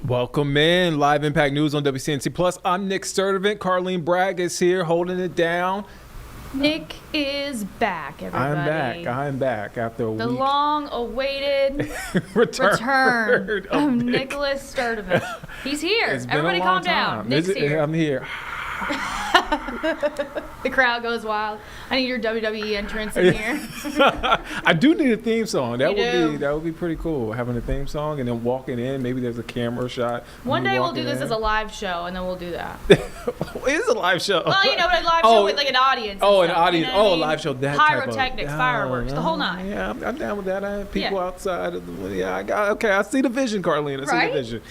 Welcome in. Live Impact News on WCNC Plus. I'm Nick Sturdivant. Carlene Bragg is here holding it down. Nick is back, everybody. I'm back after a week. The long-awaited return of Nicholas Sturdivant. He's here. Everybody calm down. Nick's here. I'm here. The crowd goes wild. I need your WWE entrance in here. I do need a theme song. That would be pretty cool. Having a theme song and then walking in. Maybe there's a camera shot. One day we'll do this as a live show, and then we'll do that. It is a live show. Well, a live show with like an audience. An audience. A live show. That pyrotechnics, fireworks, the whole nine. Yeah, I'm down with that. I have people outside of the. I see the vision, Carlene. I see the vision.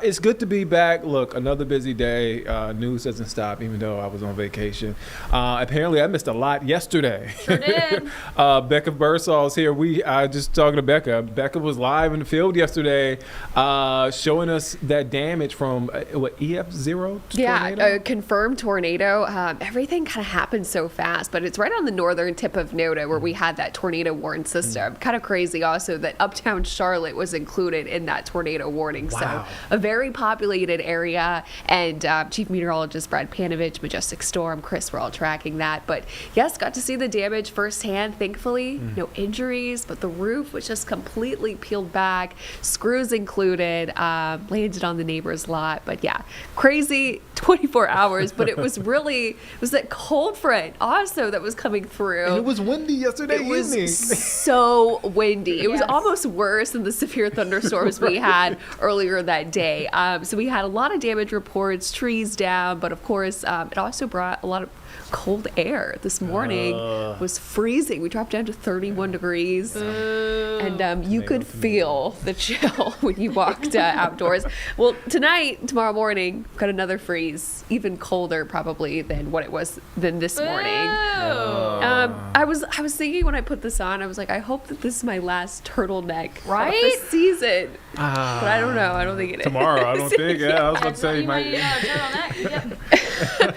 It's good to be back. Look, another busy day. News doesn't stop, even though I was on vacation. Apparently, I missed a lot yesterday. Sure did. Becca Bursall's here. We just talking to Becca. Becca was live in the field yesterday, showing us that damage from EF0 tornado? A confirmed tornado. Everything kind of happened so fast, but it's right on the northern tip of NODA where we had that tornado warning system. Kind of crazy also that uptown Charlotte was included in that tornado warning. Wow. So a very populated area, and Chief Meteorologist Brad Panovich, Majestic Storm, Chris, we're all tracking that. But yes, got to see the damage firsthand. Thankfully, no injuries, but the roof was just completely peeled back, screws included, landed on the neighbor's lot. But yeah, crazy 24 hours, but it was that cold front also that was coming through. And it was windy yesterday evening. It was so windy. It was almost worse than the severe thunderstorms we had earlier that day. So we had a lot of damage reports, trees down, but of course, it also brought a lot of cold air. This morning was freezing. We dropped down to 31 degrees, and you could feel the chill when you walked outdoors. Well, tomorrow morning, got another freeze, even colder probably than what it was than this morning. I was thinking when I put this on, I was like, I hope that this is my last turtleneck of the season. But I don't know. I don't think it is. Tomorrow, I don't think. I was about to say,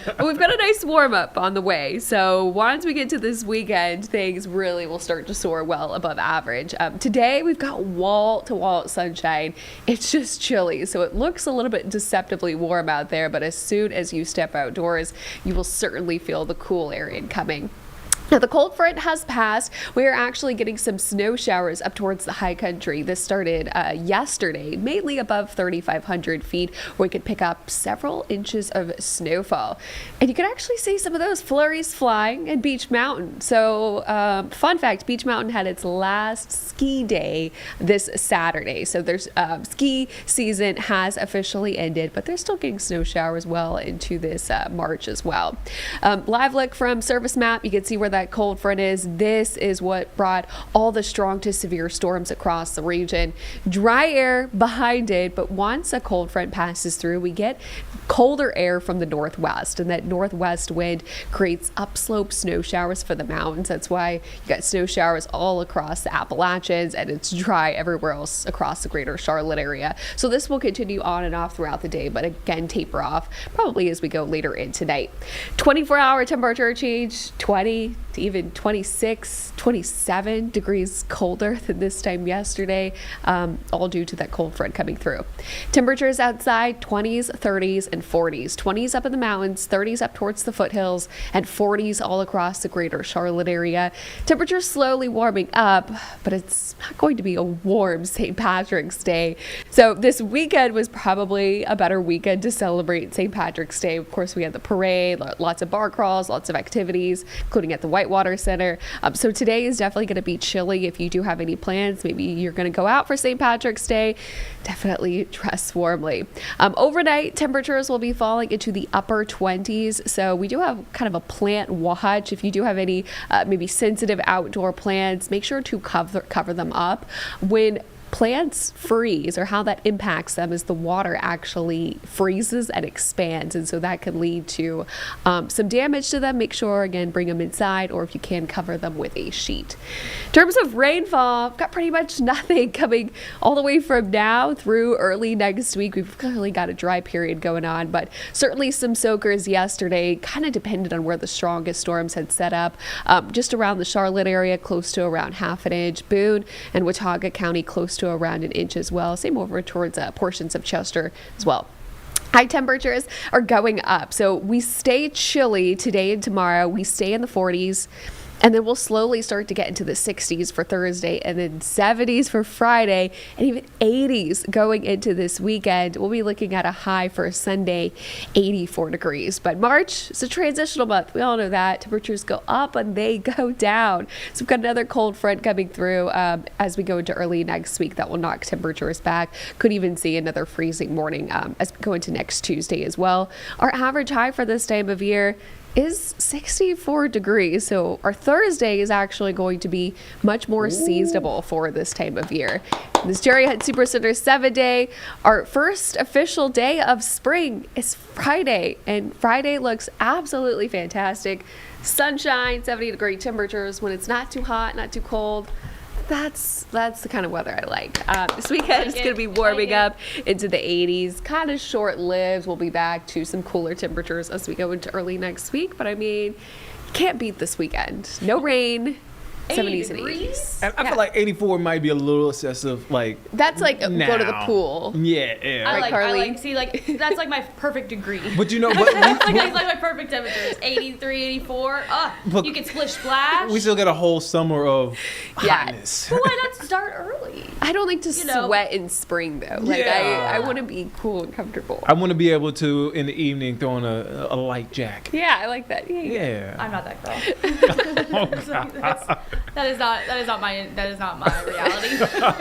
But we've got a nice warm up on the way. So once we get to this weekend, things really will start to soar well above average. Today, we've got wall-to-wall sunshine. It's just chilly, so it looks a little bit deceptively warm out there. But as soon as you step outdoors, you will certainly feel the cool air incoming. Now, the cold front has passed. We are actually getting some snow showers up towards the high country. This started yesterday, mainly above 3,500 feet, where we could pick up several inches of snowfall. And you could actually see some of those flurries flying in Beech Mountain. So, fun fact, Beech Mountain had its last ski day this Saturday. So, there's ski season has officially ended, but they're still getting snow showers well into this March as well. Live look from Service Map, you can see where that cold front is. This is what brought all the strong to severe storms across the region. Dry air behind it, but once a cold front passes through, we get colder air from the northwest, and that northwest wind creates upslope snow showers for the mountains. That's why you got snow showers all across the Appalachians, and it's dry everywhere else across the greater Charlotte area. So this will continue on and off throughout the day, but again, taper off probably as we go later in tonight. 24-hour temperature change, 20 to even 26, 27 degrees colder than this time yesterday, all due to that cold front coming through. Temperatures outside, 20s, 30s, and 40s. 20s up in the mountains, 30s up towards the foothills, and 40s all across the greater Charlotte area. Temperatures slowly warming up, but it's not going to be a warm St. Patrick's Day. So this weekend was probably a better weekend to celebrate St. Patrick's Day. Of course, we had the parade, lots of bar crawls, lots of activities, including at the Whitewater Center. So today is definitely going to be chilly. If you do have any plans, maybe you're going to go out for St. Patrick's Day, definitely dress warmly. Overnight, temperatures will be falling into the upper 20s. So we do have kind of a plant watch. If you do have any maybe sensitive outdoor plants, make sure to cover them up. When plants freeze, or how that impacts them, is the water actually freezes and expands, and so that can lead to some damage to them. Make sure, again, bring them inside, or if you can, cover them with a sheet. In terms of rainfall, got pretty much nothing coming all the way from now through early next week. We've clearly got a dry period going on, but certainly some soakers yesterday, kind of depended on where the strongest storms had set up. Just around the Charlotte area, close to around half an inch. Boone and Watauga County, close to to around an inch as well. Same over towards portions of Chester as well. High temperatures are going up. So we stay chilly today and tomorrow. We stay in the 40s. And then we'll slowly start to get into the 60s for Thursday, and then 70s for Friday, and even 80s going into this weekend. We'll be looking at a high for Sunday, 84 degrees. But March is a transitional month. We all know that. Temperatures go up and they go down. So we've got another cold front coming through as we go into early next week that will knock temperatures back. Could even see another freezing morning as we go into next Tuesday as well. Our average high for this time of year is 64 degrees. So our Thursday is actually going to be much more seasonable for this time of year. This Jerry Hunt Supercenter 7-day, our first official day of spring is Friday, and Friday looks absolutely fantastic. Sunshine, 70-degree temperatures when it's not too hot, not too cold. That's the kind of weather I like. This weekend is going to be warming up into the 80s. Kind of short-lived. We'll be back to some cooler temperatures as we go into early next week. But I mean, you can't beat this weekend. No rain. 70s and 80s. And I feel like 84 might be a little excessive. Like that's like now. Go to the pool. Yeah. Carly? That's like my perfect degree. But you know, that's like my perfect temperatures. 83, 84. You can splish splash. We still get a whole summer of hotness. But why not start early? I don't like to sweat in spring though. Like I want to be cool and comfortable. I want to be able to in the evening throw on a light jacket. Yeah, I like that. Yeah. I'm not that girl. That is not my reality.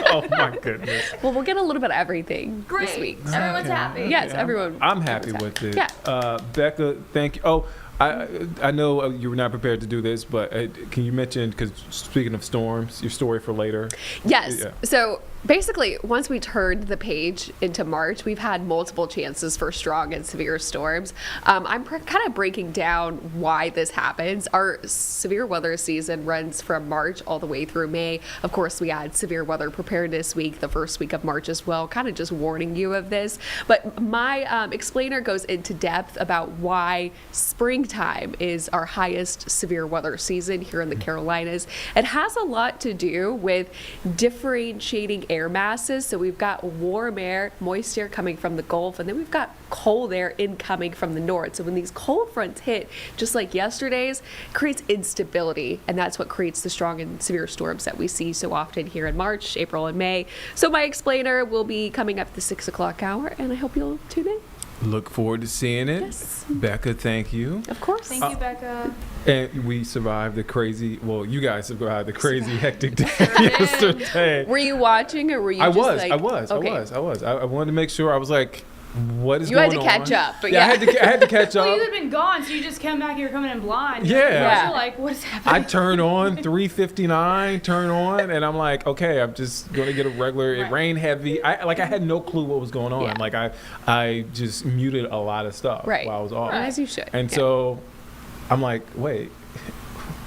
Oh my goodness. Well, we'll get a little bit of everything this week. So. Everyone's happy. Yes, everyone. I'm happy with it. Yeah. Becca, thank you. Oh, I know you were not prepared to do this, but can you mention, because speaking of storms, your story for later? Yes. Yeah. So basically, once we turned the page into March, we've had multiple chances for strong and severe storms. I'm kind of breaking down why this happens. Our severe weather season runs from March all the way through May. Of course, we had Severe Weather Preparedness Week the first week of March as well, kind of just warning you of this. But my explainer goes into depth about why springtime is our highest severe weather season here in the Carolinas. It has a lot to do with differentiating air masses. So we've got warm air, moist air coming from the Gulf, and then we've got cold air incoming from the north. So when these cold fronts hit, just like yesterday's, it creates instability, and that's what creates the strong and severe storms that we see so often here in March, April, and May. So my explainer will be coming up at the 6 o'clock hour, and I hope you'll tune in. Look forward to seeing it. Yes. Becca, thank you. Of course. Thank you, Becca. And we survived the crazy, well, you guys survived the crazy hectic day yesterday. Were you watching, or were you I just was. like... I was. I wanted to make sure. I was like, what is you going on? had to catch up. But I had to catch up. Well, you had been gone, so you just came back. You were coming in blind. Yeah. You're like, what's happening? I turned on 3:59, and I'm like, okay, I'm just going to get a regular. It rained heavy. I had no clue what was going on. Yeah. Like I just muted a lot of stuff while I was off. As you should. And so I'm like, wait,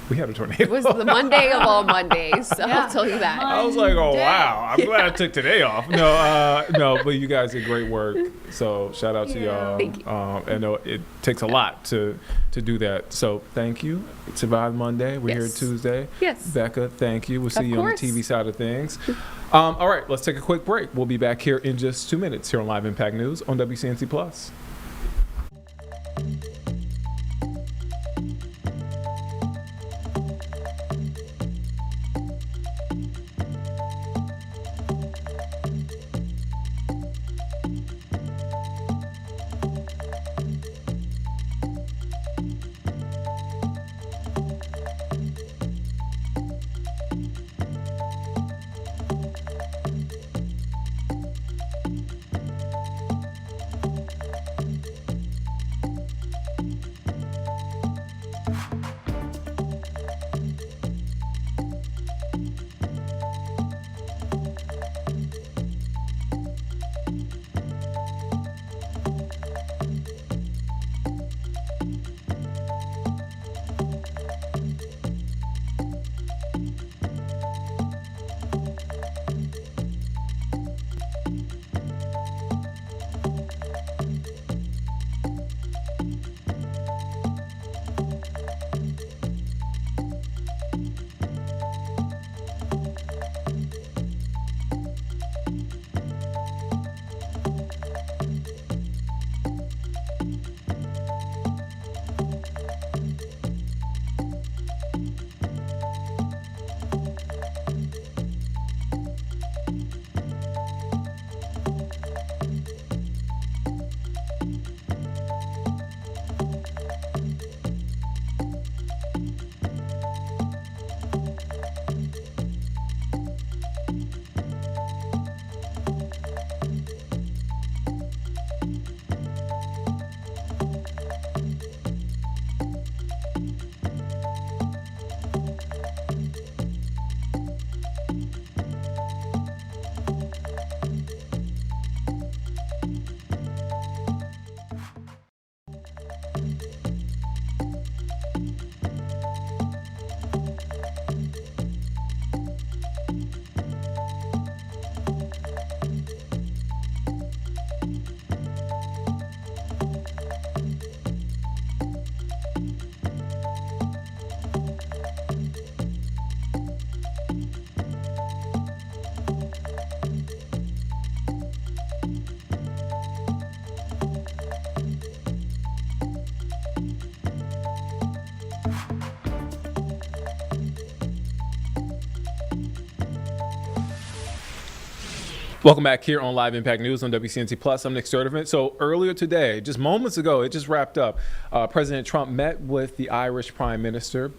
we had a tornado. It was the Monday of all Mondays, so I'll tell you that. I was like, oh, wow. I'm glad I took today off. No, but you guys did great work. So shout out to y'all. Thank you. I know it takes a lot to do that. So thank you. Survive Monday. We're here Tuesday. Yes. Becca, thank you. We'll see you course. on the TV side of things. All right, let's take a quick break. We'll be back here in just 2 minutes here on Live Impact News on WCNC Plus. Welcome back here on Live Impact News on WCNC Plus. I'm Nick Sturdivant. So earlier today, just moments ago, it just wrapped up. President Trump met with the Irish Prime Minister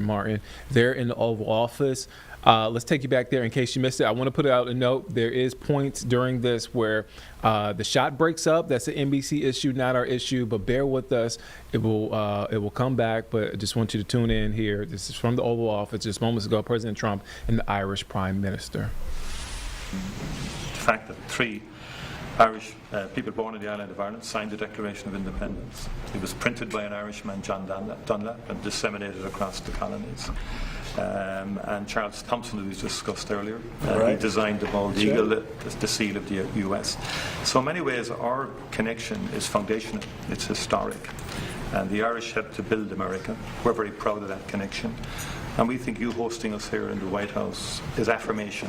Martin, there in the Oval Office. Let's take you back there in case you missed it. I want to put out a note. There is points during this where the shot breaks up. That's an NBC issue, not our issue, but bear with us. It will come back, but I just want you to tune in here. This is from the Oval Office just moments ago, President Trump and the Irish Prime Minister. The fact that 3 Irish people born in the island of Ireland signed the Declaration of Independence. It was printed by an Irishman, John Dunlap, and disseminated across the colonies. And Charles Thompson, who was discussed earlier, he designed the bald eagle, the seal of the US. So in many ways, our connection is foundational. It's historic. And the Irish helped to build America. We're very proud of that connection. And we think you hosting us here in the White House is affirmation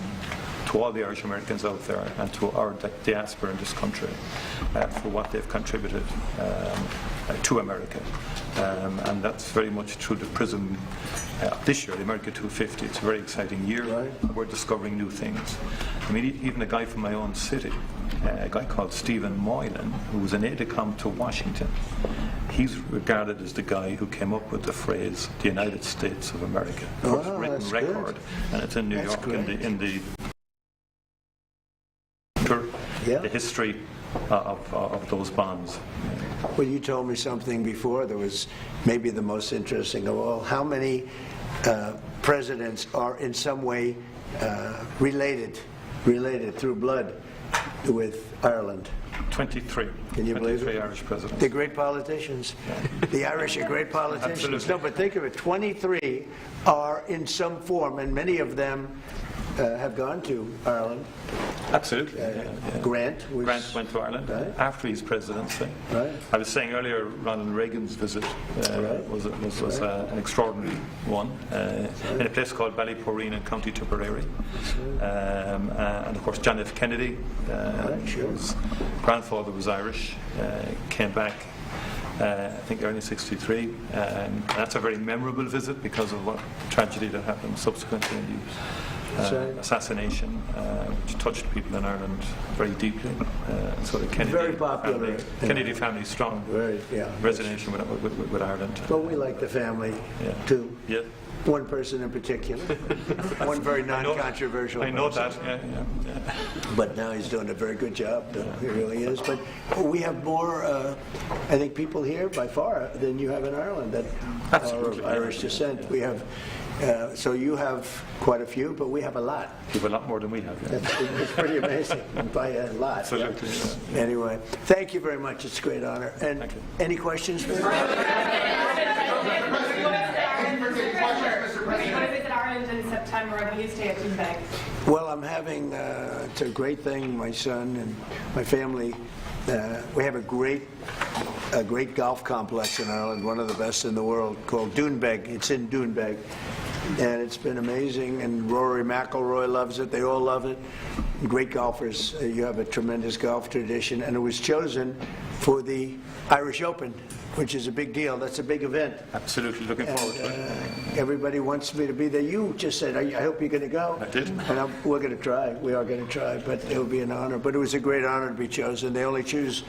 to all the Irish Americans out there and to our diaspora in this country for what they've contributed to America. And that's very much through the prism this year, the America 250. It's a very exciting year. Right. We're discovering new things. I mean, even a guy from my own city, a guy called Stephen Moylan, who was an aide-de-camp to Washington, he's regarded as the guy who came up with the phrase, the United States of America. First written record, and it's in New York in the history of those bonds. Well, you told me something before that was maybe the most interesting of all. How many presidents are in some way related through blood with Ireland? 23. Can you believe it? 23 Irish presidents. They're great politicians. Yeah. The Irish are great politicians. Absolutely. No, but think of it. 23 are in some form, and many of them have gone to Ireland. Absolutely. Grant went to Ireland after his presidency. Right. I was saying earlier, Ronald Reagan's visit was an extraordinary one in a place called Ballyporeen in County Tipperary. And of course, John F. Kennedy, whose grandfather was Irish, came back I think early '63. That's a very memorable visit because of what tragedy that happened subsequently in the assassination, which touched people in Ireland very deeply. So the Kennedy family strong resonation with Ireland. Well, we like the family too. Yeah. One person in particular, one very non-controversial I know person. that, But now he's doing a very good job, he really is. But we have more, I think, people here by far than you have in Ireland that are of Irish descent. We have, so you have quite a few, but we have a lot. You have a lot more than we have. Yeah. It's pretty amazing, by a lot. Absolutely. Yeah. Anyway, thank you very much. It's a great honor. And any questions for me? In September, when you stay at Tuesday? Well, I'm having, it's a great thing, my son and my family, we have a great golf complex in Ireland, one of the best in the world, called Doonbeg. It's in Doonbeg. And it's been amazing, and Rory McIlroy loves it. They all love it. Great golfers. You have a tremendous golf tradition, and it was chosen for the Irish Open, which is a big deal. That's a big event. Absolutely, looking forward to it. Everybody wants me to be there. You just said, I hope you're going to go. I did. And we're going to try. We are going to try, but it will be an honor. But it was a great honor to be chosen. They only choose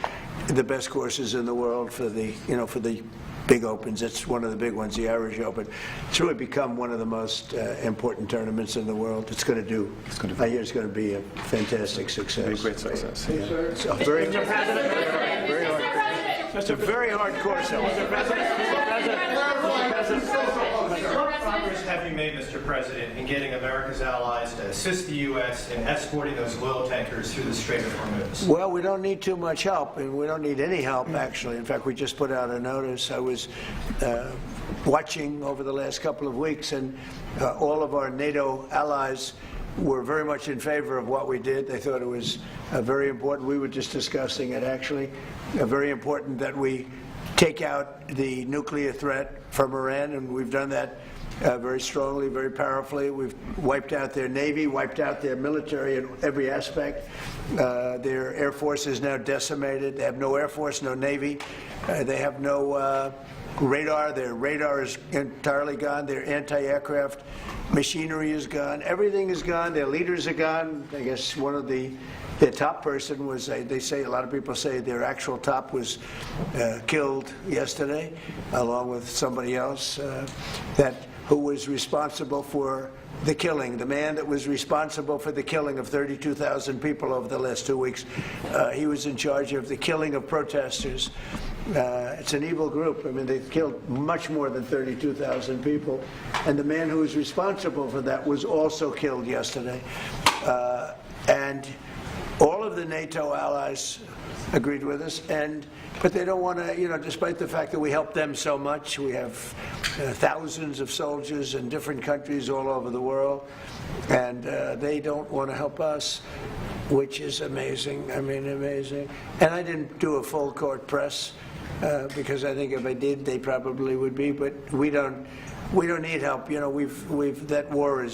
the best courses in the world for the, for the big opens. It's one of the big ones, the Irish Open. It's really become one of the most important tournaments in the world. It's going to do. I hear it's going to be a fantastic success. A great success. Yeah. It's a very hard. It's a very hard course. What progress have you made, Mr. President, in getting America's allies to assist the U.S. in escorting those oil tankers through the Strait of Hornets? Well, we don't need too much help, and we don't need any help, actually. In fact, we just put out a notice. I was watching over the last couple of weeks, and all of our NATO allies were very much in favor of what we did. They thought it was very important. We were just discussing it, actually. Very important that we take out the nuclear threat from Iran, and we've done that very strongly, very powerfully. We've wiped out their Navy, wiped out their military in every aspect. Their Air Force is now decimated. They have no Air Force, no Navy. They have no radar. Their radar is entirely gone. Their anti-aircraft machinery is gone. Everything is gone. Their leaders are gone. I guess one of their top person was, they say, a lot of people say their actual top was killed yesterday, along with somebody else who was responsible for the killing. The man that was responsible for the killing of 32,000 people over the last 2 weeks, he was in charge of the killing of protesters. It's an evil group. I mean, they've killed much more than 32,000 people. And the man who was responsible for that was also killed yesterday. And all of the NATO allies agreed with us, but they don't want to, despite the fact that we help them so much. We have thousands of soldiers in different countries all over the world, and they don't want to help us, which is amazing. I mean, amazing. And I didn't do a full court press because I think if I did, they probably would be, but we don't need help. That war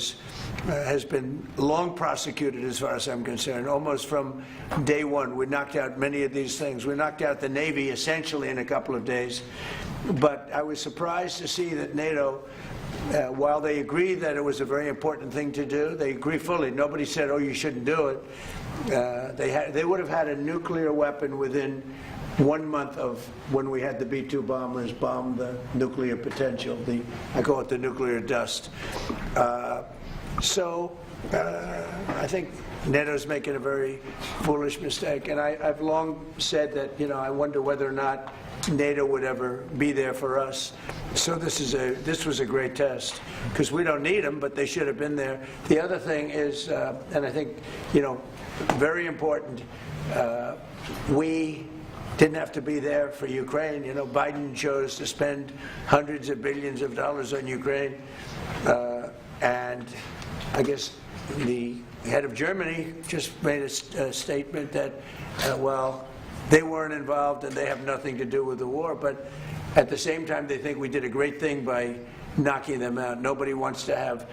has been long prosecuted as far as I'm concerned, almost from day one. We knocked out many of these things. We knocked out the Navy essentially in a couple of days. But I was surprised to see that NATO, while they agreed that it was a very important thing to do, they agree fully. Nobody said, oh, you shouldn't do it. They would have had a nuclear weapon within 1 month of when we had the B-2 bombers bomb the nuclear potential. I call it the nuclear dust. So I think NATO's making a very foolish mistake, and I've long said that I wonder whether or not NATO would ever be there for us. So this was a great test because we don't need them, but they should have been there. The other thing is, and I think very important, we didn't have to be there for Ukraine. Biden chose to spend hundreds of billions of dollars on Ukraine, and I guess the head of Germany just made a statement that, well, they weren't involved and they have nothing to do with the war, but at the same time they think we did a great thing by knocking them out. Nobody wants to have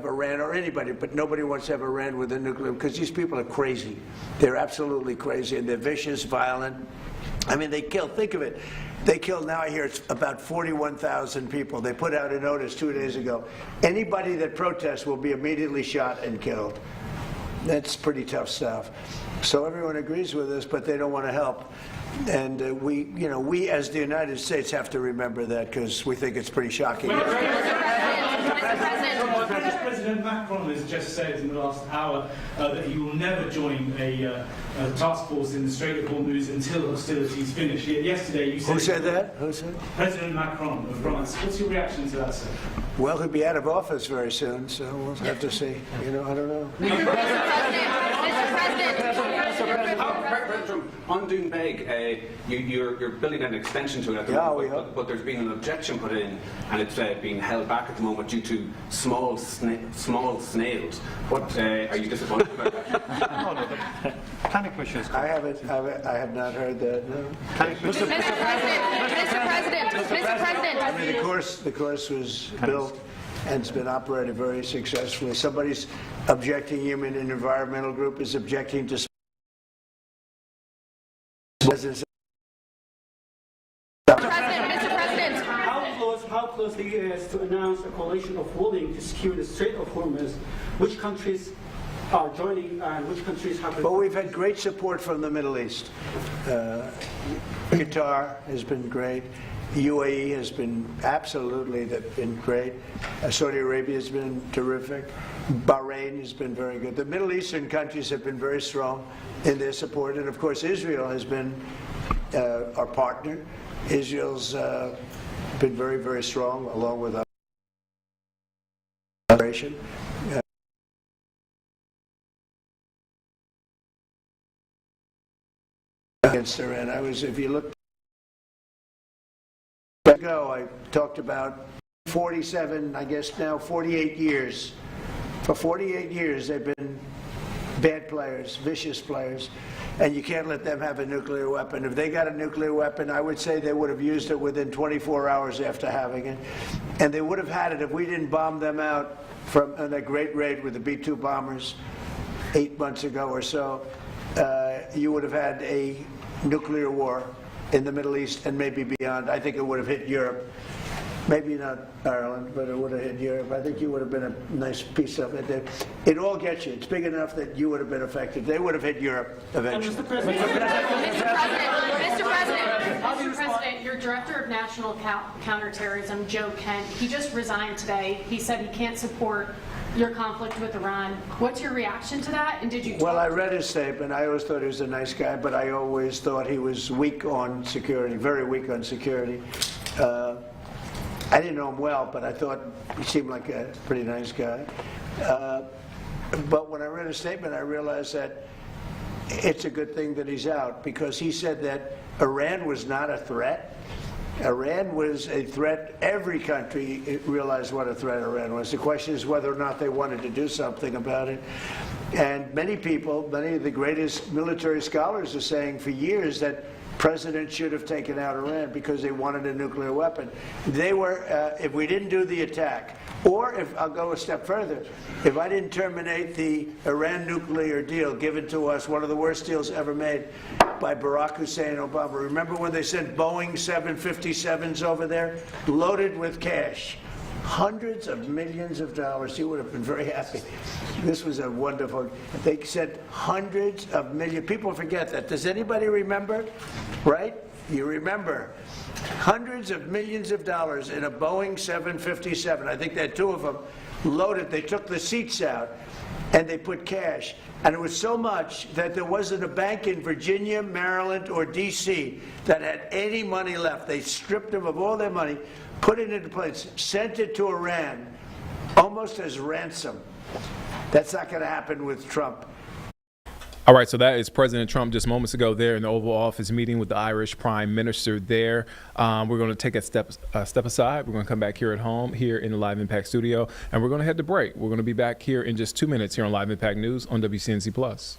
Iran, or anybody, but nobody wants to have Iran with a nuclear, because these people are crazy. They're absolutely crazy, and they're vicious, violent. I mean, they kill, think of it, they killed, now I hear it's about 41,000 people. They put out a notice 2 days ago. Anybody that protests will be immediately shot and killed. That's pretty tough stuff. So everyone agrees with us, but they don't want to help. And we as the United States have to remember that, because we think it's pretty shocking. President Macron has just said in the last hour that he will never join a task force in the Strait of Hormuz until hostilities finish. Yet yesterday you said... Who said that? Who said? President Macron of France. What's your reaction to that, sir? Well, he'll be out of office very soon, so we'll have to see. I don't know. On Doonbeg, you're building an extension to it at the moment, but there's been an objection put in, and it's being held back at the moment due to small snails. What are you disappointed about that? Planning Commission. I have not heard that. No. Mr. President. I mean, the course was built and it's been operated very successfully. Somebody's objecting. Human and environmental group is objecting to. Mr. President. How close the U.S. to announce a coalition of willing to secure the Strait of Hormuz? Which countries are joining and which countries have... Well, we've had great support from the Middle East. Qatar has been great. UAE has been they've been great. Saudi Arabia has been terrific. Bahrain has been very good. The Middle Eastern countries have been very strong in their support. And of course, Israel has been our partner. Israel's been very, very strong, along with our operation. Against Iran. If you look ago, I talked about 47, I guess now 48 years. For 48 years, they've been bad players, vicious players. and you can't let them have a nuclear weapon. If they got a nuclear weapon, I would say they would have used it within 24 hours after having it, and they would have had it if we didn't bomb them out from in a great raid with the B-2 bombers 8 months ago or so. You would have had a nuclear war in the Middle East and maybe beyond. I think it would have hit Europe. Maybe not Ireland, but it would have hit Europe. I think you would have been a nice piece of it. It all gets you. It's big enough that you would have been affected. They would have hit Europe eventually. Mr. President, Mr. President, your Director of National Counterterrorism, Joe Kent, he just resigned today. He said he can't support your conflict with Iran. What's your reaction to that? And did you? Well, I read his statement. I always thought he was a nice guy, but I always thought he was weak on security, very weak on security. I didn't know him well, but I thought he seemed like a pretty nice guy. But when I read his statement, I realized that it's a good thing that he's out, because he said that Iran was not a threat. Iran was a threat. Every country realized what a threat Iran was. The question is whether or not they wanted to do something about it. And many people, many of the greatest military scholars are saying for years that President should have taken out Iran because they wanted a nuclear weapon. They were, if we didn't do the attack, or if, I'll go a step further, if I didn't terminate the Iran nuclear deal given to us, one of the worst deals ever made by Barack Hussein Obama. Remember when they sent Boeing 757s over there, loaded with cash? Hundreds of millions of dollars. You would have been very happy. This was a wonderful. They said hundreds of millions. People forget that. Does anybody remember? Right? You remember. Hundreds of millions of dollars in a Boeing 757. I think they had 2 of them loaded. They took the seats out and they put cash. And it was so much that there wasn't a bank in Virginia, Maryland, or D.C. that had any money left. They stripped them of all their money, put it into place, sent it to Iran, almost as ransom. That's not going to happen with Trump. All right, so that is President Trump just moments ago there in the Oval Office meeting with the Irish Prime Minister there. We're going to take a step aside. We're going to come back here at home, here in the Live Impact studio, and we're going to head to break. We're going to be back here in just 2 minutes here on Live Impact News on WCNC Plus.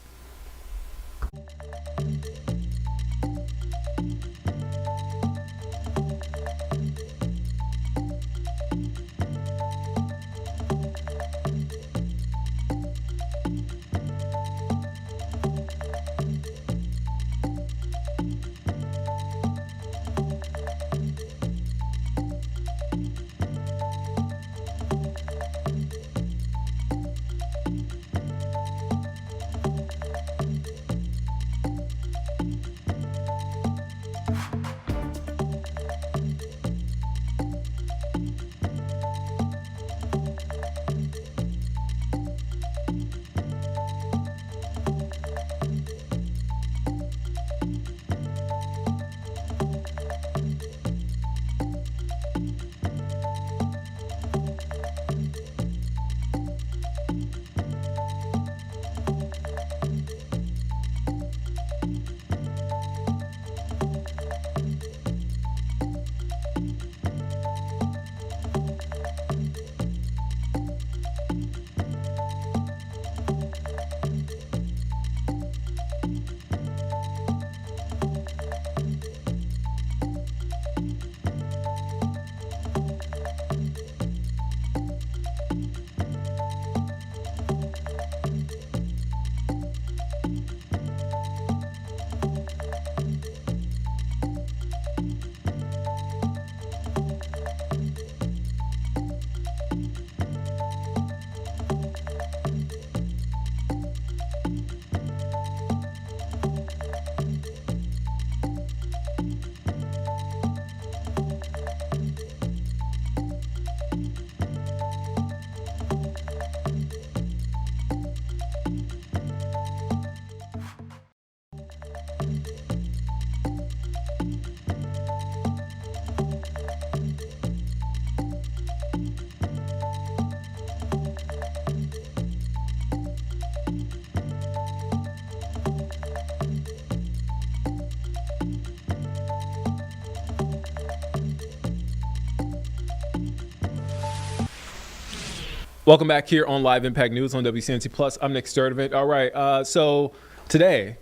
Welcome back here on Live Impact News on WCNC Plus. I'm Nick Sturdivant. All right, so today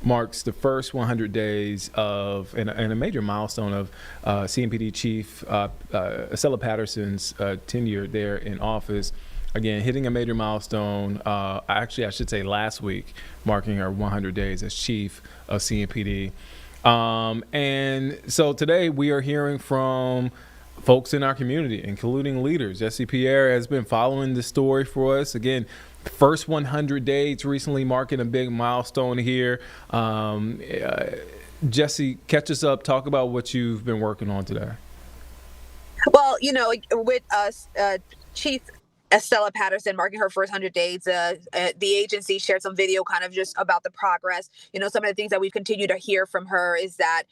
marks the first 100 days of, and a major milestone of CMPD Chief Estella Patterson's tenure there in office. Again, hitting a major milestone, actually I should say last week, marking her 100 days as chief of CMPD. And so today we are hearing from folks in our community, including leaders. Jesse Pierre has been following the story for us. Again, first 100 days recently marking a big milestone here. Jesse, catch us up. Talk about what you've been working on today. Well, with us, Chief Estella Patterson marking her first 100 days, the agency shared some video kind of just about the progress. Some of the things that we continue to hear from her is that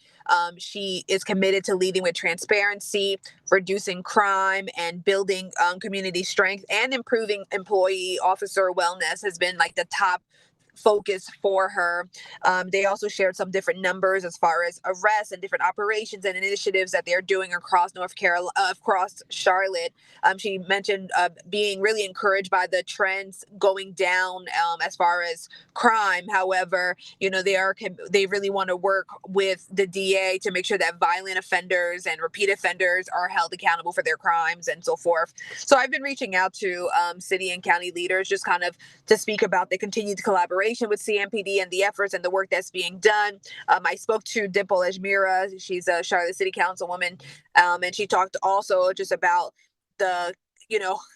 she is committed to leading with transparency, reducing crime, and building community strength, and improving employee officer wellness has been like the top focus for her. They also shared some different numbers as far as arrests and different operations and initiatives that they're doing across North Carolina, across Charlotte. She mentioned being really encouraged by the trends going down as far as crime. However, they really want to work with the DA to make sure that violent offenders and repeat offenders are held accountable for their crimes and so forth. So I've been reaching out to city and county leaders just kind of to speak about the continued collaboration with CMPD and the efforts and the work that's being done. I spoke to Dimple Ajmira. She's a Charlotte City Councilwoman, and she talked also just about the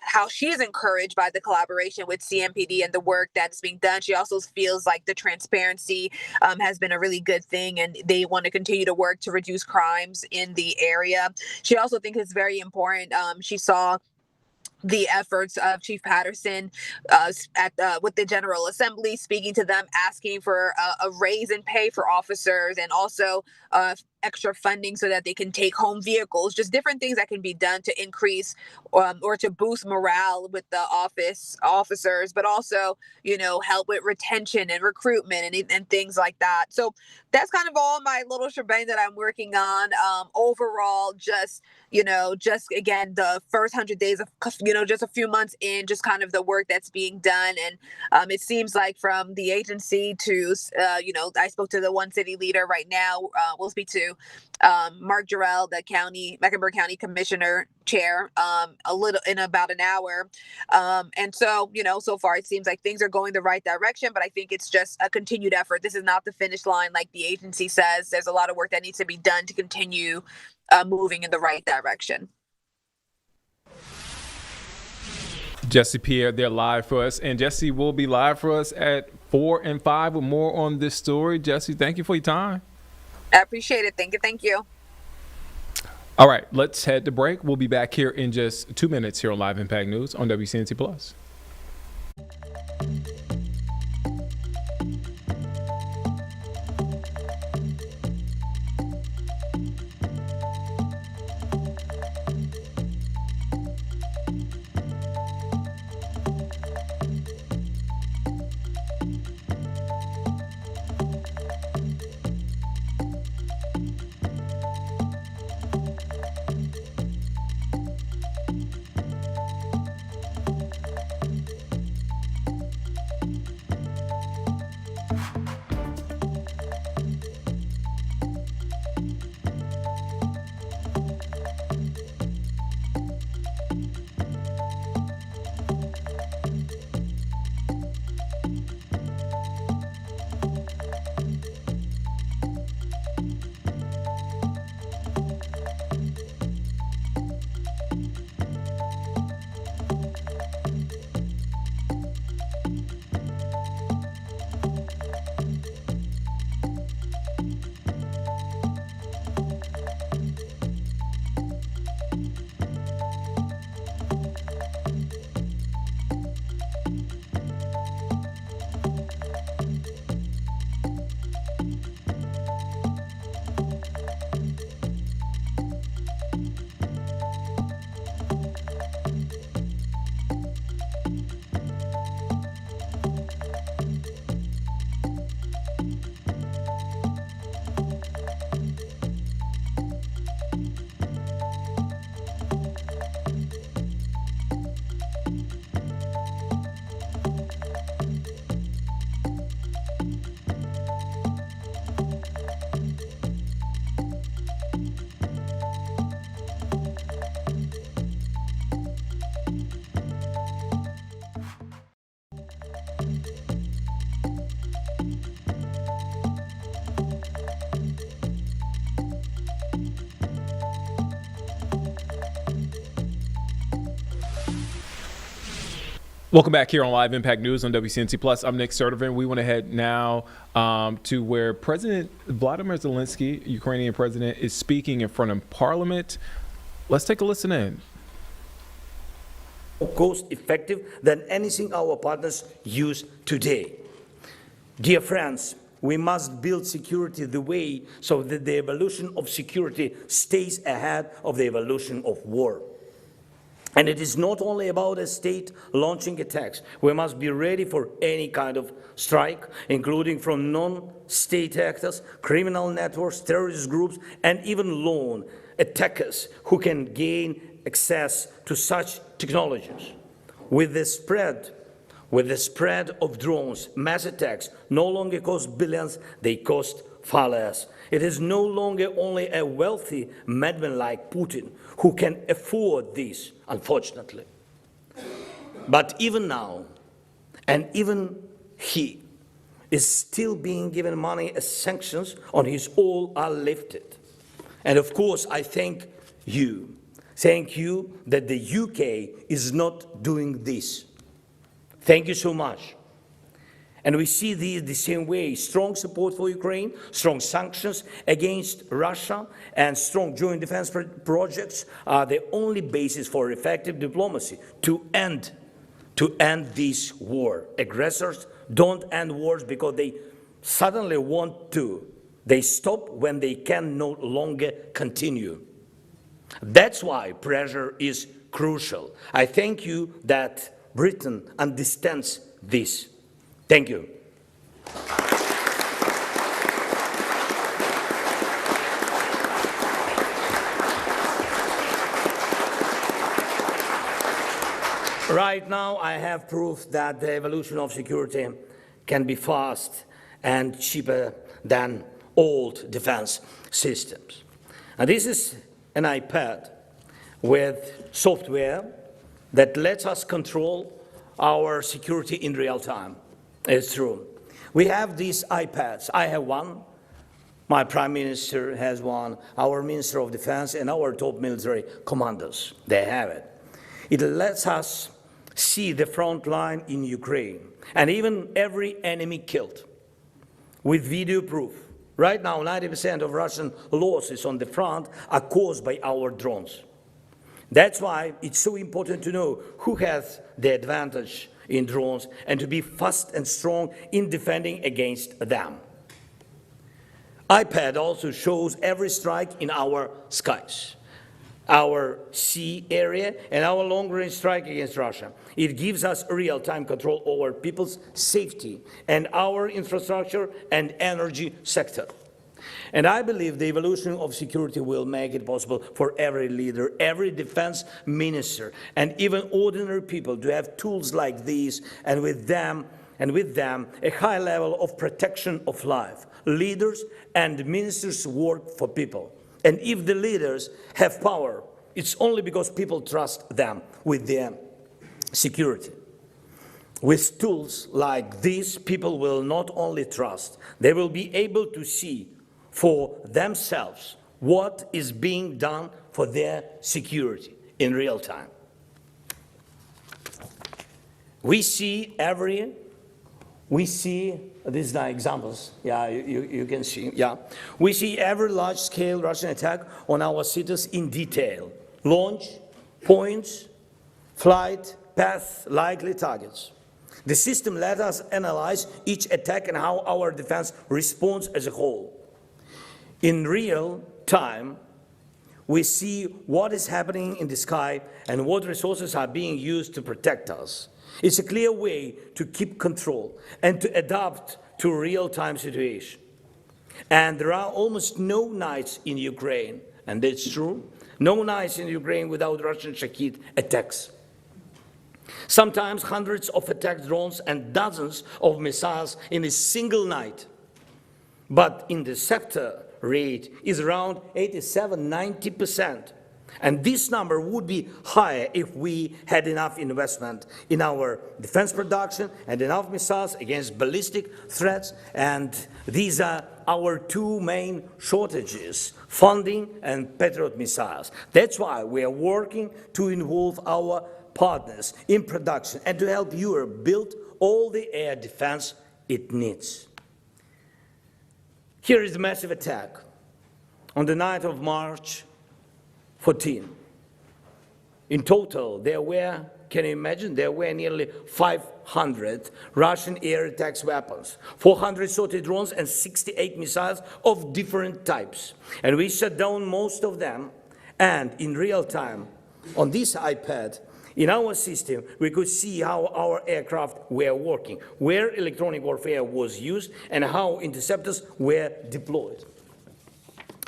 how she is encouraged by the collaboration with CMPD and the work that's being done. She also feels like the transparency has been a really good thing, and they want to continue to work to reduce crimes in the area. She also thinks it's very important. She saw the efforts of Chief Patterson with the General Assembly, speaking to them, asking for a raise in pay for officers, and also extra funding so that they can take home vehicles, just different things that can be done to increase or to boost morale with the officers, but also, help with retention and recruitment and things like that. So that's kind of all my little shebang that I'm working on. Overall, just again, the first 100 days of, just a few months in, just kind of the work that's being done. And it seems like from the agency to, I spoke to the one city leader right now. We'll speak to Mark Jarrell, the Mecklenburg County Commissioner chair, in about an hour. And so, so far it seems like things are going the right direction, but I think it's just a continued effort. This is not the finish line like the agency says. There's a lot of work that needs to be done to continue moving in the right direction. Jesse Pierre, they're live for us, and Jesse will be live for us at 4 and 5 with more on this story. Jesse, thank you for your time. I appreciate it. Thank you. All right, let's head to break. We'll be back here in just 2 minutes here on Live Impact News on WCNC Plus. Welcome back here on Live Impact News on WCNC Plus. I'm Nick Sturdivant. We want to head now to where President Vladimir Zelenskyy, Ukrainian president, is speaking in front of Parliament. Let's take a listen in. Cost effective than anything our partners use today. Dear friends, we must build security the way so that the evolution of security stays ahead of the evolution of war. And it is not only about a state launching attacks. We must be ready for any kind of strike, including from non-state actors, criminal networks, terrorist groups, and even lone attackers who can gain access to such technologies. With the spread of drones, mass attacks no longer cost billions, they cost far less. It is no longer only a wealthy madman like Putin who can afford this, unfortunately. But even now, and even he is still being given money as sanctions on his oil are lifted. And of course, I thank you that the UK is not doing this. Thank you so much. And we see the same way, strong support for Ukraine, strong sanctions against Russia, and strong joint defense projects are the only basis for effective diplomacy to end this war. Aggressors don't end wars because they suddenly want to. They stop when they can no longer continue. That's why pressure is crucial. I thank you that Britain understands this. Thank you. Right now, I have proof that the evolution of security can be fast and cheaper than old defense systems. And this is an iPad with software that lets us control our security in real time. It's true. We have these iPads. I have one. My Prime Minister has one. Our Minister of Defense and our top military commanders, they have it. It lets us see the front line in Ukraine and even every enemy killed with video proof. Right now, 90% of Russian losses on the front are caused by our drones. That's why it's so important to know who has the advantage in drones and to be fast and strong in defending against them. iPad also shows every strike in our skies, our sea area, and our long-range strike against Russia. It gives us real-time control over people's safety and our infrastructure and energy sector. And I believe the evolution of security will make it possible for every leader, every defense minister, and even ordinary people to have tools like these, and with them a high level of protection of life. Leaders and ministers work for people. And if the leaders have power, it's only because people trust them with their security. With tools like these, people will not only trust, they will be able to see for themselves what is being done for their security in real time. We see, these are examples, yeah, you can see, yeah. We see every large-scale Russian attack on our cities in detail. Launch, points, flight, path, likely targets. The system let us analyze each attack and how our defense responds as a whole. In real time, we see what is happening in the sky and what resources are being used to protect us. It's a clear way to keep control and to adapt to a real-time situation. And there are almost no nights in Ukraine, and that's true, no nights in Ukraine without Russian Shahid attacks. Sometimes hundreds of attack drones and dozens of missiles in a single night. But in the sector, rate is around 87–90%. And this number would be higher if we had enough investment in our defense production and enough missiles against ballistic threats. And these are our two main shortages, funding and Patriot missiles. That's why we are working to involve our partners in production and to help Europe build all the air defense it needs. Here is the massive attack on the night of March 14. In total, there were, can you imagine, there were nearly 500 Russian air attacks weapons, 430 drones and 68 missiles of different types. And we shut down most of them, and in real time, on this iPad, in our system, we could see how our aircraft were working, where electronic warfare was used, and how interceptors were deployed.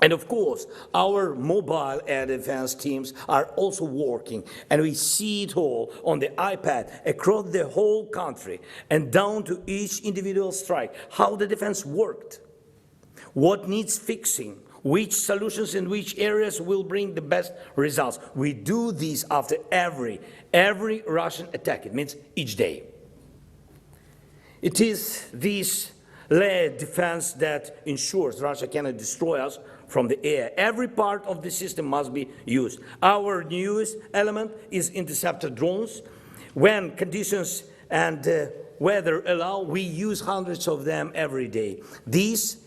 And of course, our mobile air defense teams are also working, and we see it all on the iPad across the whole country and down to each individual strike, how the defense worked, what needs fixing, which solutions in which areas will bring the best results. We do this after every Russian attack. It means each day. It is this layered defense that ensures Russia cannot destroy us from the air. Every part of the system must be used. Our newest element is interceptor drones. When conditions and weather allow, we use hundreds of them every day. These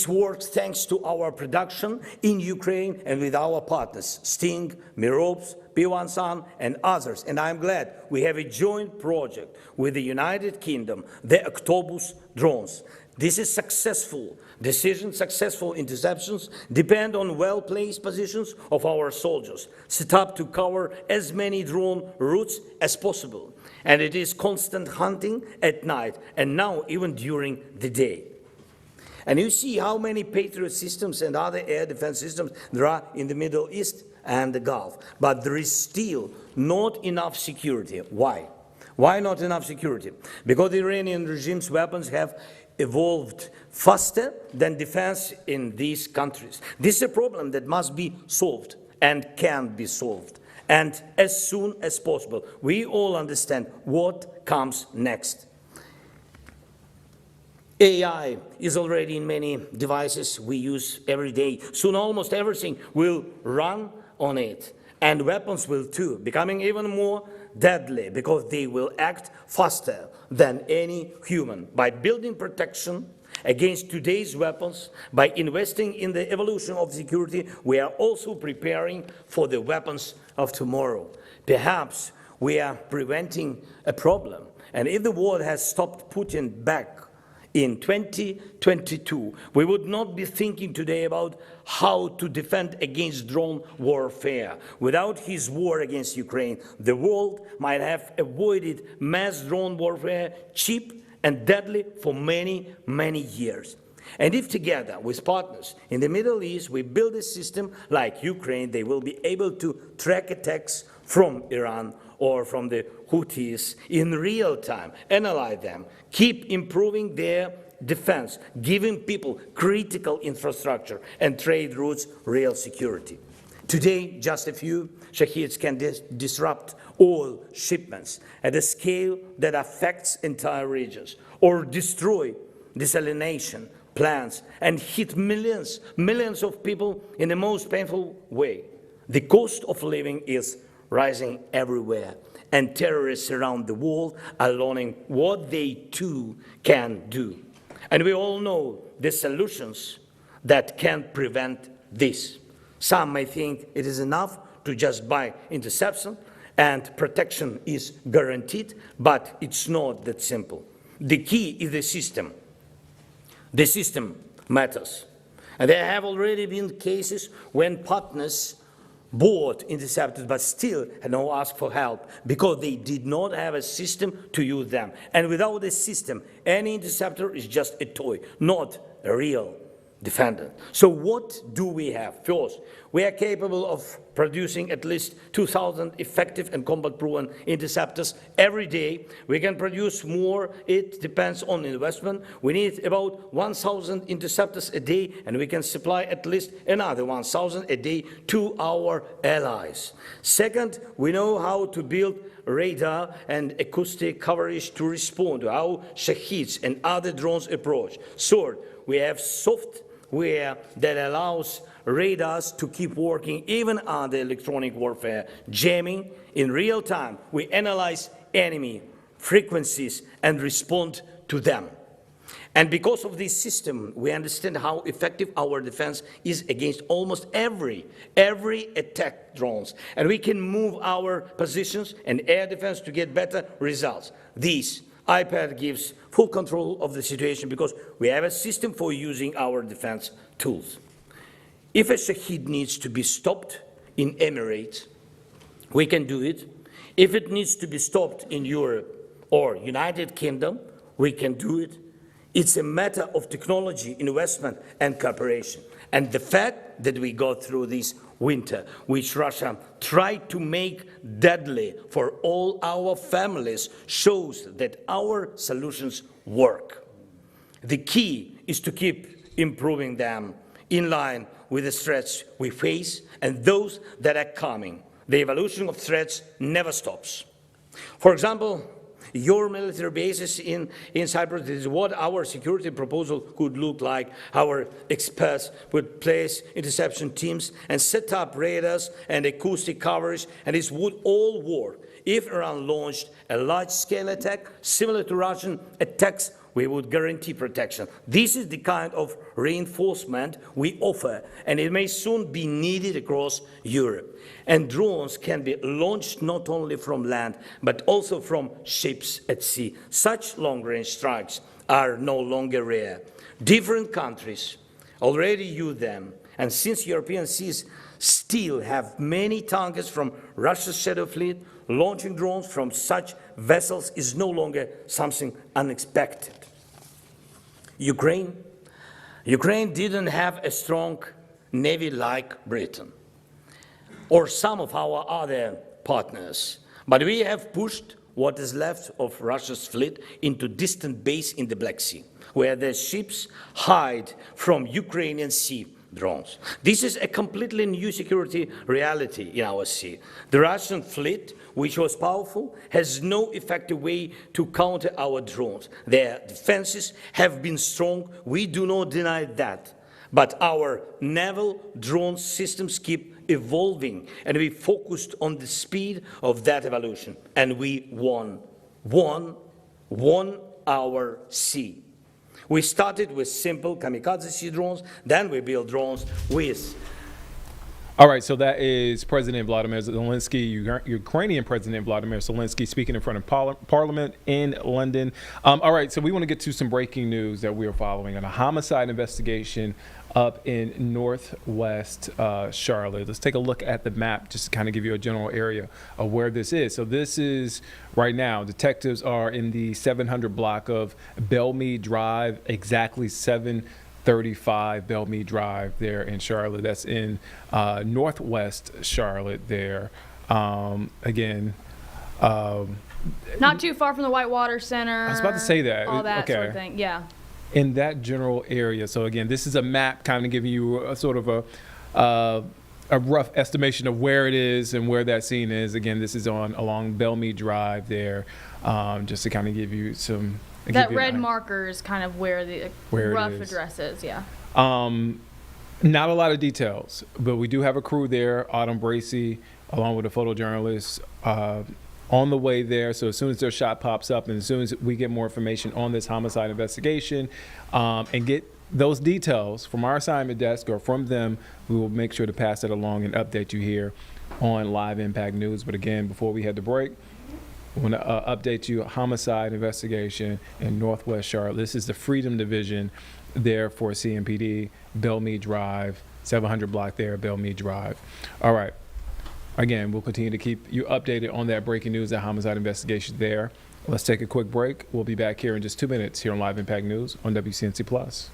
work thanks to our production in Ukraine and with our partners, Sting, Mirovs, P1 Sun, and others. And I'm glad we have a joint project with the United Kingdom, the Octopus drones. This is successful decisions, successful interceptions depend on well-placed positions of our soldiers, set up to cover as many drone routes as possible. And it is constant hunting at night, and now even during the day. And you see how many Patriot systems and other air defense systems there are in the Middle East and the Gulf. But there is still not enough security. Why? Why not enough security? Because the Iranian regime's weapons have evolved faster than defense in these countries. This is a problem that must be solved and can be solved. And as soon as possible, we all understand what comes next. AI is already in many devices we use every day. Soon almost everything will run on it. And weapons will too, becoming even more deadly because they will act faster than any human. By building protection against today's weapons, by investing in the evolution of security, we are also preparing for the weapons of tomorrow. Perhaps we are preventing a problem. And if the world has stopped Putin back in 2022, we would not be thinking today about how to defend against drone warfare. Without his war against Ukraine, the world might have avoided mass drone warfare, cheap and deadly, for many, many years. And if together with partners in the Middle East we build a system like Ukraine, they will be able to track attacks from Iran or from the Houthis in real time, analyze them, keep improving their defense, giving people critical infrastructure and trade routes real security. Today, just a few Shaheeds can disrupt oil shipments at a scale that affects entire regions, or destroy desalination plants and hit millions of people in the most painful way. The cost of living is rising everywhere, and terrorists around the world are learning what they too can do. And we all know the solutions that can prevent this. Some may think it is enough to just buy interception and protection is guaranteed, but it's not that simple. The key is the system. The system matters. And there have already been cases when partners bought interceptors but still had no ask for help because they did not have a system to use them. And without a system, any interceptor is just a toy, not a real defender. So what do we have? First, we are capable of producing at least 2,000 effective and combat-proven interceptors every day. We can produce more. It depends on investment. We need about 1,000 interceptors a day, and we can supply at least another 1,000 a day to our allies. Second, we know how to build radar and acoustic coverage to respond to how Shaheeds and other drones approach. Third, we have soft that allows radars to keep working even under electronic warfare, jamming. In real time, we analyze enemy frequencies and respond to them. And because of this system, we understand how effective our defense is against almost every attack drones. And we can move our positions and air defense to get better results. This iPad gives full control of the situation because we have a system for using our defense tools. If a Shahed needs to be stopped in Emirates, we can do it. If it needs to be stopped in Europe or United Kingdom, we can do it. It's a matter of technology, investment, and cooperation. And the fact that we go through this winter, which Russia tried to make deadly for all our families, shows that our solutions work. The key is to keep improving them in line with the threats we face and those that are coming. The evolution of threats never stops. For example, your military bases in Cyprus is what our security proposal could look like. Our experts would place interception teams and set up radars and acoustic coverage, and this would all work. If Iran launched a large-scale attack similar to Russian attacks, we would guarantee protection. This is the kind of reinforcement we offer, and it may soon be needed across Europe. And drones can be launched not only from land, but also from ships at sea. Such long-range strikes are no longer rare. Different countries already use them, and since European seas still have many targets from Russia's Shadow Fleet, launching drones from such vessels is no longer something unexpected. Ukraine didn't have a strong navy like Britain or some of our other partners, but we have pushed what is left of Russia's fleet into distant base in the Black Sea, where their ships hide from Ukrainian sea drones. This is a completely new security reality in our sea. The Russian fleet, which was powerful, has no effective way to counter our drones. Their defenses have been strong. We do not deny that. But our naval drone systems keep evolving, and we focused on the speed of that evolution. And we won our sea. We started with simple kamikaze sea drones, then we built drones with. All right, so that is President Vladimir Zelenskyy, Ukrainian President Vladimir Zelenskyy, speaking in front of Parliament in London. All right, so we want to get to some breaking news that we are following on a homicide investigation up in northwest Charlotte. Let's take a look at the map just to kind of give you a general area of where this is. So this is right now, detectives are in the 700 block of Belmead Drive, exactly 735 Belmead Drive there in Charlotte. That's in northwest Charlotte there. Again, not too far from the Whitewater Center. I was about to say that. All that sort of thing, yeah. In that general area. So again, this is a map kind of giving you a sort of a rough estimation of where it is and where that scene is. Again, this is along Belmead Drive there, just to kind of give you some. That red marker is kind of where the rough address is, yeah. Not a lot of details, but we do have a crew there, Autumn Bracey, along with a photojournalist, on the way there. So as soon as their shot pops up and as soon as we get more information on this homicide investigation and get those details from our assignment desk or from them, we will make sure to pass that along and update you here on Live Impact News. But again, before we head to break, I want to update you, homicide investigation in Northwest Charlotte. This is the Freedom Division there for CMPD, Belmead Drive, 700 block there, Belmead Drive. All right. Again, we'll continue to keep you updated on that breaking news, that homicide investigation there. Let's take a quick break. We'll be back here in just 2 minutes here on Live Impact News on WCNC Plus.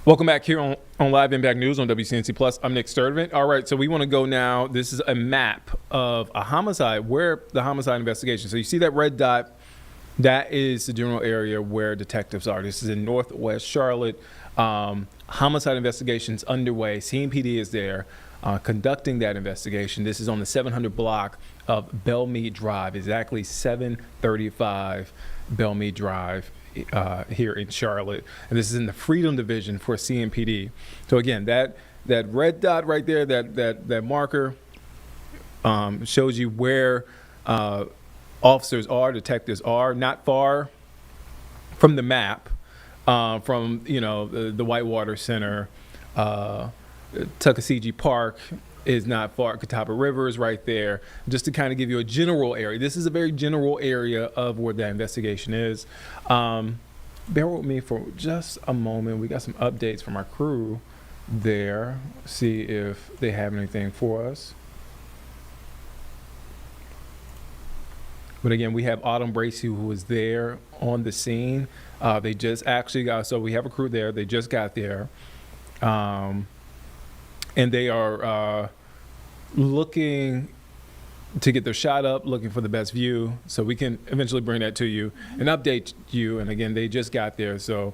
Welcome back here on Live Impact News on WCNC Plus. I'm Nick Sturdivant. All right, so we want to go now. This is a map of a homicide, where the homicide investigation. So you see that red dot? That is the general area where detectives are. This is in Northwest Charlotte. Homicide investigations underway. CMPD is there conducting that investigation. This is on the 700 block of Bellmead Drive, exactly 735 Bellmead Drive. Here in Charlotte, and this is in the Freedom Division for CMPD. So again, that red dot right there, that marker shows you where officers are, detectives are, not far from the map, from the Whitewater Center, Tuckasegee Park is not far. Catawba River is right there. Just to kind of give you a general area. This is a very general area of where that investigation is. Bear with me for just a moment. We got some updates from our crew there. See if they have anything for us. But again, we have Autumn Bracey, who was there on the scene. They just actually got, so we have a crew there. They just got there. And they are looking to get their shot up, looking for the best view, so we can eventually bring that to you and update you. And again, they just got there, so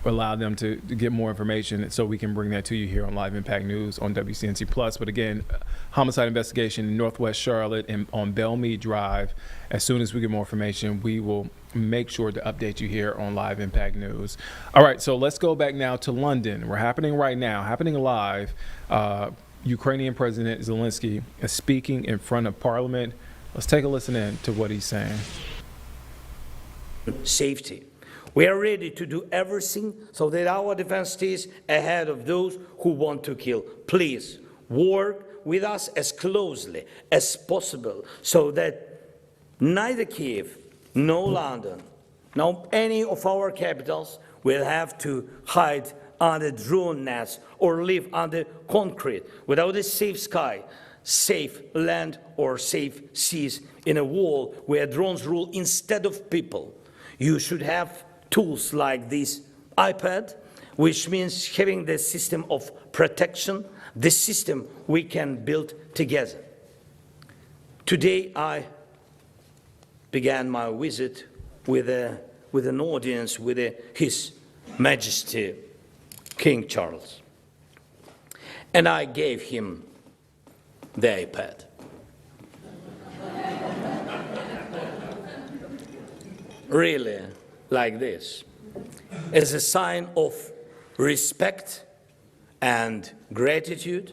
allow them to get more information so we can bring that to you here on Live Impact News on WCNC Plus. But again, homicide investigation in Northwest Charlotte and on Bellmead Drive. As soon as we get more information, we will make sure to update you here on Live Impact News. All right, so let's go back now to London. We're happening live. Ukrainian President Zelenskyy is speaking in front of Parliament. Let's take a listen in to what he's saying. Safety. We are ready to do everything so that our defense stays ahead of those who want to kill. Please work with us as closely as possible so that neither Kiev, nor London, nor any of our capitals will have to hide under drone nets or live under concrete without a safe sky, safe land, or safe seas in a world where drones rule instead of people. You should have tools like this iPad, which means having the system of protection, the system we can build together. Today I began my visit with an audience with His Majesty King Charles, and I gave him the iPad. Really, like this, as a sign of respect and gratitude,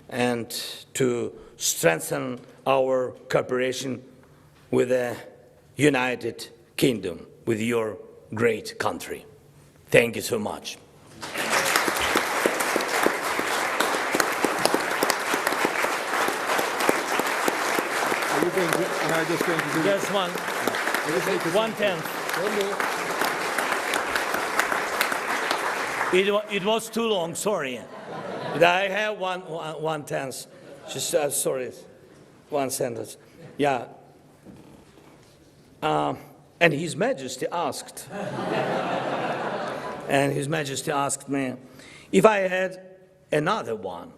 and to strengthen our cooperation with the United Kingdom, with your great country. Thank you so much. Just one tenth. It was too long, sorry. But I have one tenth. Just sorry, one sentence. Yeah. And His Majesty asked. And His Majesty asked me if I had another one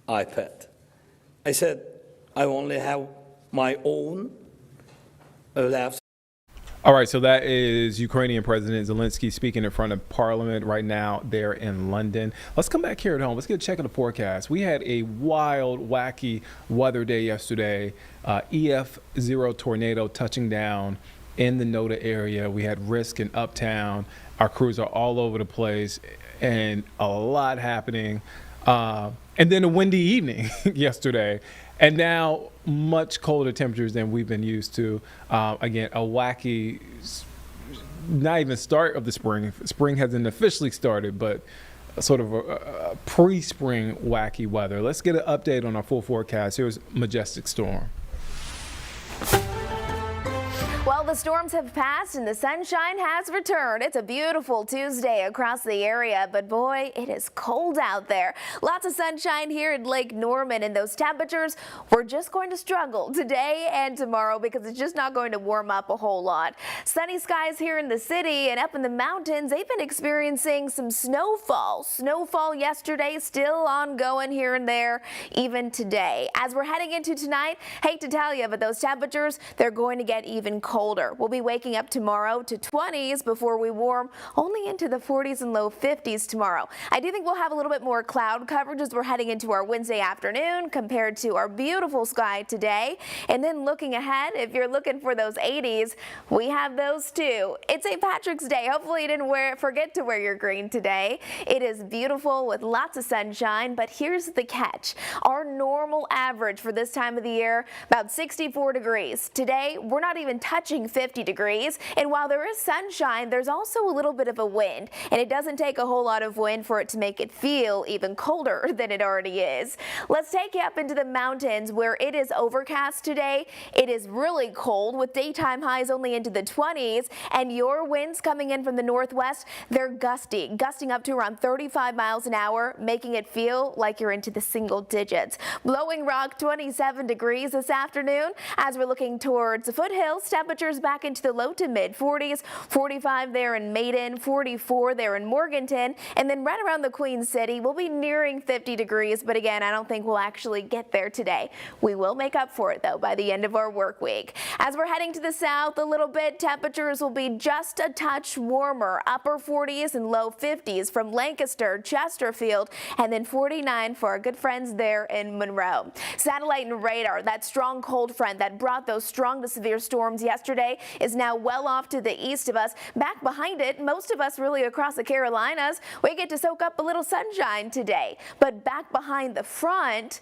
iPad. I said, I only have my own left. All right, so that is Ukrainian President Zelenskyy speaking in front of Parliament right now there in London. Let's come back here at home. Let's get a check of the forecast. We had a wild, wacky weather day yesterday. EF0 tornado touching down in the NODA area. We had risk in Uptown. Our crews are all over the place and a lot happening. And then a windy evening yesterday. And now much colder temperatures than we've been used to. Again, a wacky, not even start of the spring. Spring hasn't officially started, but sort of a pre-spring wacky weather. Let's get an update on our full forecast. Here's Majestic Storm. Well, the the storms have passed and the sunshine has returned. It's a beautiful Tuesday across the area, but boy, it is cold out there. Lots of sunshine here in Lake Norman, and those temperatures, we're just going to struggle today and tomorrow because it's just not going to warm up a whole lot. Sunny skies here in the city, and up in the mountains, they've been experiencing some snowfall. Snowfall yesterday, still ongoing here and there, even today. As we're heading into tonight, hate to tell you, but those temperatures, they're going to get even colder. We'll be waking up tomorrow to 20s before we warm only into the 40s and low 50s tomorrow. I do think we'll have a little bit more cloud coverage as we're heading into our Wednesday afternoon compared to our beautiful sky today. And then looking ahead, if you're looking for those 80s, we have those too. It's St. Patrick's Day. Hopefully you didn't forget to wear your green today. It is beautiful with lots of sunshine, but here's the catch. Our normal average for this time of the year, about 64 degrees. Today, we're not even touching 50 degrees, and while there is sunshine, there's also a little bit of a wind, and it doesn't take a whole lot of wind for it to make it feel even colder than it already is. Let's take you up into the mountains where it is overcast today. It is really cold with daytime highs only into the 20s, and your winds coming in from the northwest, they're gusting up to around 35 miles an hour, making it feel like you're into the single digits. Blowing Rock, 27 degrees this afternoon. As we're looking towards the foothills, temperatures back into the low to mid 40s, 45 there in Maiden, 44 there in Morganton, and then right around the Queen City, we'll be nearing 50 degrees, but again, I don't think we'll actually get there today. We will make up for it though by the end of our work week. As we're heading to the south a little bit, temperatures will be just a touch warmer, upper 40s and low 50s from Lancaster, Chesterfield, and then 49 for our good friends there in Monroe. Satellite and radar, that strong cold front that brought those strong to severe storms yesterday is now well off to the east of us. Back behind it, most of us really across the Carolinas, we get to soak up a little sunshine today. But back behind the front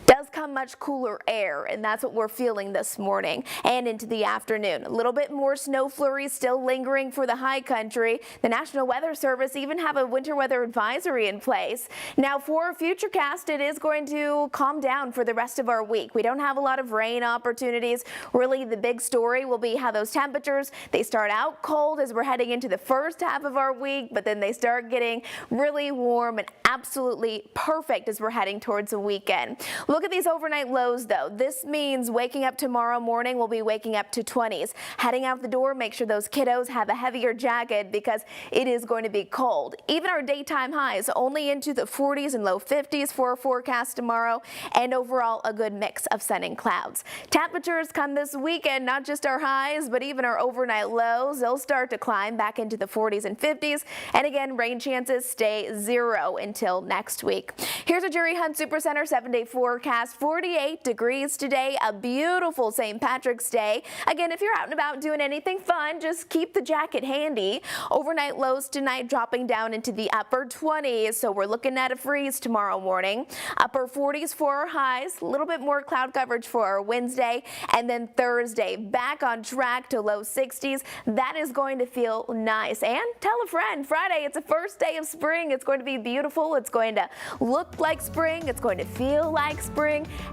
does come much cooler air, and that's what we're feeling this morning and into the afternoon. A little bit more snow flurries still lingering for the high country. The National Weather Service even have a winter weather advisory in place. Now for Futurecast, it is going to calm down for the rest of our week. We don't have a lot of rain opportunities. Really, the big story will be how those temperatures, they start out cold as we're heading into the first half of our week, but then they start getting really warm and absolutely perfect as we're heading towards the weekend. Look at these overnight lows though. This means waking up tomorrow morning, we'll be waking up to 20s. Heading out the door, make sure those kiddos have a heavier jacket because it is going to be cold. Even our daytime highs only into the 40s and low 50s for our forecast tomorrow, and overall a good mix of sun and clouds. Temperatures come this weekend, not just our highs, but even our overnight lows. They'll start to climb back into the 40s and 50s, and again, rain chances stay 0 until next week. Here's a Jerry Hunt Supercenter 7-day forecast. 48 degrees today, a beautiful St. Patrick's Day. Again, if you're out and about doing anything fun, just keep the jacket handy. Overnight lows tonight dropping down into the upper 20s, so we're looking at a freeze tomorrow morning. Upper 40s for our highs, a little bit more cloud coverage for our Wednesday, and then Thursday back on track to low 60s. That is going to feel nice. And tell a friend, Friday, it's the first day of spring. It's going to be beautiful. It's going to look like spring. It's going to feel like spring.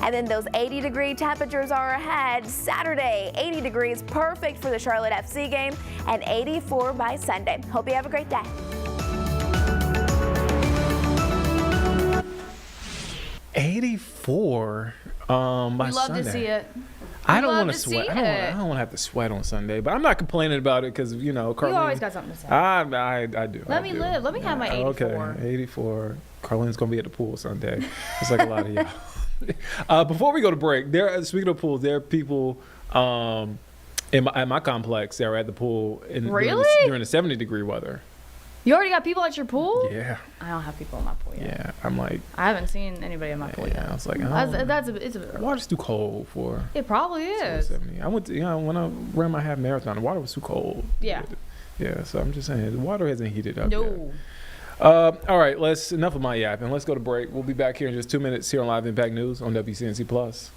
And then those 80-degree temperatures are ahead. Saturday, 80 degrees, perfect for the Charlotte FC game, and 84 by Sunday. Hope you have a great day. 84 by We love Sunday. to see it. I don't want to sweat. I don't want to have to sweat on Sunday, but I'm not complaining about it because you know, Carlene. You always got something to say. I do. Let me live. Let me have my 84. Okay, 84. Carlene's gonna be at the pool Sunday. It's like a lot of y'all. Before we go to break, speaking of pools, there are people at my complex that are at the pool during the 70-degree weather. You already got people at your pool? Yeah. I don't have people in my pool yet. Yeah, I'm like. I haven't seen anybody in my pool yet. I was like, it's a bit. Water's too cold for. It probably is. 70. I went to, when I ran my half marathon, the water was too cold. Yeah. Yeah, so I'm just saying the water hasn't heated up No. yet. All right, enough of my yapping. Let's go to break. We'll be back here in just 2 minutes here on Live Impact News on WCNC Plus.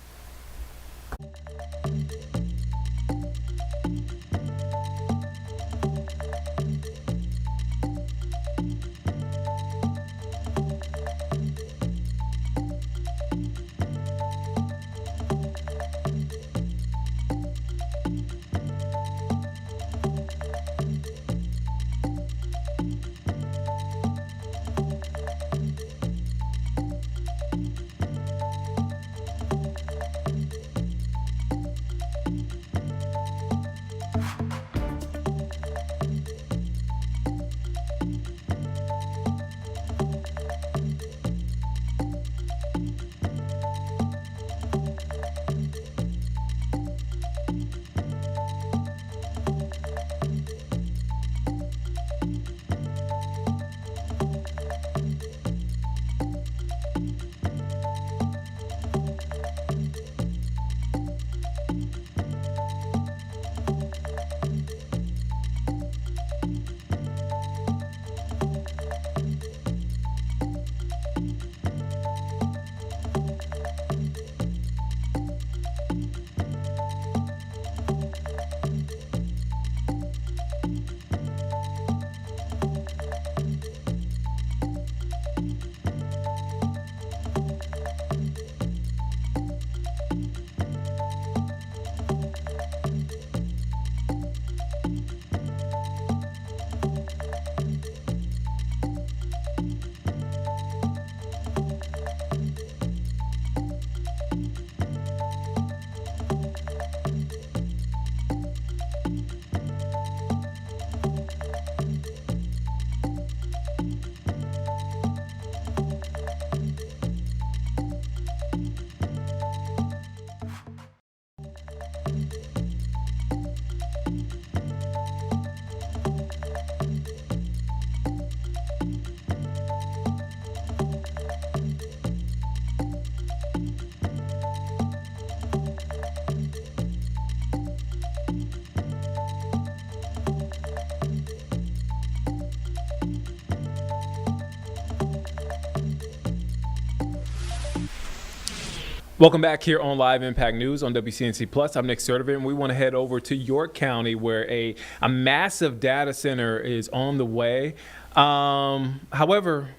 Welcome back here on Live Impact News on WCNC Plus. I'm Nick Sturdivant, and we want to head over to York County, where a massive data center is on the way. However,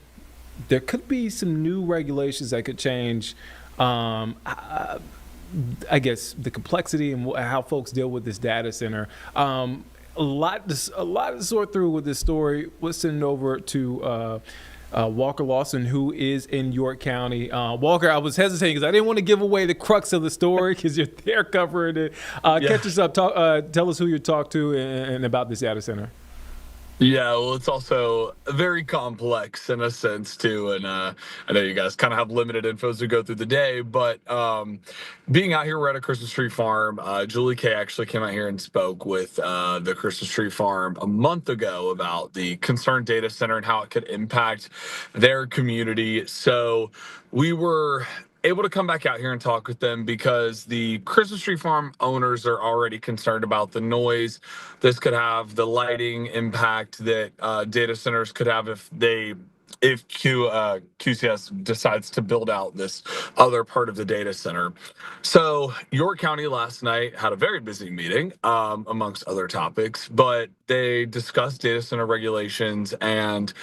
there could be some new regulations that could change, I guess, the complexity and how folks deal with this data center. A lot to sort through with this story. We'll send it over to Walker Lawson, who is in York County. Walker, I was hesitating because I didn't want to give away the crux of the story because you're there covering it. Catch us up. Tell us who you talked to and about this data center. Yeah, well, it's also very complex in a sense, too. And I know you guys kind of have limited info as we go through the day. But being out here, we're at a Christmas tree farm. Julie Kay actually came out here and spoke with the Christmas tree farm a month ago about the concerned data center and how it could impact their community. So we were able to come back out here and talk with them because the Christmas tree farm owners are already concerned about the noise this could have, the lighting impact that data centers could have if QCS decides to build out this other part of the data center. So York County last night had a very busy meeting amongst other topics, but they discussed data center regulations and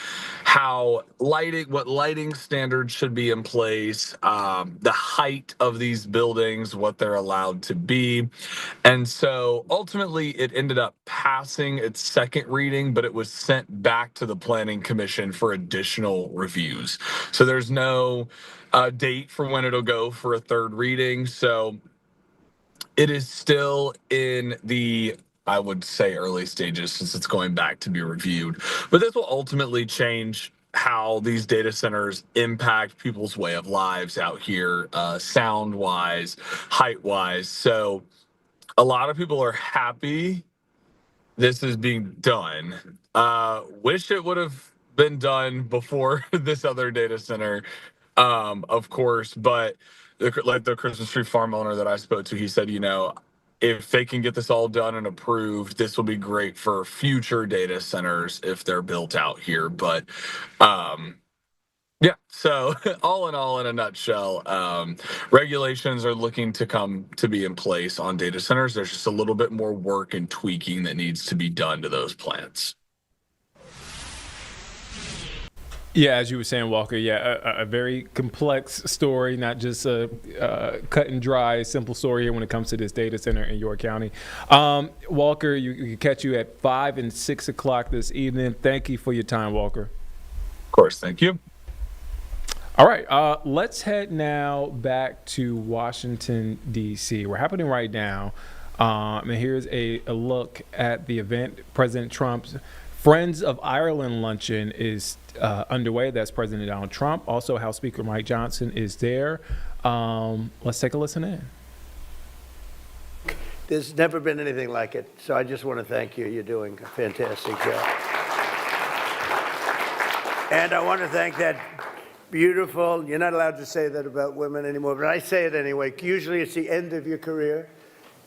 how what lighting standards should be in place, the height of these buildings, what they're allowed to be. And so ultimately it ended up passing its second reading, but it was sent back to the Planning Commission for additional reviews. So there's no date for when it'll go for a third reading. So it is still in the, I would say, early stages since it's going back to be reviewed. But this will ultimately change how these data centers impact people's way of lives out here, sound-wise, height-wise. So a lot of people are happy this is being done. Wish it would have been done before this other data center, of course, but like the Christmas tree farm owner that I spoke to, he said, if they can get this all done and approved, this will be great for future data centers if they're built out here. But yeah, so all in a nutshell, regulations are looking to come to be in place on data centers. There's just a little bit more work and tweaking that needs to be done to those plants. Yeah, as you were saying, Walker, a very complex story, not just a cut and dry, simple story here when it comes to this data center in York County. Walker, you can catch you at 5 and 6 o'clock this evening. Thank you for your time, Walker. Of course, thank you. All right, let's head now back to Washington, D.C. We're happening right now. And here's a look at the event. President Trump's Friends of Ireland luncheon is underway. That's President Donald Trump. Also, House Speaker Mike Johnson is there. Let's take a listen in. There's never been anything like it, so I just want to thank you. You're doing a fantastic job. And I want to thank that beautiful, you're not allowed to say that about women anymore, but I say it anyway. Usually it's the end of your career.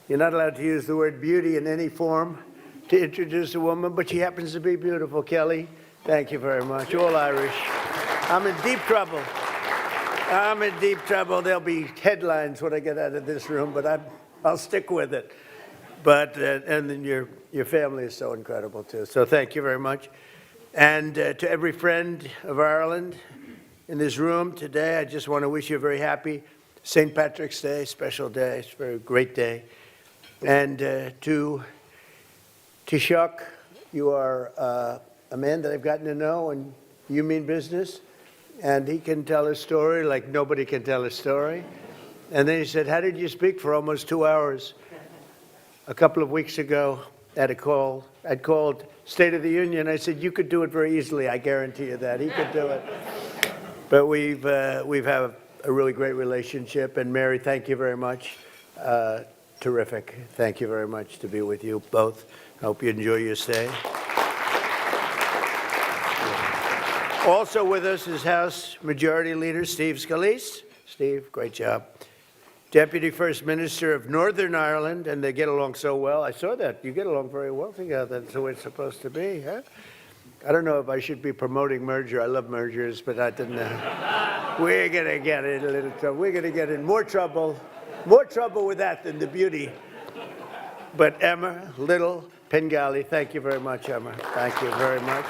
You're not allowed to use the word beauty in any form to introduce a woman, but she happens to be beautiful. Kelly, thank you very much. All Irish. I'm in deep trouble. I'm in deep trouble. There'll be headlines when I get out of this room, but I'll stick with it. But and then your family is so incredible too. So thank you very much. And to every friend of Ireland in this room today, I just want to wish you a very happy St. Patrick's Day, special day. It's a very great day. And to Taoiseach, you are a man that I've gotten to know, and you mean business. And he can tell a story like nobody can tell a story. And then he said, how did you speak for almost 2 hours? A couple of weeks ago at a call, I'd called State of the Union. I said, you could do it very easily. I guarantee you that. He could do it. But we've had a really great relationship. And Mary, thank you very much. Terrific. Thank you very much to be with you both. I hope you enjoy your stay. Also with us is House Majority Leader Steve Scalise. Steve, great job. Deputy First Minister of Northern Ireland, and they get along so well. I saw that. You get along very well together. That's the way it's supposed to be, huh? I don't know if I should be promoting merger. I love mergers, but I didn't know. We're going to get in a little trouble. We're going to get in more trouble with that than the beauty. But Emma Little Pengali, thank you very much, Emma. Thank you very much.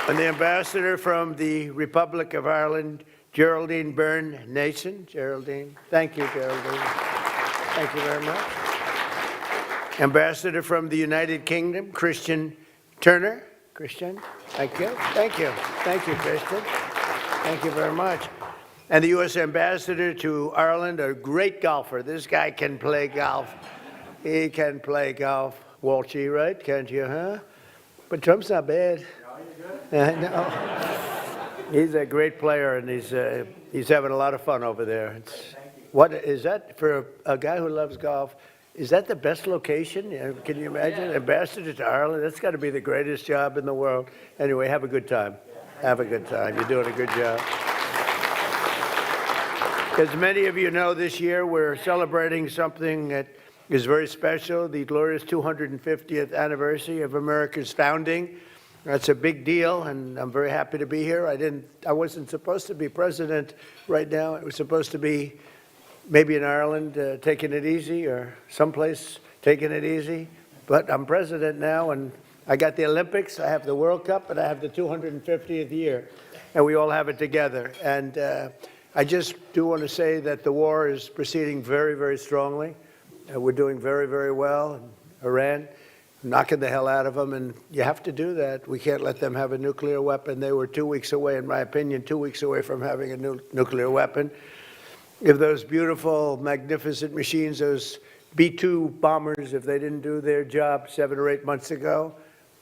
And the ambassador from the Republic of Ireland, Geraldine Byrne Nason. Geraldine, thank you, Geraldine. Thank you very much. Ambassador from the United Kingdom, Christian Turner. Christian, thank you. Thank you. Thank you, Christian. Thank you very much. And the U.S. ambassador to Ireland, a great golfer. This guy can play golf. He can play golf. Walshy, right? Can't you, huh? But Trump's not bad. No. He's a great player, and he's having a lot of fun over there. What is that for a guy who loves golf? Is that the best location? Can you imagine? Yeah. Ambassador to Ireland? That's got to be the greatest job in the world. Anyway, have a good time. Have a good time. You're doing a good job. As many of you know, this year we're celebrating something that is very special, the glorious 250th anniversary of America's founding. That's a big deal, and I'm very happy to be here. I wasn't supposed to be president right now. I was supposed to be maybe in Ireland taking it easy, or someplace taking it easy. But I'm president now, and I got the Olympics, I have the World Cup, and I have the 250th year. And we all have it together. And I just do want to say that the war is proceeding very, very strongly. We're doing very, very well. Iran, knocking the hell out of them, and you have to do that. We can't let them have a nuclear weapon. They were 2 weeks away, in my opinion, 2 weeks away from having a nuclear weapon. If those beautiful, magnificent machines, those B-2 bombers, if they didn't do their job 7 or 8 months ago,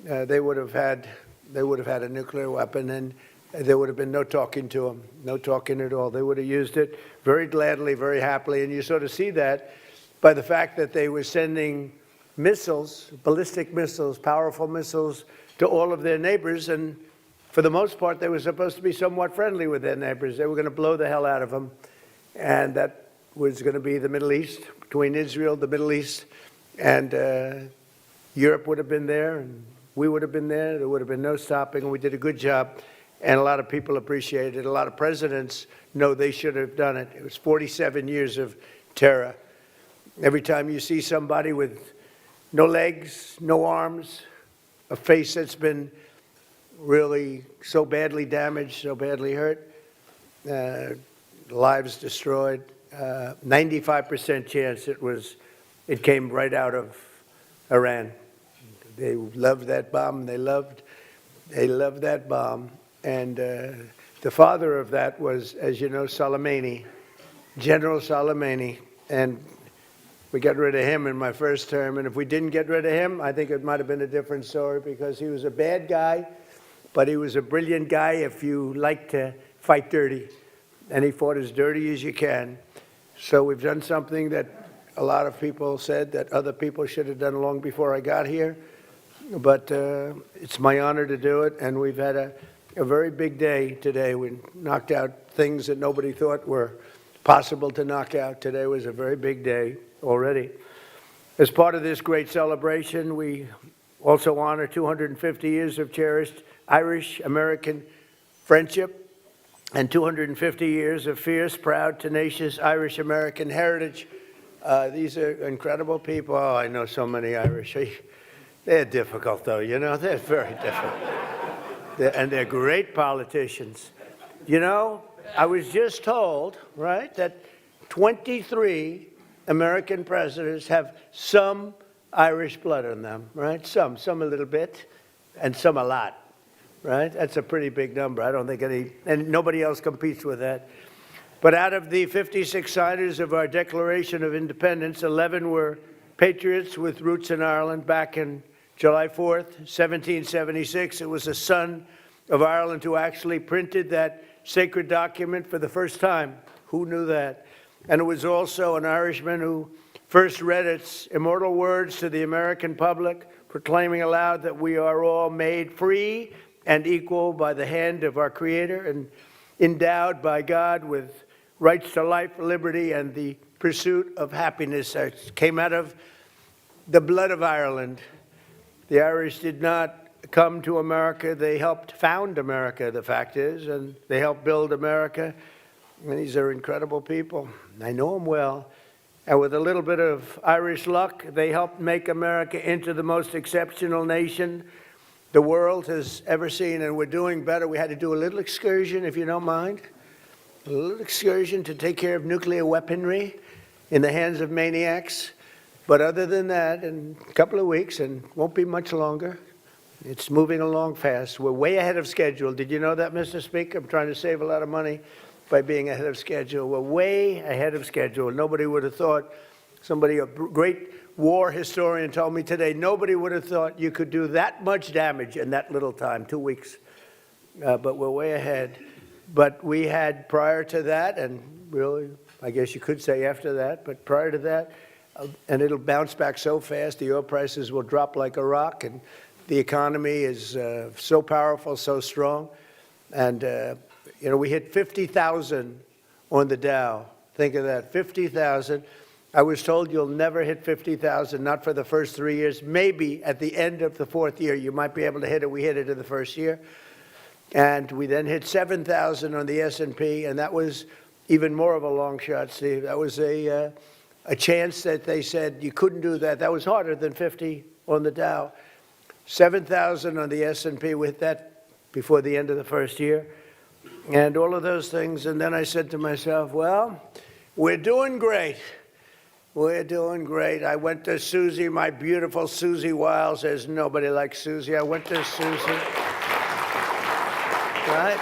they would have had a nuclear weapon, and there would have been no talking to them, no talking at all. They would have used it very gladly, very happily, and you sort of see that by the fact that they were sending missiles, ballistic missiles, powerful missiles, to all of their neighbors, and for the most part, they were supposed to be somewhat friendly with their neighbors. They were going to blow the hell out of them, and that was going to be the Middle East, between Israel, the Middle East, and Europe would have been there, and we would have been there. There would have been no stopping, and we did a good job, and a lot of people appreciated it. A lot of presidents know they should have done it. It was 47 years of terror. Every time you see somebody with no legs, no arms, a face that's been really so badly damaged, so badly hurt, lives destroyed, 95% chance it came right out of Iran. They loved that bomb. They loved that bomb. And the father of that was, as you know, Soleimani, General Soleimani. And we got rid of him in my first term. And if we didn't get rid of him, I think it might have been a different story, because he was a bad guy, but he was a brilliant guy if you like to fight dirty. And he fought as dirty as you can. So we've done something that a lot of people said that other people should have done long before I got here. But it's my honor to do it. And we've had a very big day today. We knocked out things that nobody thought were possible to knock out. Today was a very big day already. As part of this great celebration, we also honor 250 years of cherished Irish-American friendship and 250 years of fierce, proud, tenacious Irish-American heritage. These are incredible people. Oh, I know so many Irish. They're difficult, though, you know. They're very difficult. And they're great politicians. You know, I was just told, right, that 23 American presidents have some Irish blood in them, right? Some a little bit, and some a lot, right? That's a pretty big number. I don't think and nobody else competes with that. But out of the 56 signers of our Declaration of Independence, 11 were patriots with roots in Ireland. Back in July 4th, 1776, it was a son of Ireland who actually printed that sacred document for the first time. Who knew that? And it was also an Irishman who first read its immortal words to the American public, proclaiming aloud that we are all made free and equal by the hand of our Creator and endowed by God with rights to life, liberty, and the pursuit of happiness. That came out of the blood of Ireland. The Irish did not come to America. They helped found America, the fact is, and they helped build America. And these are incredible people. I know them well. And with a little bit of Irish luck, they helped make America into the most exceptional nation the world has ever seen. And we're doing better. We had to do a little excursion, if you don't mind, a little excursion to take care of nuclear weaponry in the hands of maniacs. But other than that, in a couple of weeks, and won't be much longer, it's moving along fast. We're way ahead of schedule. Did you know that, Mr. Speaker? I'm trying to save a lot of money by being ahead of schedule. We're way ahead of schedule. Nobody would have thought, somebody, a great war historian told me today, nobody would have thought you could do that much damage in that little time, 2 weeks. But we're way ahead. But we had prior to that, and really, I guess you could say after that, but prior to that, and it'll bounce back so fast, the oil prices will drop like a rock, and the economy is so powerful, so strong. And, you know, we hit 50,000 on the Dow. Think of that, 50,000. I was told you'll never hit 50,000, not for the first 3 years. Maybe at the end of the fourth year, you might be able to hit it. We hit it in the first year. And we then hit 7,000 on the S&P, and that was even more of a long shot, Steve. That was a chance that they said you couldn't do that. That was harder than 50 on the Dow. 7,000 on the S&P, we hit that before the end of the first year. And all of those things. And then I said to myself, well, we're doing great. We're doing great. I went to Susie, my beautiful Susie Wiles. There's nobody like Susie. I went to Susie. Right?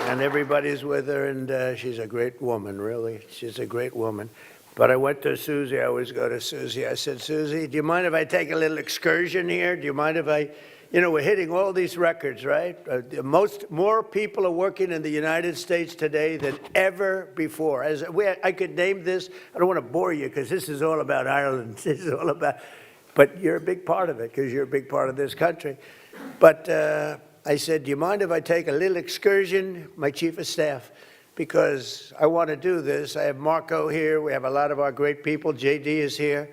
And everybody's with her, and she's a great woman, really. She's a great woman. But I went to Susie. I always go to Susie. I said, Susie, do you mind if I take a little excursion here? Do you mind if I, you know, we're hitting all these records, right? More people are working in the United States today than ever before. I could name this. I don't want to bore you because this is all about Ireland. This is all about, but you're a big part of it because you're a big part of this country. But I said, do you mind if I take a little excursion, my chief of staff? Because I want to do this. I have Marco here. We have a lot of our great people. JD is here.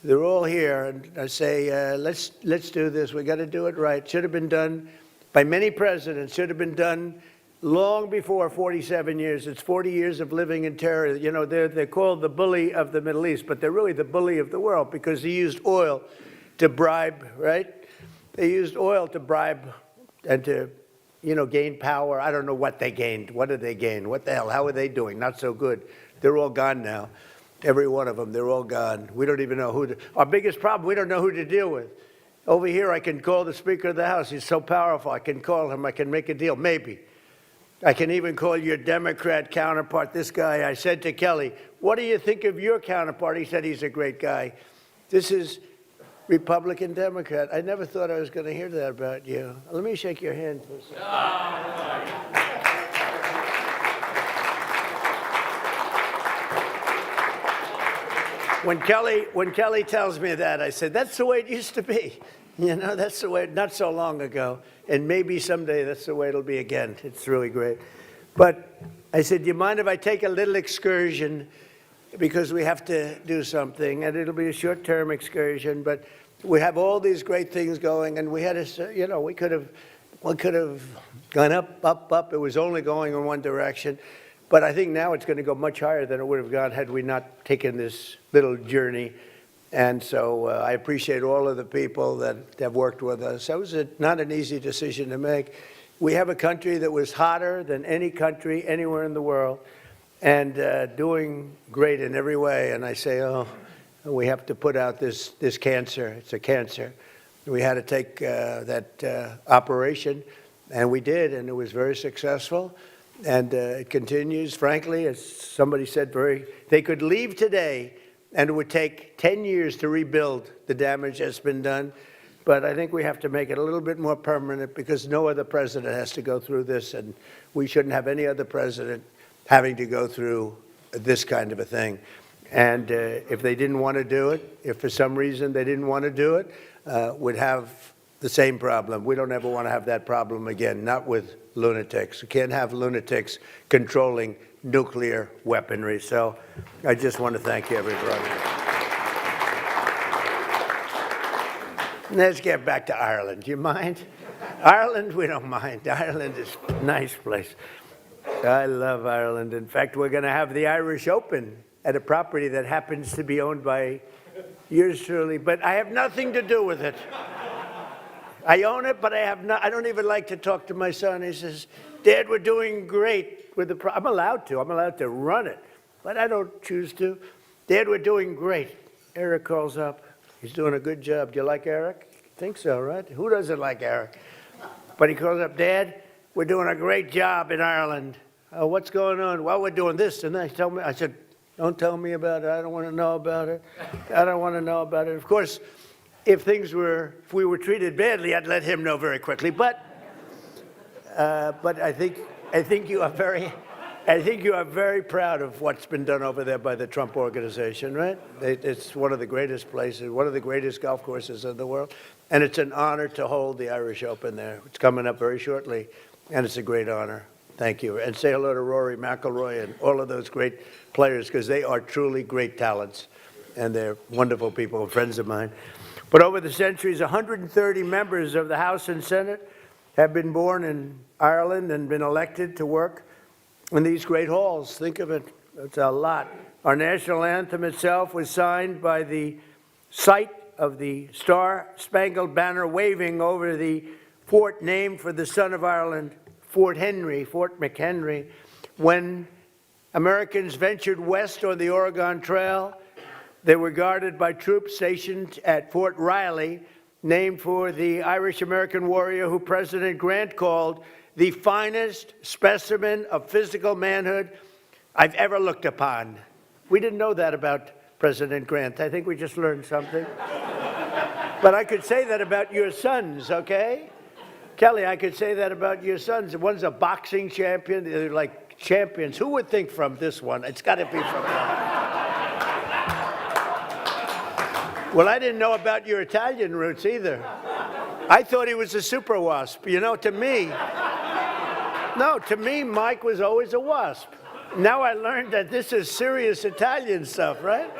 They're all here. And I say, let's do this. We got to do it right. Should have been done by many presidents. Should have been done long before 47 years. It's 40 years of living in terror. You know, they're called the bully of the Middle East, but they're really the bully of the world because they used oil to bribe, right? They used oil to bribe and to, you know, gain power. I don't know what they gained. What did they gain? What the hell? How are they doing? Not so good. They're all gone now. Every one of them, they're all gone. We don't even know who to, our biggest problem, we don't know who to deal with. Over here, I can call the Speaker of the House. He's so powerful. I can call him. I can make a deal. Maybe. I can even call your Democrat counterpart, this guy. I said to Kelly, what do you think of your counterpart? He said he's a great guy. This is Republican, Democrat. I never thought I was going to hear that about you. Let me shake your hand for a second. When Kelly tells me that, I said, that's the way it used to be. You know, that's the way, not so long ago. And maybe someday that's the way it'll be again. It's really great. But I said, do you mind if I take a little excursion? Because we have to do something. And it'll be a short-term excursion. But we have all these great things going. And we had to, you know, we could have gone up. It was only going in one direction. But I think now it's going to go much higher than it would have gone had we not taken this little journey. And so I appreciate all of the people that have worked with us. That was not an easy decision to make. We have a country that was hotter than any country anywhere in the world and doing great in every way. And I say, oh, we have to put out this cancer. It's a cancer. We had to take that operation, and we did, and it was very successful. And it continues. Frankly, as somebody said, they could leave today and it would take 10 years to rebuild the damage that's been done. But I think we have to make it a little bit more permanent because no other president has to go through this, and we shouldn't have any other president having to go through this kind of a thing. And if they didn't want to do it, if for some reason they didn't want to do it, we'd have the same problem. We don't ever want to have that problem again, not with lunatics. We can't have lunatics controlling nuclear weaponry. So I just want to thank everybody. Let's get back to Ireland. Do you mind? Ireland, we don't mind. Ireland is a nice place. I love Ireland. In fact, we're going to have the Irish Open at a property that happens to be owned by yours truly, but I have nothing to do with it. I own it, but I don't even like to talk to my son. He says, Dad, we're doing great with the I'm allowed to run it, but I don't choose to. Dad, we're doing great. Eric calls up. He's doing a good job. Do you like Eric? I think so, right? Who doesn't like Eric? But he calls up, Dad, we're doing a great job in Ireland. Oh, what's going on? Well, we're doing this and that. Tell me. I said, don't tell me about it. I don't want to know about it. I don't want to know about it. Of course, if we were treated badly, I'd let him know very quickly. But I think you are very proud of what's been done over there by the Trump organization, right? It's one of the greatest places, one of the greatest golf courses in the world, and it's an honor to hold the Irish Open there. It's coming up very shortly, and it's a great honor. Thank you. And say hello to Rory McIlroy and all of those great players, because they are truly great talents, and they're wonderful people, friends of mine. But over the centuries, 130 members of the House and Senate have been born in Ireland and been elected to work in these great halls. Think of it, it's a lot. Our national anthem itself was signed by the sight of the Star-Spangled Banner waving over the fort named for the son of Ireland, Fort McHenry. When Americans ventured west on the Oregon Trail, they were guarded by troops stationed at Fort Riley, named for the Irish-American warrior who President Grant called the finest specimen of physical manhood I've ever looked upon. We didn't know that about President Grant. I think we just learned something. But I could say that about your sons, okay? Kelly, I could say that about your sons. One's a boxing champion. They're like champions. Who would think from this one? It's got to be from them. Well, I didn't know about your Italian roots either. I thought he was a super wasp. You know, to me, Mike was always a wasp. Now I learned that this is serious Italian stuff, right?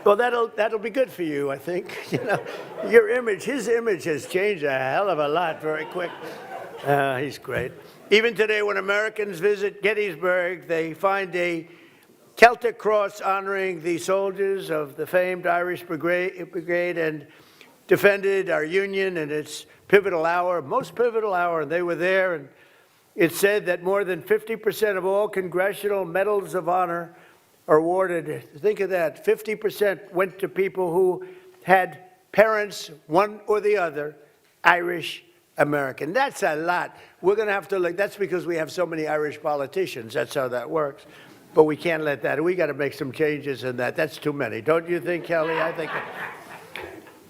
Well, that'll be good for you, I think. You know, his image has changed a hell of a lot very quick. He's great. Even today, when Americans visit Gettysburg, they find a Celtic cross honoring the soldiers of the famed Irish Brigade and defended our Union in its pivotal hour, most pivotal hour, and they were there. And it said that more than 50% of all congressional medals of honor are awarded. Think of that, 50% went to people who had parents, one or the other, Irish American. That's a lot. We're going to have to look. That's because we have so many Irish politicians. That's how that works. But we can't let that. We got to make some changes in that. That's too many. Don't you think, Kelly? I think.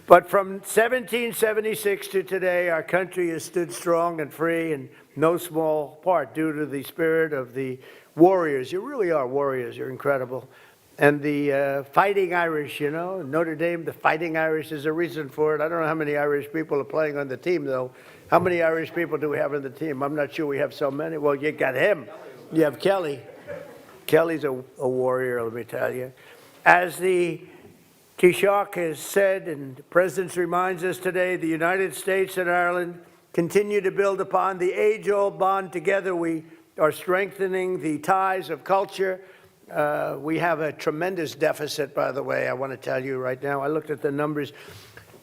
But from 1776 to today, our country has stood strong and free, in no small part due to the spirit of the warriors. You really are warriors. You're incredible. And the Fighting Irish, you know, Notre Dame, the Fighting Irish, is a reason for it. I don't know how many Irish people are playing on the team, though. How many Irish people do we have on the team? I'm not sure we have so many. Well, you got him. You have Kelly. Kelly's a warrior, let me tell you. As the Taoiseach has said, and the President reminds us today, the United States and Ireland continue to build upon the age-old bond together. We are strengthening the ties of culture. We have a tremendous deficit, by the way, I want to tell you right now. I looked at the numbers.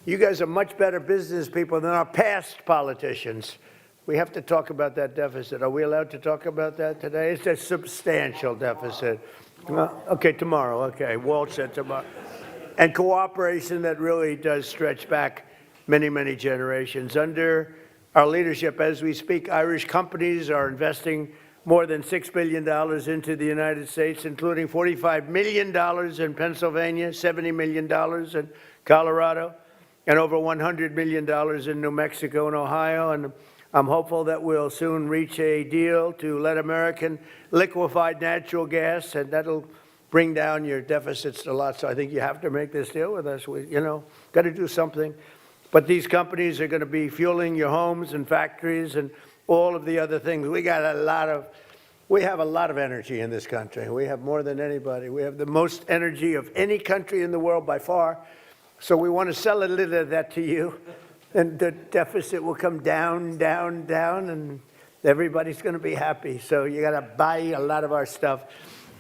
You guys are much better business people than our past politicians. We have to talk about that deficit. Are we allowed to talk about that today? It's a substantial deficit. Okay, tomorrow. Okay, Walt said tomorrow. And cooperation that really does stretch back many, many generations. Under our leadership, as we speak, Irish companies are investing more than $6 billion into the United States, including $45 million in Pennsylvania, $70 million in Colorado, and over $100 million in New Mexico and Ohio. And I'm hopeful that we'll soon reach a deal to let American liquefied natural gas, and that'll bring down your deficits a lot. So I think you have to make this deal with us. We, got to do something. But these companies are going to be fueling your homes and factories and all of the other things. We have a lot of energy in this country. We have more than anybody. We have the most energy of any country in the world by far. So we want to sell a little of that to you. and the deficit will come down, down, down, and everybody's going to be happy. So you got to buy a lot of our stuff.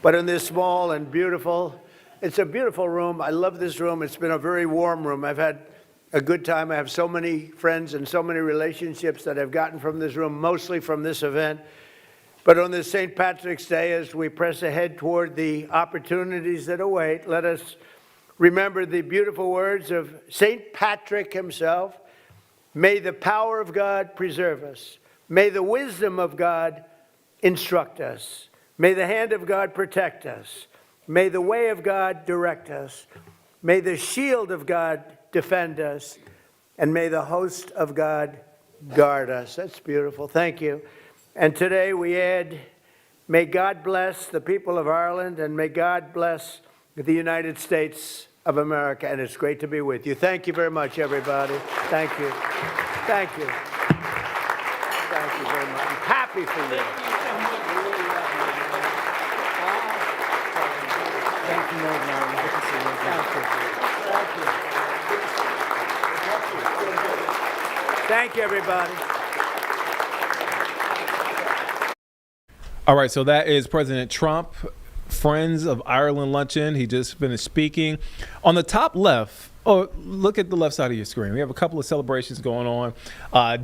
But in this small and beautiful, it's a beautiful room. I love this room. It's been a very warm room. I've had a good time. I have so many friends and so many relationships that I've gotten from this room, mostly from this event. But on this St. Patrick's Day, as we press ahead toward the opportunities that await, let us remember the beautiful words of St. Patrick himself. May the power of God preserve us. May the wisdom of God instruct us. May the hand of God protect us. May the way of God direct us. May the shield of God defend us. And may the host of God guard us. That's beautiful. Thank you. And today we add, may God bless the people of Ireland, and may God bless the United States of America. And it's great to be with you. Thank you very much, everybody. Thank you. Thank you. Thank you very much. I'm happy for you. Thank you, Martin. Good to see you. Thank you. Thank you, everybody. All right, so that is President Trump, Friends of Ireland luncheon. He just finished speaking. On the top left, look at the left side of your screen. We have a couple of celebrations going on.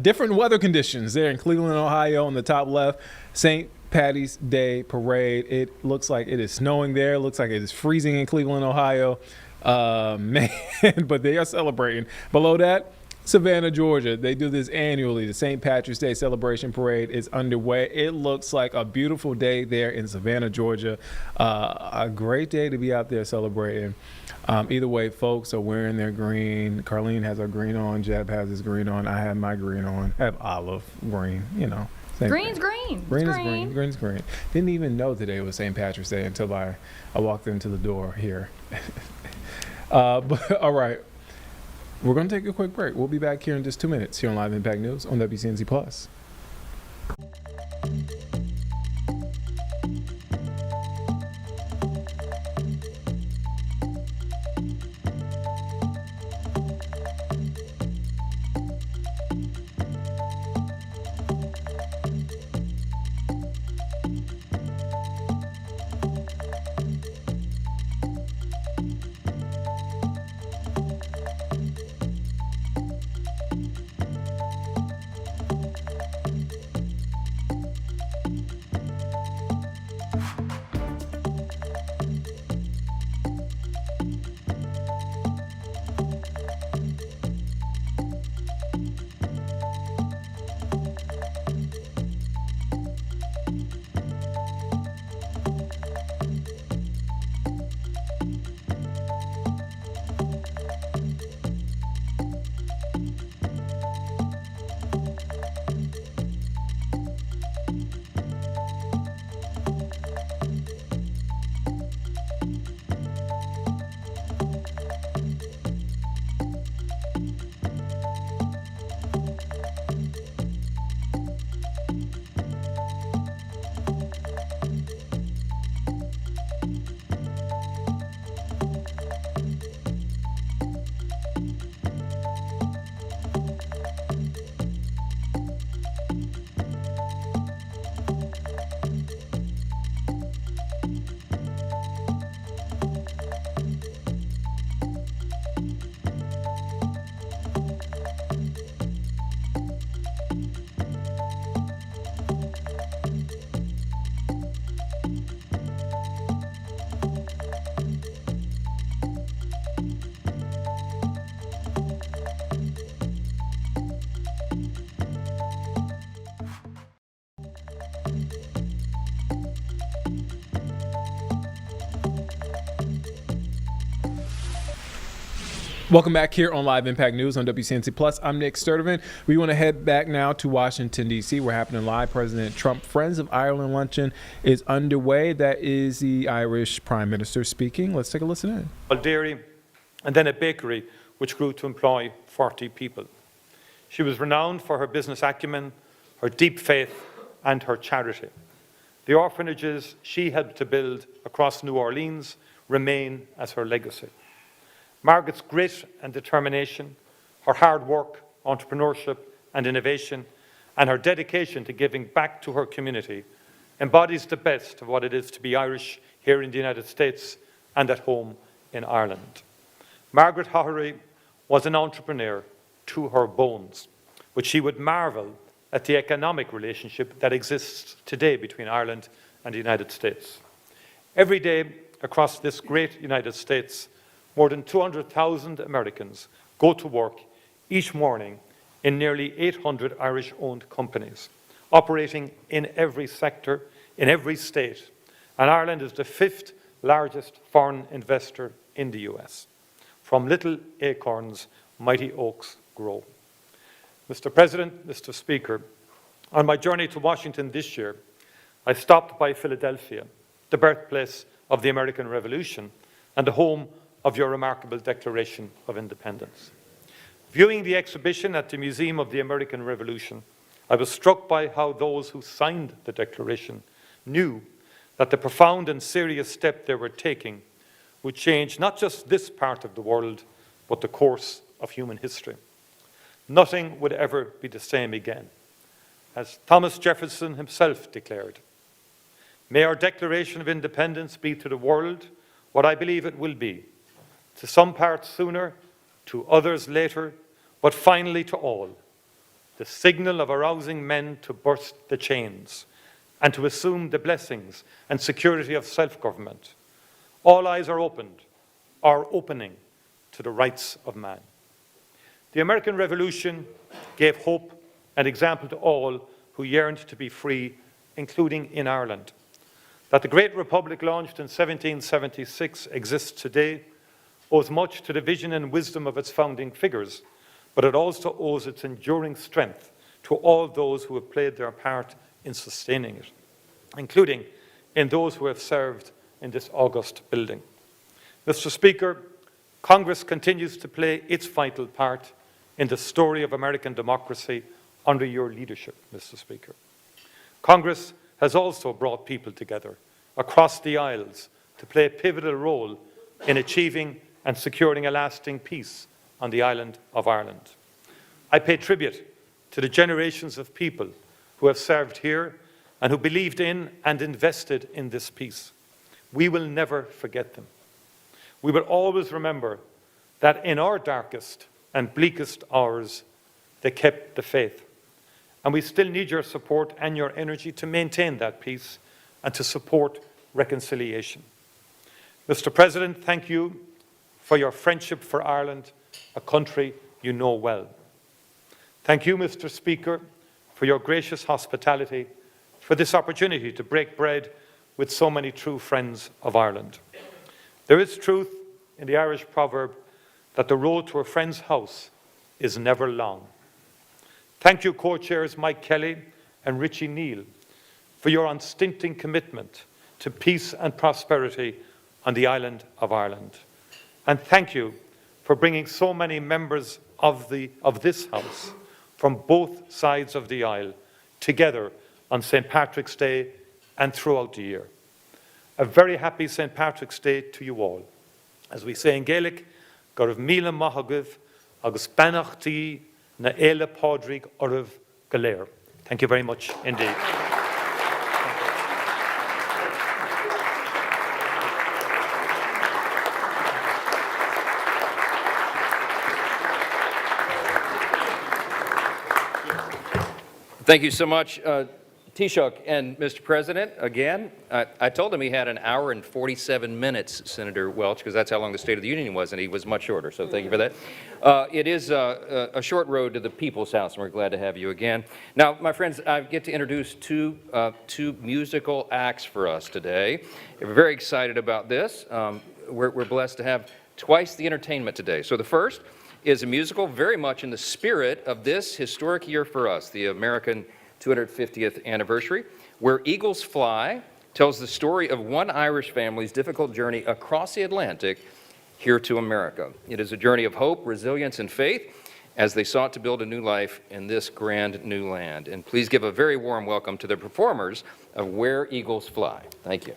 Different weather conditions there in Cleveland, Ohio. On the top left, St. Patty's Day parade. It looks like it is snowing there. It looks like it is freezing in Cleveland, Ohio. Man, but they are celebrating. Below that, Savannah, Georgia. They do this annually. The St. Patrick's Day celebration parade is underway. It looks like a beautiful day there in Savannah, Georgia. A great day to be out there celebrating. Either way, folks are wearing their green. Carlene has her green on. Jeb has his green on. I have my green on. I have olive green, you know. Green's green. Green is green. Green's green. Didn't even know today was St. Patrick's Day until I walked into the door here. But all right. We're going to take a quick break. We'll be back here in just 2 minutes here on Live Impact News on WCNC Plus. Welcome back here on Live Impact News on WCNC Plus. I'm Nick Sturdivant. We want to head back now to Washington, D.C. We're happening live. President Trump Friends of Ireland luncheon is underway. That is the Irish Prime Minister speaking. Let's take a listen in. A dairy and then a bakery which grew to employ 40 people. She was renowned for her business acumen, her deep faith and her charity. The orphanages she helped to build across New Orleans remain as her legacy. Margaret's grit and determination, her hard work entrepreneurship and innovation, and her dedication to giving back to her community embodies the best of what it is to be Irish here in the United States and at home in Ireland. Margaret Howery was an entrepreneur to her bones, but she would marvel at the economic relationship that exists today between Ireland and the United States. Every day across this great United States, more than 200,000 Americans go to work each morning in nearly 800 Irish-owned companies, operating in every sector, in every state, and Ireland is the 5th largest foreign investor in the US. From little acorns, mighty oaks grow. Mr. President, Mr. Speaker, on my journey to Washington this year, I stopped by Philadelphia, the birthplace of the American Revolution and the home of your remarkable Declaration of Independence. Viewing the exhibition at the Museum of the American Revolution, I was struck by how those who signed the Declaration knew that the profound and serious step they were taking would change not just this part of the world, but the course of human history. Nothing would ever be the same again. As Thomas Jefferson himself declared, "May our Declaration of Independence be to the world what I believe it will be, to some parts sooner, to others later, but finally to all, the signal of arousing men to burst the chains and to assume the blessings and security of self-government. All eyes are opened, are opening to the rights of man." The American Revolution gave hope and example to all who yearned to be free, including in Ireland. That the great republic launched in 1776 exists today owes much to the vision and wisdom of its founding figures, but it also owes its enduring strength to all those who have played their part in sustaining it, including in those who have served in this august building. Mr. Speaker, Congress continues to play its vital part in the story of American democracy under your leadership, Mr. Speaker. Congress has also brought people together across the aisles to play a pivotal role in achieving and securing a lasting peace on the island of Ireland. I pay tribute to the generations of people who have served here and who believed in and invested in this peace. We will never forget them. We will always remember that in our darkest and bleakest hours, they kept the faith. And we still need your support and your energy to maintain that peace and to support reconciliation. Mr. President, thank you for your friendship for Ireland, a country you know well. Thank you, Mr. Speaker, for your gracious hospitality, for this opportunity to break bread with so many true friends of Ireland. There is truth in the Irish proverb that the road to a friend's house is never long. Thank you, co-chairs Mike Kelly and Richie Neal, for your unstinting commitment to peace and prosperity on the island of Ireland. And thank you for bringing so many members of this House from both sides of the aisle together on St. Patrick's Day and throughout the year. A very happy St. Patrick's Day to you all. As we say in Gaelic, Gorv Mila Mahagav, Agus Banachti, Na Ela Podrig Orv Galer. Thank you very much indeed. Thank you so much, Taoiseach. And Mr. President, again, I told him he had 1 hour and 47 minutes, Senator Welch, because that's how long the State of the Union was, and he was much shorter, so thank you for that. It is a short road to the People's House, and we're glad to have you again. Now, my friends, I get to introduce two musical acts for us today. We're very excited about this. We're blessed to have twice the entertainment today. So the first is a musical very much in the spirit of this historic year for us, the American 250th anniversary, Where Eagles Fly tells the story of one Irish family's difficult journey across the Atlantic here to America. It is a journey of hope, resilience, and faith as they sought to build a new life in this grand new land. And please give a very warm welcome to the performers of Where Eagles Fly. Thank you.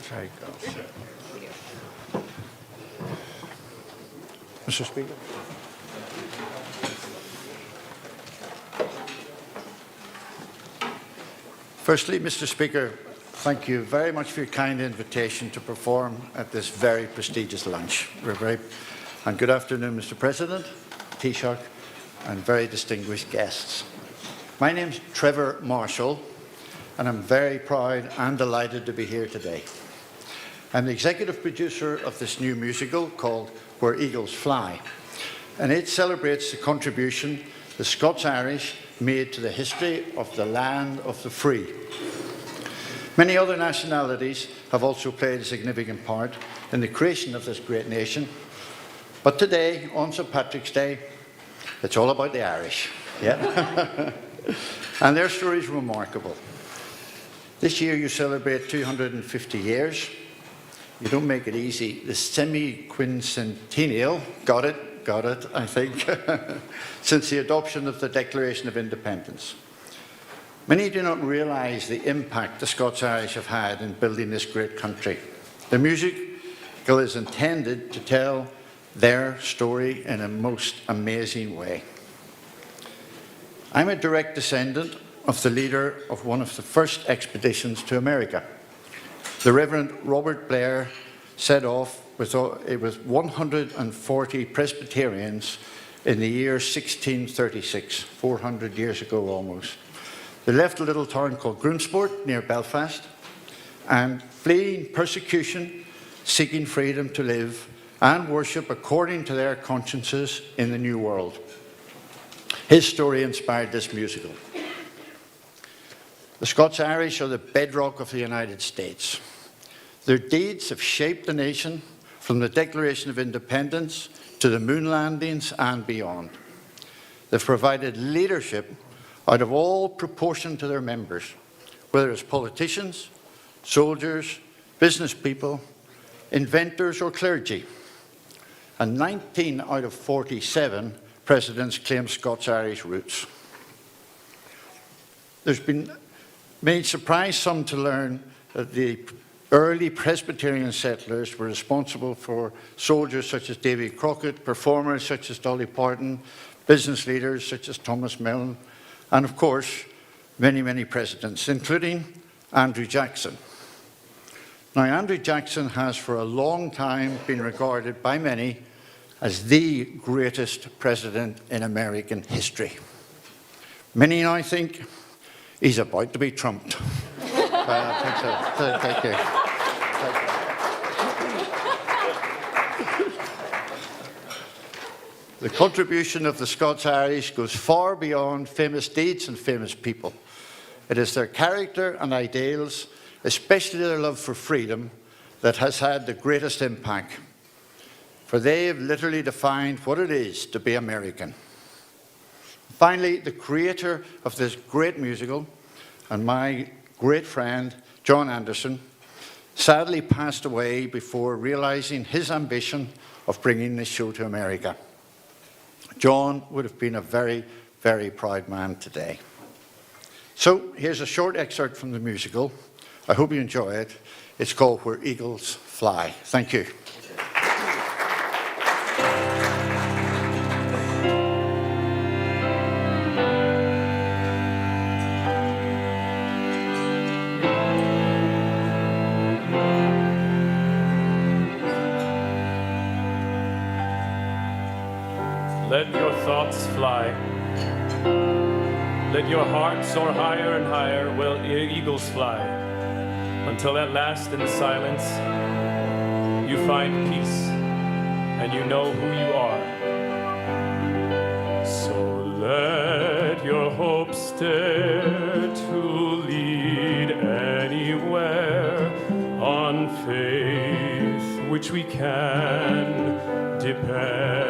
Very good. Mr. Speaker. Firstly, Mr. Speaker, thank you very much for your kind invitation to perform at this very prestigious lunch. And good afternoon, Mr. President, Taoiseach, and very distinguished guests. My name's Trevor Marshall, and I'm very proud and delighted to be here today. I'm the executive producer of this new musical called Where Eagles Fly, and it celebrates the contribution the Scots-Irish made to the history of the land of the free. Many other nationalities have also played a significant part in the creation of this great nation, but today, on St. Patrick's Day, it's all about the Irish. Yeah. And their story is remarkable. This year you celebrate 250 years. You don't make it easy. The semi-quincentennial, got it, I think, since the adoption of the Declaration of Independence. Many do not realise the impact the Scots-Irish have had in building this great country. The musical is intended to tell their story in a most amazing way. I'm a direct descendant of the leader of one of the first expeditions to America. The Reverend Robert Blair set off with 140 Presbyterians in the year 1636, 400 years ago almost. They left a little town called Grunsport near Belfast and fleeing persecution, seeking freedom to live and worship according to their consciences in the New World. His story inspired this musical. The Scots-Irish are the bedrock of the United States. Their deeds have shaped the nation from the Declaration of Independence to the moon landings and beyond. They've provided leadership out of all proportion to their members, whether it's politicians, soldiers, business people, inventors or clergy. And 19 out of 47 presidents claim Scots-Irish roots. May surprise some to learn that the early Presbyterian settlers were responsible for soldiers such as Davy Crockett, performers such as Dolly Parton, business leaders such as Thomas Milne, and of course, many, many presidents, including Andrew Jackson. Now, Andrew Jackson has for a long time been regarded by many as the greatest president in American history. Many now think he's about to be trumped. I think so. Thank you. The contribution of the Scots-Irish goes far beyond famous deeds and famous people. It is their character and ideals, especially their love for freedom, that has had the greatest impact. For they have literally defined what it is to be American. Finally, the creator of this great musical and my great friend, John Anderson, sadly passed away before realizing his ambition of bringing this show to America. John would have been a very, very proud man today. So here's a short excerpt from the musical. I hope you enjoy it. It's called Where Eagles Fly. Thank you. Let your thoughts fly. Let your heart soar higher and higher while eagles fly, until at last in the silence you find peace and you know who you are. So let your hopes dare to lead anywhere on faith which we can depend.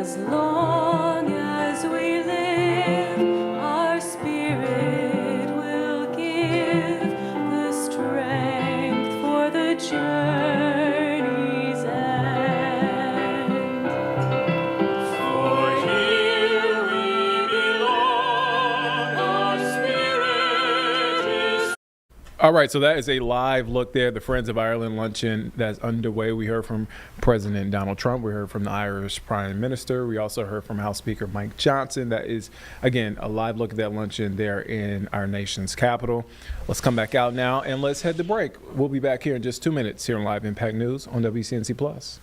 As long as we live, our spirit will give the strength for the journey's end. For here we belong, our spirit is... All right, so that is a live look there. The Friends of Ireland luncheon that's underway. We heard from President Donald Trump. We heard from the Irish Prime Minister. We also heard from House Speaker Mike Johnson. That is, again, a live look at that luncheon there in our nation's capital. Let's come back out now and let's head to break. We'll be back here in just 2 minutes here on Live Impact News on WCNC Plus.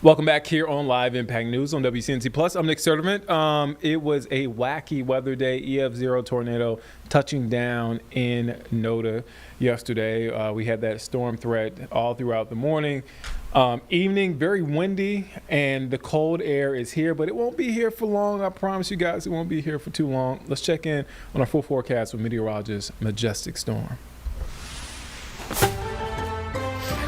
Welcome back here on Live Impact News on WCNC Plus. I'm Nick Sertivant. It was a wacky weather day. EF0 tornado touching down in Noda yesterday. We had that storm threat all throughout the morning. Evening, very windy, and the cold air is here, but it won't be here for long. I promise you guys it won't be here for too long. Let's check in on our full forecast with meteorologist Majestic Storm.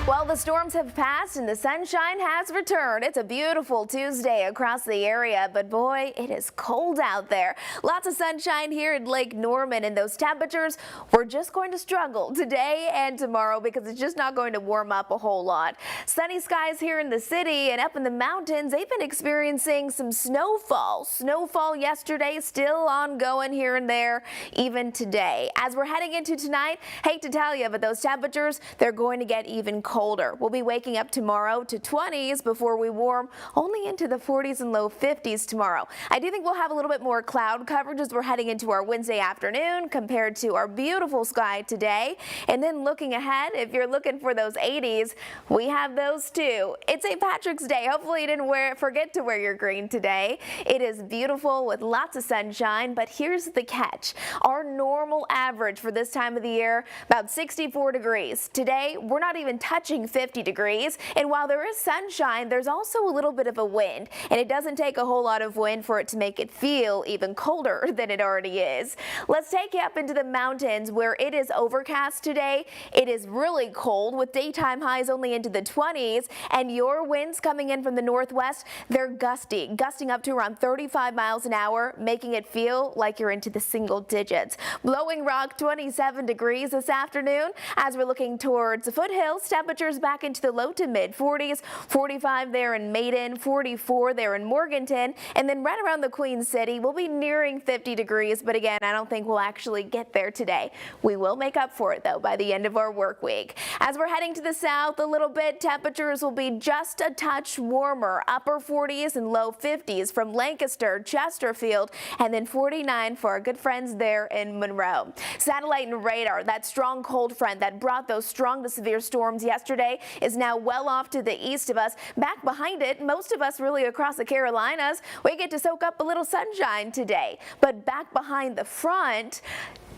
Well, the storms have passed and the sunshine has returned. It's a beautiful Tuesday across the area, but boy, it is cold out there. Lots of sunshine here in Lake Norman, and those temperatures, we're just going to struggle today and tomorrow because it's just not going to warm up a whole lot. Sunny skies here in the city, and up in the mountains, they've been experiencing some snowfall. Snowfall yesterday, still ongoing here and there, even today. As we're heading into tonight, hate to tell you, but those temperatures, they're going to get even colder. We'll be waking up tomorrow to 20s before we warm only into the 40s and low 50s tomorrow. I do think we'll have a little bit more cloud coverage as we're heading into our Wednesday afternoon compared to our beautiful sky today. And then looking ahead, if you're looking for those 80s, we have those too. It's St. Patrick's Day. Hopefully you didn't forget to wear your green today. It is beautiful with lots of sunshine, but here's the catch. Our normal average for this time of the year, about 64 degrees. Today, we're not even touching 50 degrees, and while there is sunshine, there's also a little bit of a wind, and it doesn't take a whole lot of wind for it to make it feel even colder than it already is. Let's take you up into the mountains where it is overcast today. It is really cold with daytime highs only into the 20s, and your winds coming in from the northwest, they're gusting up to around 35 miles an hour, making it feel like you're into the single digits. Blowing Rock, 27 degrees this afternoon. As we're looking towards the foothills, temperatures back into the low to mid 40s, 45 there in Maiden, 44 there in Morganton, and then right around the Queen City, we'll be nearing 50 degrees, but again, I don't think we'll actually get there today. We will make up for it though by the end of our work week. As we're heading to the south a little bit, temperatures will be just a touch warmer, upper 40s and low 50s from Lancaster, Chesterfield, and then 49 for our good friends there in Monroe. Satellite and radar, that strong cold front that brought those strong to severe storms yesterday is now well off to the east of us. Back behind it, most of us really across the Carolinas, we get to soak up a little sunshine today. But back behind the front,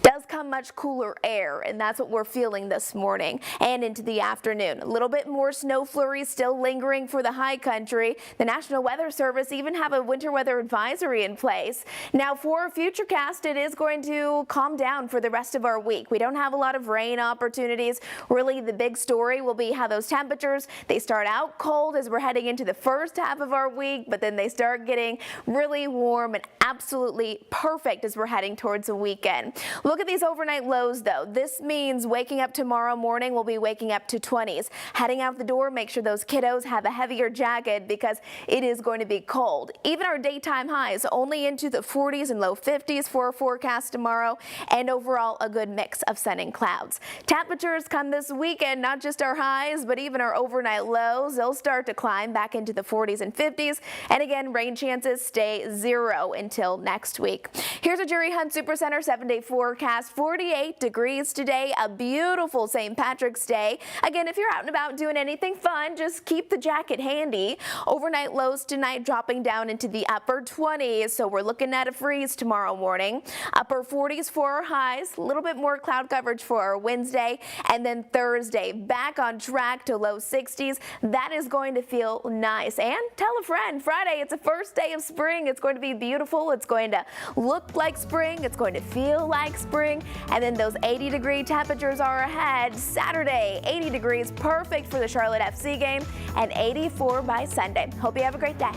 does come much cooler air, and that's what we're feeling this morning and into the afternoon. A little bit more snow flurries still lingering for the high country. The National Weather Service even have a winter weather advisory in place. Now for Futurecast, it is going to calm down for the rest of our week. We don't have a lot of rain opportunities. Really, the big story will be how those temperatures, they start out cold as we're heading into the first half of our week, but then they start getting really warm and absolutely perfect as we're heading towards the weekend. Look at these overnight lows though. This means waking up tomorrow morning, we'll be waking up to 20s. Heading out the door, make sure those kiddos have a heavier jacket because it is going to be cold. Even our daytime highs only into the 40s and low 50s for our forecast tomorrow, and overall a good mix of sun and clouds. Temperatures come this weekend, not just our highs, but even our overnight lows. They'll start to climb back into the 40s and 50s, and again, rain chances stay 0 until next week. Here's a Jerry Hunt Supercenter 7-day forecast. 48 degrees today, a beautiful St. Patrick's Day. Again, if you're out and about doing anything fun, just keep the jacket handy. Overnight lows tonight dropping down into the upper 20s, so we're looking at a freeze tomorrow morning. Upper 40s for our highs, a little bit more cloud coverage for our Wednesday, and then Thursday back on track to low 60s. That is going to feel nice. And tell a friend, Friday, it's the first day of spring. It's going to be beautiful. It's going to look like spring. It's going to feel like spring. And then those 80-degree temperatures are ahead. Saturday, 80 degrees, perfect for the Charlotte FC game, and 84 by Sunday. Hope you have a great day.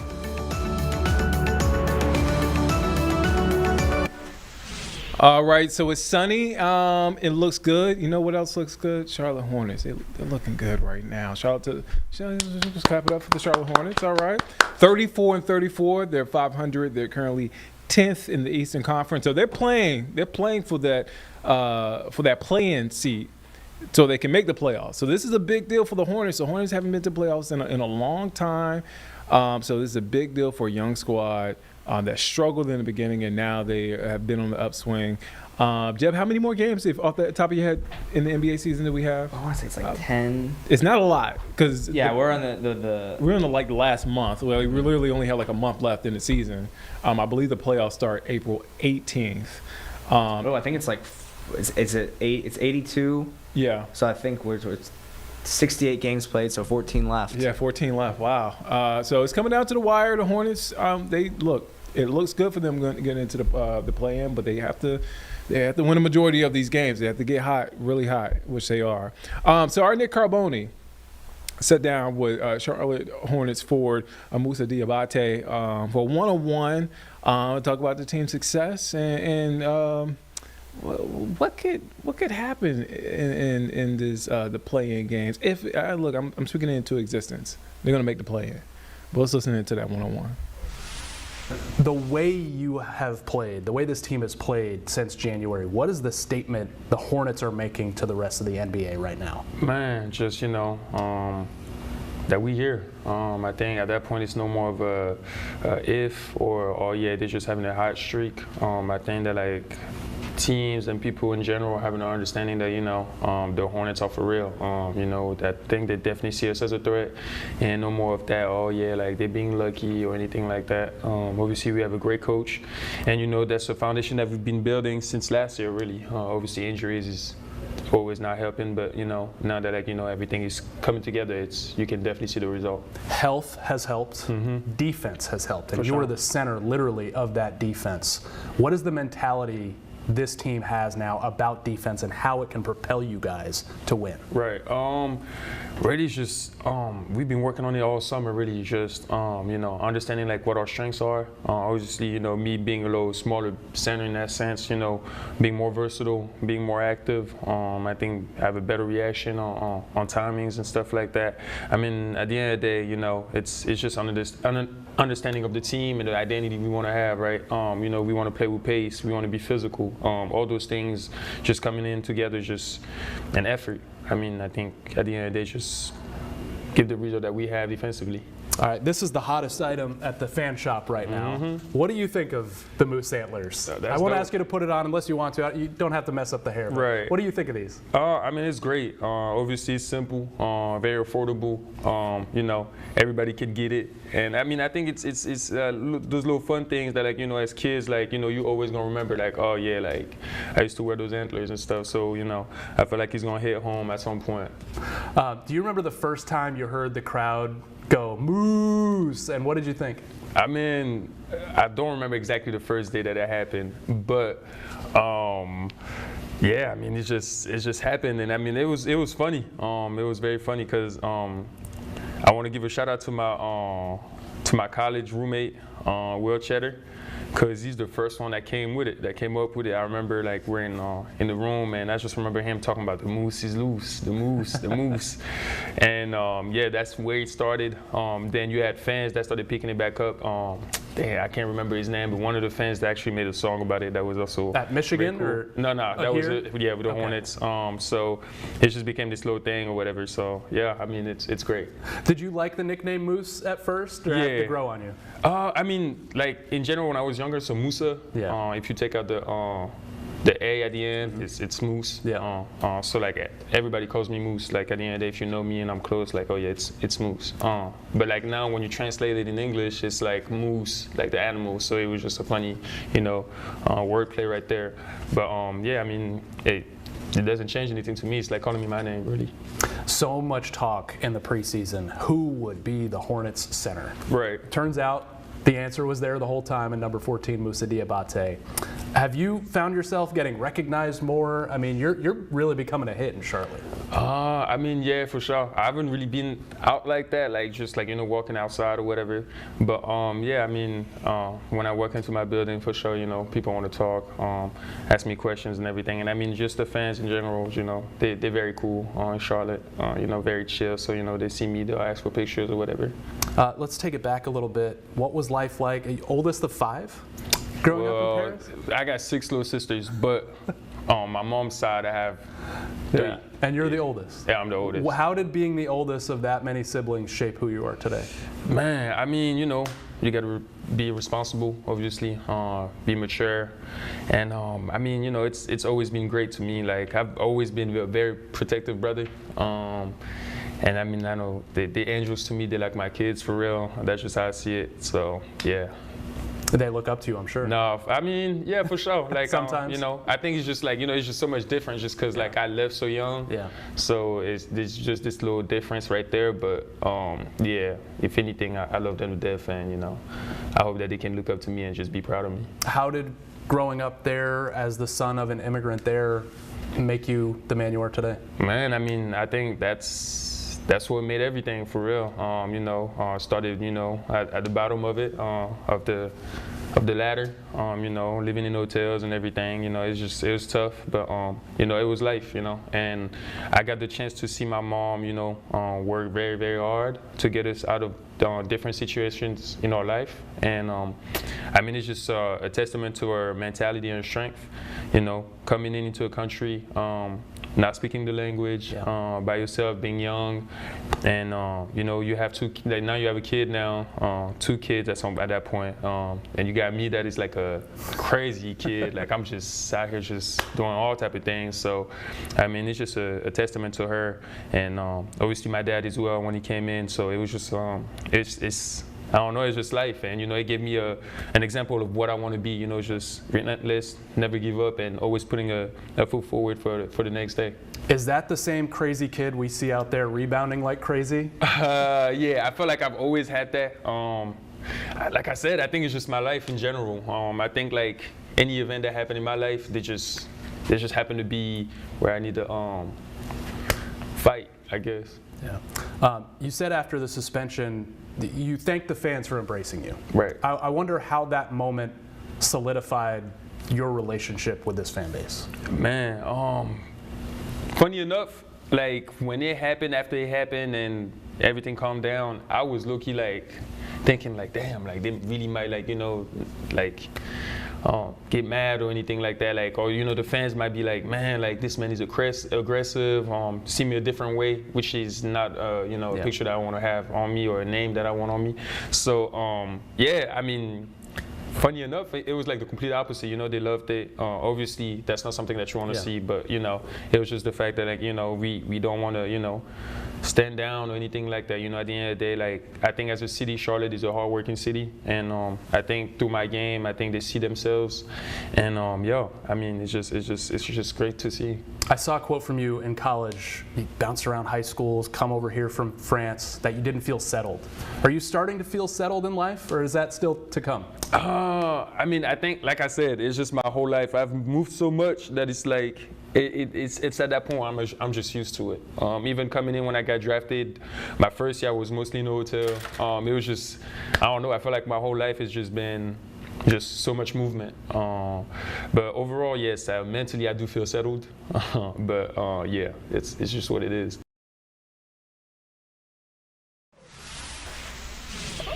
All right, so it's sunny. It looks good. You know what else looks good? Charlotte Hornets. They're looking good right now. Just clap it up for the Charlotte Hornets. All right, 34-34. They're 500. They're currently 10th in the Eastern Conference. So they're playing for that play-in seat, so they can make the playoffs. So this is a big deal for the Hornets. The Hornets haven't been to playoffs in a long time. So this is a big deal for a young squad that struggled in the beginning, and now they have been on the upswing. Jeb, how many more games, if off the top of your head, in the NBA season that we have? I want to say it's like 10. It's not a lot because we're on we're in the last month. Well, we literally only have like a month left in the season. I believe the playoffs start April 18th. I think it's like it's 82. Yeah. So I think we're 68 games played, so 14 left. Yeah, 14 left. Wow. So it's coming down to the wire. The Hornets, it looks good for them getting into the play-in, but they have to win a majority of these games. They have to get hot, really hot, which they are. So our Nick Carboni sat down with Charlotte Hornets forward Moussa Diabate for one-on-one, talk about the team's success and what could happen in this the play-in games. If look, I'm speaking it into existence. They're gonna make the play-in. But let's listen into that one-on-one. The way you have played, the way this team has played since January, what is the statement the Hornets are making to the rest of the NBA right now? Man, just, that we here. I think at that point it's no more of a if or oh yeah, they're just having a hot streak. I think that teams and people in general having an understanding that the Hornets are for real. That thing they definitely see us as a threat, and no more of that. Oh yeah, they're being lucky or anything like that. Obviously we have a great coach, and that's a foundation that we've been building since last year. Really, obviously injuries is always not helping, but now that everything is coming together, you can definitely see the result. Health has helped. Mm-hmm. Defense has helped, and you were the center, literally, of that defense. What is the mentality this team has now about defense and how it can propel you guys to win? Right. Really just we've been working on it all summer, really just understanding what our strengths are. Obviously, me being a little smaller center in that sense, being more versatile, being more active. I think I have a better reaction on timings and stuff like that. I mean, at the end of the day, it's just understanding of the team and the identity we want to have, right? We want to play with pace, we want to be physical. All those things just coming in together, just an effort. I mean, I think at the end of the day, just give the result that we have defensively. All right, this is the hottest item at the fan shop right now. What do you think of the moose antlers? I won't ask you to put it on unless you want to. You don't have to mess up the hair. Right. What do you think of these? I mean, it's great. Obviously, it's simple, very affordable. You know, everybody could get it. And I mean, I think it's those little fun things that, like, you know, as kids, like, you know, you always gonna remember, like, oh yeah, like I used to wear those antlers and stuff. So, you know, I feel like he's gonna hit home at some point. Do you remember the first time you heard the crowd go moose, and what did you think? I mean, I don't remember exactly the first day that it happened, but yeah, I mean, it just happened, and I mean, it was funny. It was very funny because I want to give a shout out to my college roommate, Will Cheddar, because he's the first one that came up with it. I remember, like, we're in the room, and I just remember him talking about the moose is loose, the moose, the moose. And yeah, that's where it started. Then you had fans that started picking it back up. I can't remember his name, but one of the fans that actually made a song about it that was also at Michigan, cool. or no, that was it. Yeah, with the Hornets. So it just became this little thing or whatever. So yeah, I mean, it's great. Did you like the nickname Moose at first, or did it grow on you? I mean, like, in general, when I was younger, so Musa. Yeah. If you take out the A at the end, it's Moose. Yeah. So like everybody calls me Moose. Like at the end of the day, if you know me and I'm close, like, oh yeah, it's Moose. But like now when you translate it in English, it's like moose, like the animal. So it was just a funny, you know, wordplay right there. But yeah, I mean, it doesn't change anything to me. It's like calling me my name, really. So much talk in the preseason. Who would be the Hornets center? Right. Turns out the answer was there the whole time in number 14, Moussa Diabate. Have you found yourself getting recognized more? I mean, you're really becoming a hit in Charlotte. I mean, yeah, for sure. I haven't really been out like that, like just like, you know, walking outside or whatever. But yeah, I mean, when I walk into my building, for sure, you know, people want to talk, ask me questions and everything. And I mean, just the fans in general, you know, they're very cool in Charlotte, you know, very chill. So, you know, they see me, they'll ask for pictures or whatever. Let's take it back a little bit. What was life like? Are you oldest of 5? Growing up in Paris? I got 6 little sisters, but on my mom's side, I have 3. Yeah. And you're the oldest? Yeah, I'm the oldest. How did being the oldest of that many siblings shape who you are today? Man, I mean, you know, you got to be responsible, obviously, be mature. And I mean, you know, it's always been great to me. Like, I've always been a very protective brother. And I mean, I know the angels to me, they're like my kids for real. That's just how I see it. So, yeah. They look up to you, I'm sure. No, I mean, yeah, for sure. Like, sometimes, you know, I think it's just like, you know, it's just so much different just because, like, I left so young. Yeah. So there's just this little difference right there. But, yeah, if anything, I love them to death. And, you know, I hope that they can look up to me and just be proud of me. How did growing up there as the son of an immigrant there make you the man you are today? Man, I mean, I think that's what made everything for real. You know, started, you know, at the bottom of it, of the ladder. You know, living in hotels and everything. You know, it was tough, but you know, it was life. You know, and I got the chance to see my mom, you know, work very, very hard to get us out of different situations in our life. And I mean, it's just a testament to her mentality and strength. You know, coming into a country, not speaking the language, by yourself, being young, and you know, you have now you have a kid now, 2 kids at that point, and you got me that is like a crazy kid. Like, I'm just out here just doing all type of things. So I mean, it's just a testament to her, and obviously my dad as well when he came in. So it was just it's I don't know, it's just life. And, you know, it gave me an example of what I want to be, you know, just relentless, never give up, and always putting a foot forward for the next day. Is that the same crazy kid we see out there rebounding like crazy? Yeah, I feel like I've always had that. Like I said, I think it's just my life in general. I think, like, any event that happened in my life, they just happen to be where I need to fight, I guess. Yeah. You said after the suspension, you thanked the fans for embracing you. Right. I wonder how that moment solidified your relationship with this fan base. Man, funny enough, like, when it happened, after it happened and everything calmed down, I was low-key, like, thinking, like, damn, like, they really might, like, you know, like, get mad or anything like that. Like, or the fans might be like, man, like this man is aggressive. See me a different way, which is not a picture that I want to have on me or a name that I want on me. So yeah, I mean. Funny enough, it was like the complete opposite. They loved it. Obviously, that's not something that you want to see, but it was just the fact that we don't want to stand down or anything like that. At the end of the day, like I think as a city, Charlotte is a hardworking city, and I think through my game, I think they see themselves, and I mean it's just great to see. I saw a quote from you in college. You bounced around high schools, come over here from France, that you didn't feel settled. Are you starting to feel settled in life, or is that still to come? I mean, I think, like I said, it's just my whole life. I've moved so much that it's like, it's at that point I'm just used to it. Even coming in when I got drafted, my first year I was mostly in a hotel. It was just, I don't know, I feel like my whole life has just been just so much movement. But overall, yes, mentally I do feel settled. But yeah, it's just what it is.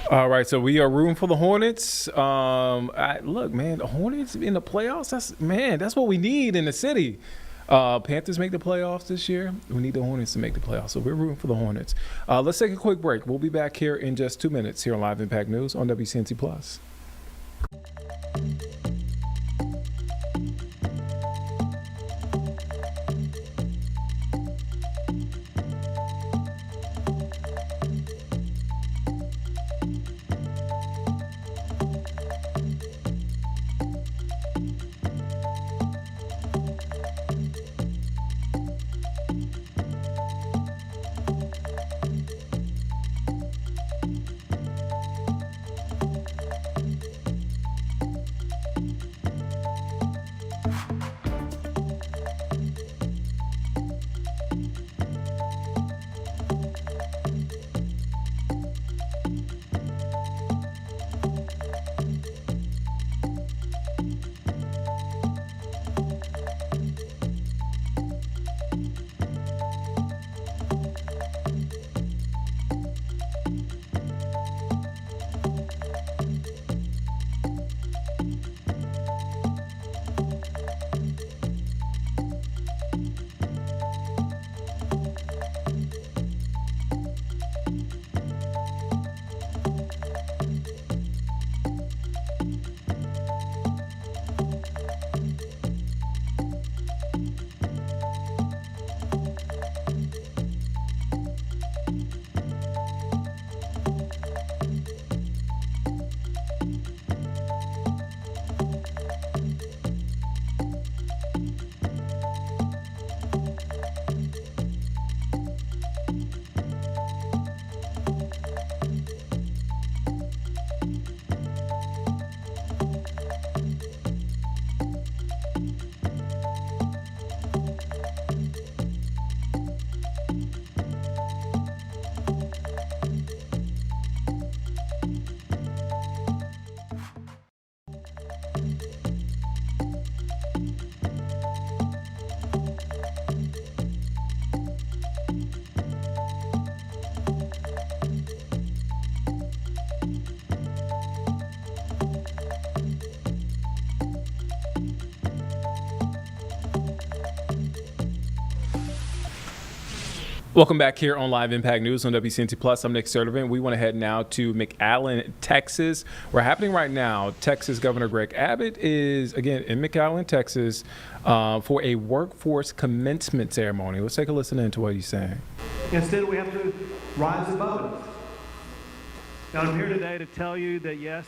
All right, so we are rooting for the Hornets. Look, man, the Hornets in the playoffs, that's what we need in the city. Panthers make the playoffs this year. We need the Hornets to make the playoffs, so we're rooting for the Hornets. Let's take a quick break. We'll be back here in just 2 minutes here on Live Impact News on WCNC Plus. Welcome back here on Live Impact News on WCNC Plus. I'm Nick Sertivant. We want to head now to McAllen, Texas. We're happening right now. Texas Governor Greg Abbott is, again, in McAllen, Texas, for a workforce commencement ceremony. Let's take a listen into what he's saying. Instead, we have to rise above it. Now, I'm here today to tell you that, yes,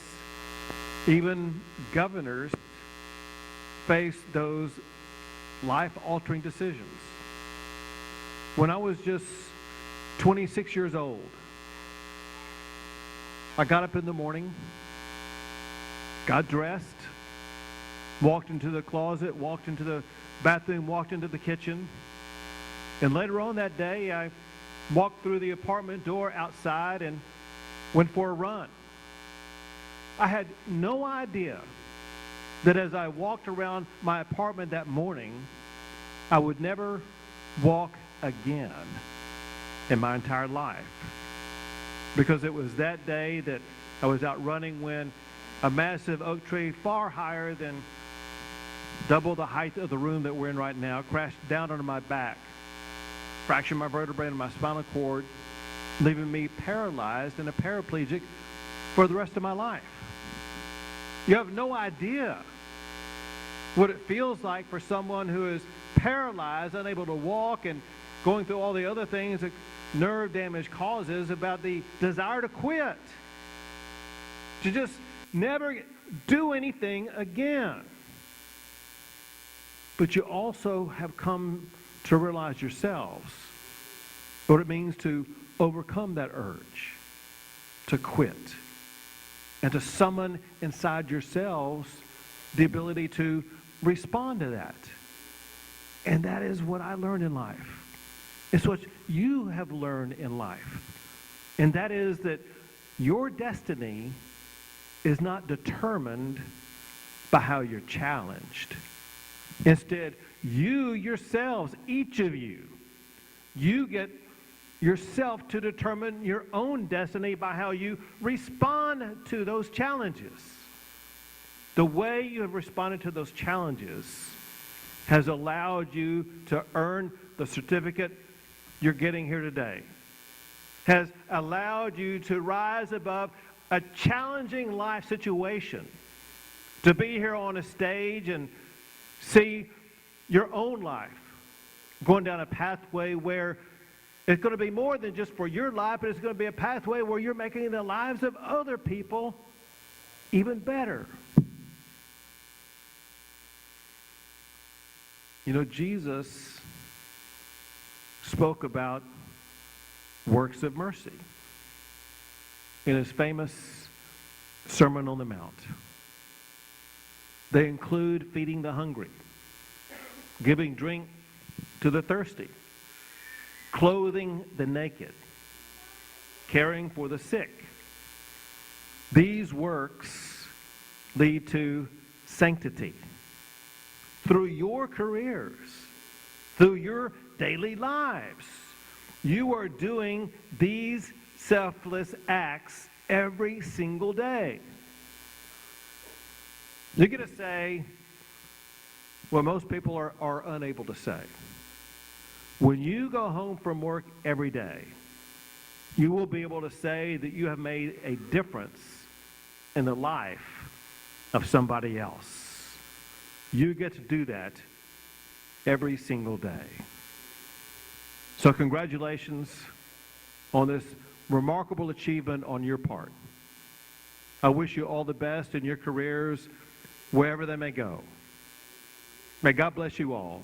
even governors face those life-altering decisions. When I was just 26 years old, I got up in the morning, got dressed, walked into the closet, walked into the bathroom, walked into the kitchen, and later on that day, I walked through the apartment door outside and went for a run. I had no idea that as I walked around my apartment that morning, I would never walk again in my entire life, because it was that day that I was out running when a massive oak tree far higher than double the height of the room that we're in right now, crashed down onto my back, fractured my vertebrae and my spinal cord, leaving me paralyzed and a paraplegic for the rest of my life. You have no idea what it feels like for someone who is paralyzed, unable to walk, and going through all the other things that nerve damage causes, about the desire to quit, to just never do anything again. But you also have come to realize yourselves what it means to overcome that urge to quit and to summon inside yourselves the ability to respond to that. And that is what I learned in life. It's what you have learned in life. And that is that your destiny is not determined by how you're challenged. Instead, you yourselves, each of you get yourself to determine your own destiny by how you respond to those challenges. The way you have responded to those challenges has allowed you to earn the certificate you're getting here today, has allowed you to rise above a challenging life situation, to be here on a stage and see your own life going down a pathway where it's going to be more than just for your life, but it's going to be a pathway where you're making the lives of other people even better. You know, Jesus spoke about works of mercy in his famous Sermon on the Mount. They include feeding the hungry, giving drink to the thirsty, clothing the naked, caring for the sick. These works lead to sanctity. Through your careers, through your daily lives, you are doing these selfless acts every single day. You're going to say what most people are unable to say. When you go home from work every day, you will be able to say that you have made a difference in the life of somebody else. You get to do that every single day. So congratulations on this remarkable achievement on your part. I wish you all the best in your careers, wherever they may go. May God bless you all,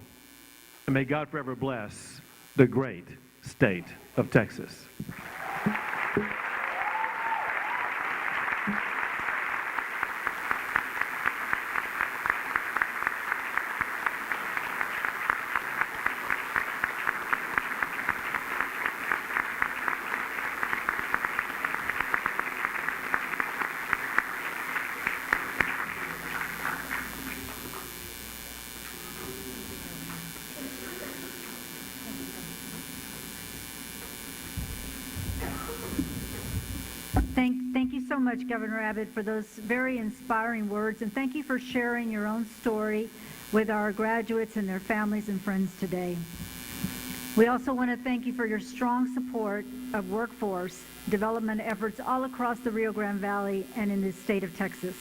and may God forever bless the great state of Texas. Thank you so much, Governor Abbott, for those very inspiring words, and thank you for sharing your own story with our graduates and their families and friends today. We also want to thank you for your strong support of workforce development efforts all across the Rio Grande Valley and in the state of Texas.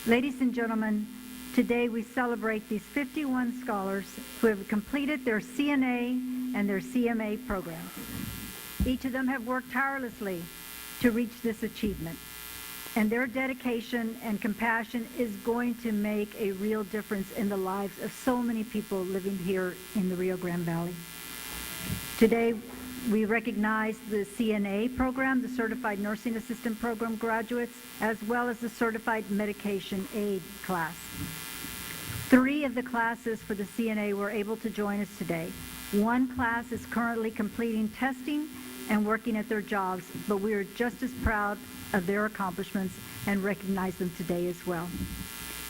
Ladies and gentlemen, today we celebrate these 51 scholars who have completed their CNA and their CMA programs. Each of them have worked tirelessly to reach this achievement, and their dedication and compassion is going to make a real difference in the lives of so many people living here in the Rio Grande Valley. Today, we recognize the CNA program, the Certified Nursing Assistant Program graduates, as well as the Certified Medication Aid class. 3 of the classes for the CNA were able to join us today. 1 class is currently completing testing and working at their jobs, but we are just as proud of their accomplishments and recognize them today as well.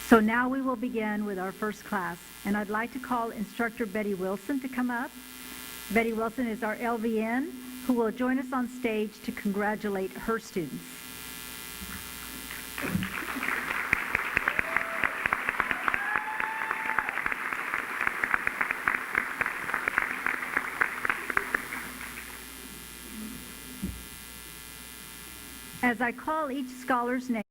So now we will begin with our first class, and I'd like to call Instructor Betty Wilson to come up. Betty Wilson is our LVN, who will join us on stage to congratulate her students. as I call each scholar's name.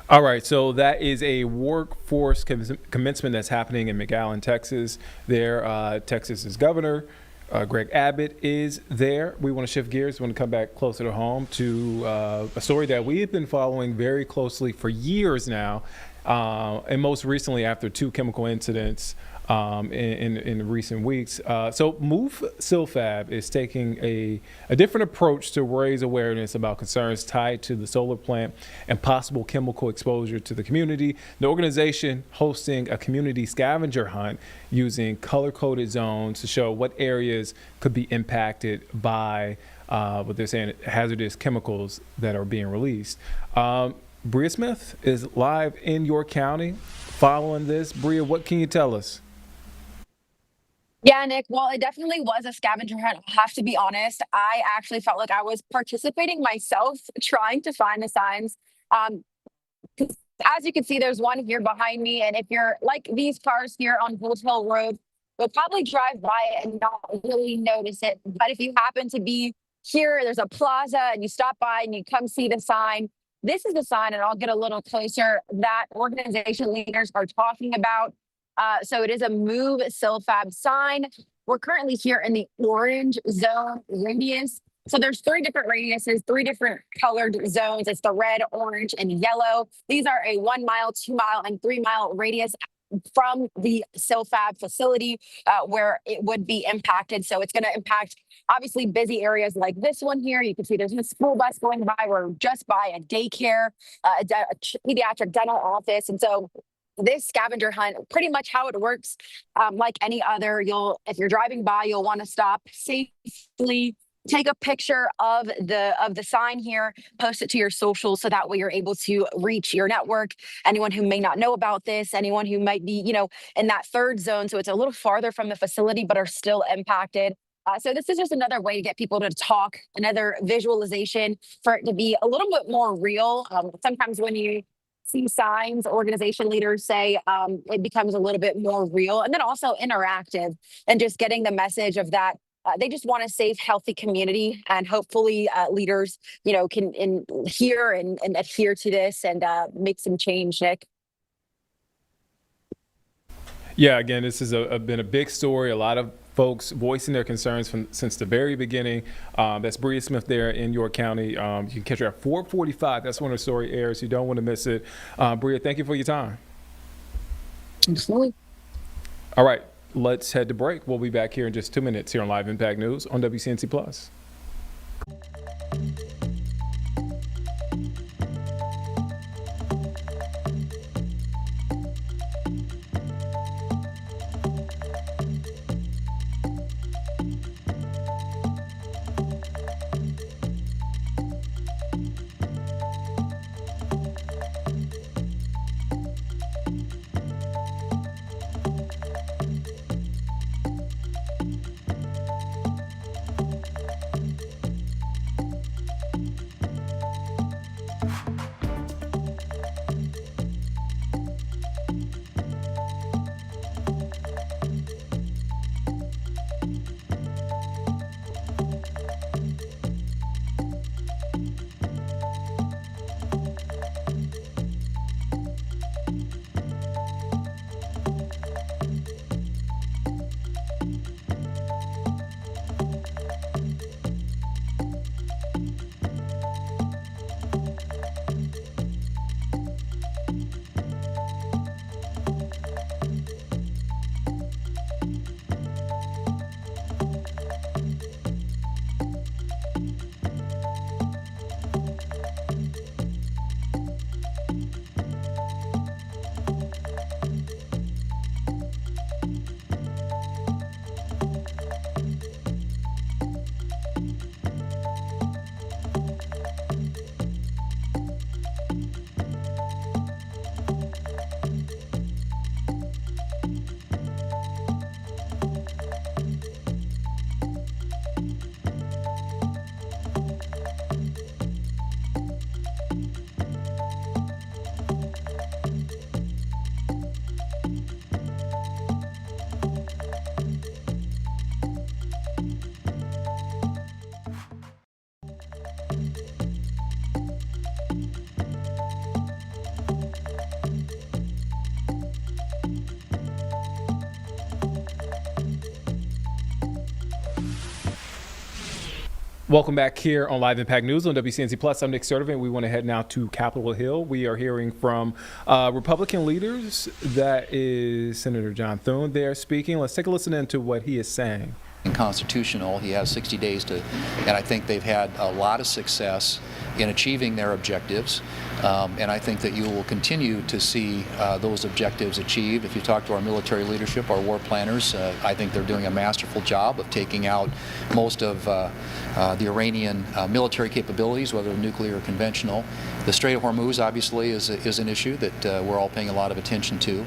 All right, so that is a workforce commencement that's happening in McAllen, Texas. There, Texas's governor, Greg Abbott, is there. We want to shift gears. We want to come back closer to home to a story that we have been following very closely for years now, and most recently after 2 chemical incidents in recent weeks. So Move Silfab is taking a different approach to raise awareness about concerns tied to the solar plant and possible chemical exposure to the community. The organization hosting a community scavenger hunt using color-coded zones to show what areas could be impacted by what they're saying hazardous chemicals that are being released. Bria Smith is live in your county following this. Bria, what can you tell us? Yeah, Nick. Well, it definitely was a scavenger hunt. I have to be honest. I actually felt like I was participating myself, trying to find the signs. 'Cause as you can see, there's one here behind me. And if you're like these cars here on Gold Hill Road, you'll probably drive by it and not really notice it. But if you happen to be here, there's a plaza and you stop by and you come see the sign. This is the sign, and I'll get a little closer, that organization leaders are talking about. So it is a Move Silfab sign. We're currently here in the orange zone radius. So there's 3 different radiuses, 3 different colored zones. It's the red, orange, and yellow. These are a 1 mile, 2 mile, and 3 mile radius from the Silfab facility where it would be impacted. So it's going to impact obviously busy areas like this one here. You can see there's a school bus going by. We're just by a daycare, a pediatric dental office. And so this scavenger hunt, pretty much how it works, like any other, if you're driving by, you'll want to stop safely, take a picture of the sign here, post it to your socials, so that way you're able to reach your network, anyone who may not know about this, anyone who might be, in that 3rd zone. So it's a little farther from the facility, but are still impacted. So this is just another way to get people to talk, another visualization for it to be a little bit more real. Sometimes when you see signs, organization leaders say it becomes a little bit more real, and then also interactive, and just getting the message of that. They just want a safe, healthy community, and hopefully leaders, can hear and adhere to this and make some change, Nick. Yeah, again, this has been a big story. A lot of folks voicing their concerns since the very beginning. That's Bria Smith there in York County. You can catch her at 4:45. That's when her story airs. You don't want to miss it. Bria, thank you for your time. Absolutely. All right, let's head to break. We'll be back here in just 2 minutes here on Live Impact News on WCNC Plus. Welcome back here on Live Impact News on WCNC Plus. I'm Nick Sturdivant. We want to head now to Capitol Hill. We are hearing from Republican leaders. That is Senator John Thune there speaking. Let's take a listen into what he is saying. Constitutional. He has 60 days to, and I think they've had a lot of success in achieving their objectives. And I think that you will continue to see those objectives achieved. If you talk to our military leadership, our war planners, I think they're doing a masterful job of taking out most of the Iranian military capabilities, whether nuclear or conventional. The Strait of Hormuz obviously is an issue that we're all paying a lot of attention to.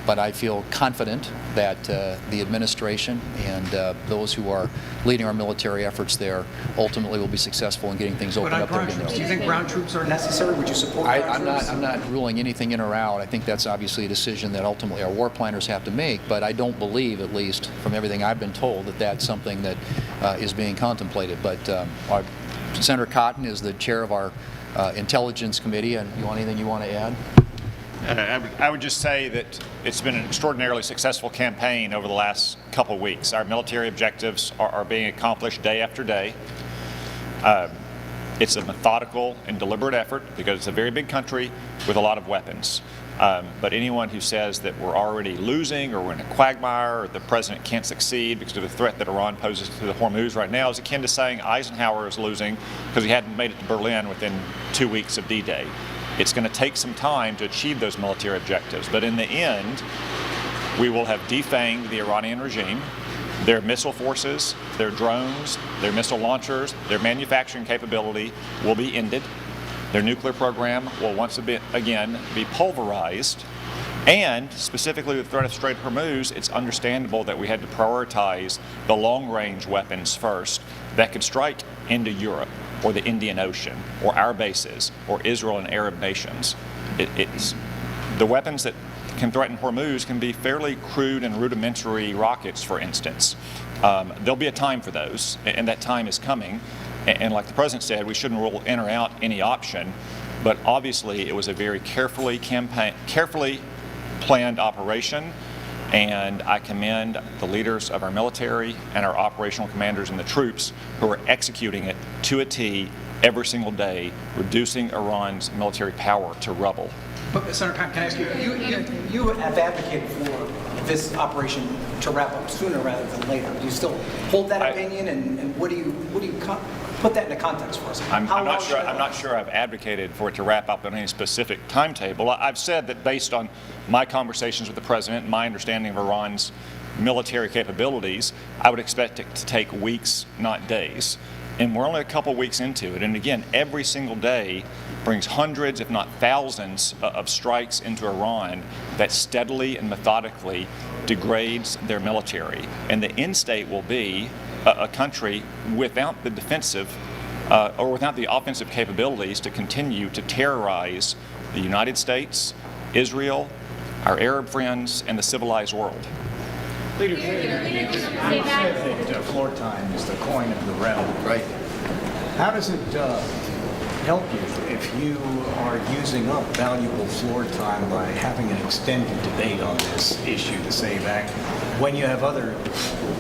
But I feel confident that the administration and those who are leading our military efforts there ultimately will be successful in getting things opened up there. Do you think ground troops are necessary? Would you support ground troops? I'm not ruling anything in or out. I think that's obviously a decision that ultimately our war planners have to make, but I don't believe, at least from everything I've been told, that that's something that is being contemplated. But Senator Cotton is the chair of our Intelligence Committee, and you want anything you want to add? I would just say that it's been an extraordinarily successful campaign over the last couple of weeks. Our military objectives are being accomplished day after day. It's a methodical and deliberate effort because it's a very big country with a lot of weapons. But anyone who says that we're already losing or we're in a quagmire or the president can't succeed because of the threat that Iran poses to the Hormuz right now is akin to saying Eisenhower is losing because he hadn't made it to Berlin within 2 weeks of D-Day. It's going to take some time to achieve those military objectives, but in the end, we will have defanged the Iranian regime. Their missile forces, their drones, their missile launchers, their manufacturing capability will be ended. Their nuclear program will once again be pulverized. And specifically with the threat of Strait of Hormuz, it's understandable that we had to prioritize the long-range weapons first that could strike into Europe or the Indian Ocean or our bases or Israel and Arab nations. It's the weapons that can threaten Hormuz can be fairly crude and rudimentary rockets, for instance. There'll be a time for those, and that time is coming. And like the president said, we shouldn't rule in or out any option, but obviously it was a very carefully planned operation, and I commend the leaders of our military and our operational commanders and the troops who are executing it to a T every single day, reducing Iran's military power to rubble. But Senator Cotton, can I ask you, you have advocated for this operation to wrap up sooner rather than later. Do you still hold that opinion, and what do you put that into context for us? I'm not sure I've advocated for it to wrap up on any specific timetable. I've said that based on my conversations with the president and my understanding of Iran's military capabilities, I would expect it to take weeks, not days. And we're only a couple weeks into it. And again, every single day brings hundreds, if not thousands, of strikes into Iran that steadily and methodically degrades their military. And the end state will be a country without the defensive or without the offensive capabilities to continue to terrorize the United States, Israel, our Arab friends, and the civilized world. Leader, you said that floor time is the coin of the realm. Right. How does it help you if you are using up valuable floor time by having an extended debate on this issue, the SAVE Act, when you have other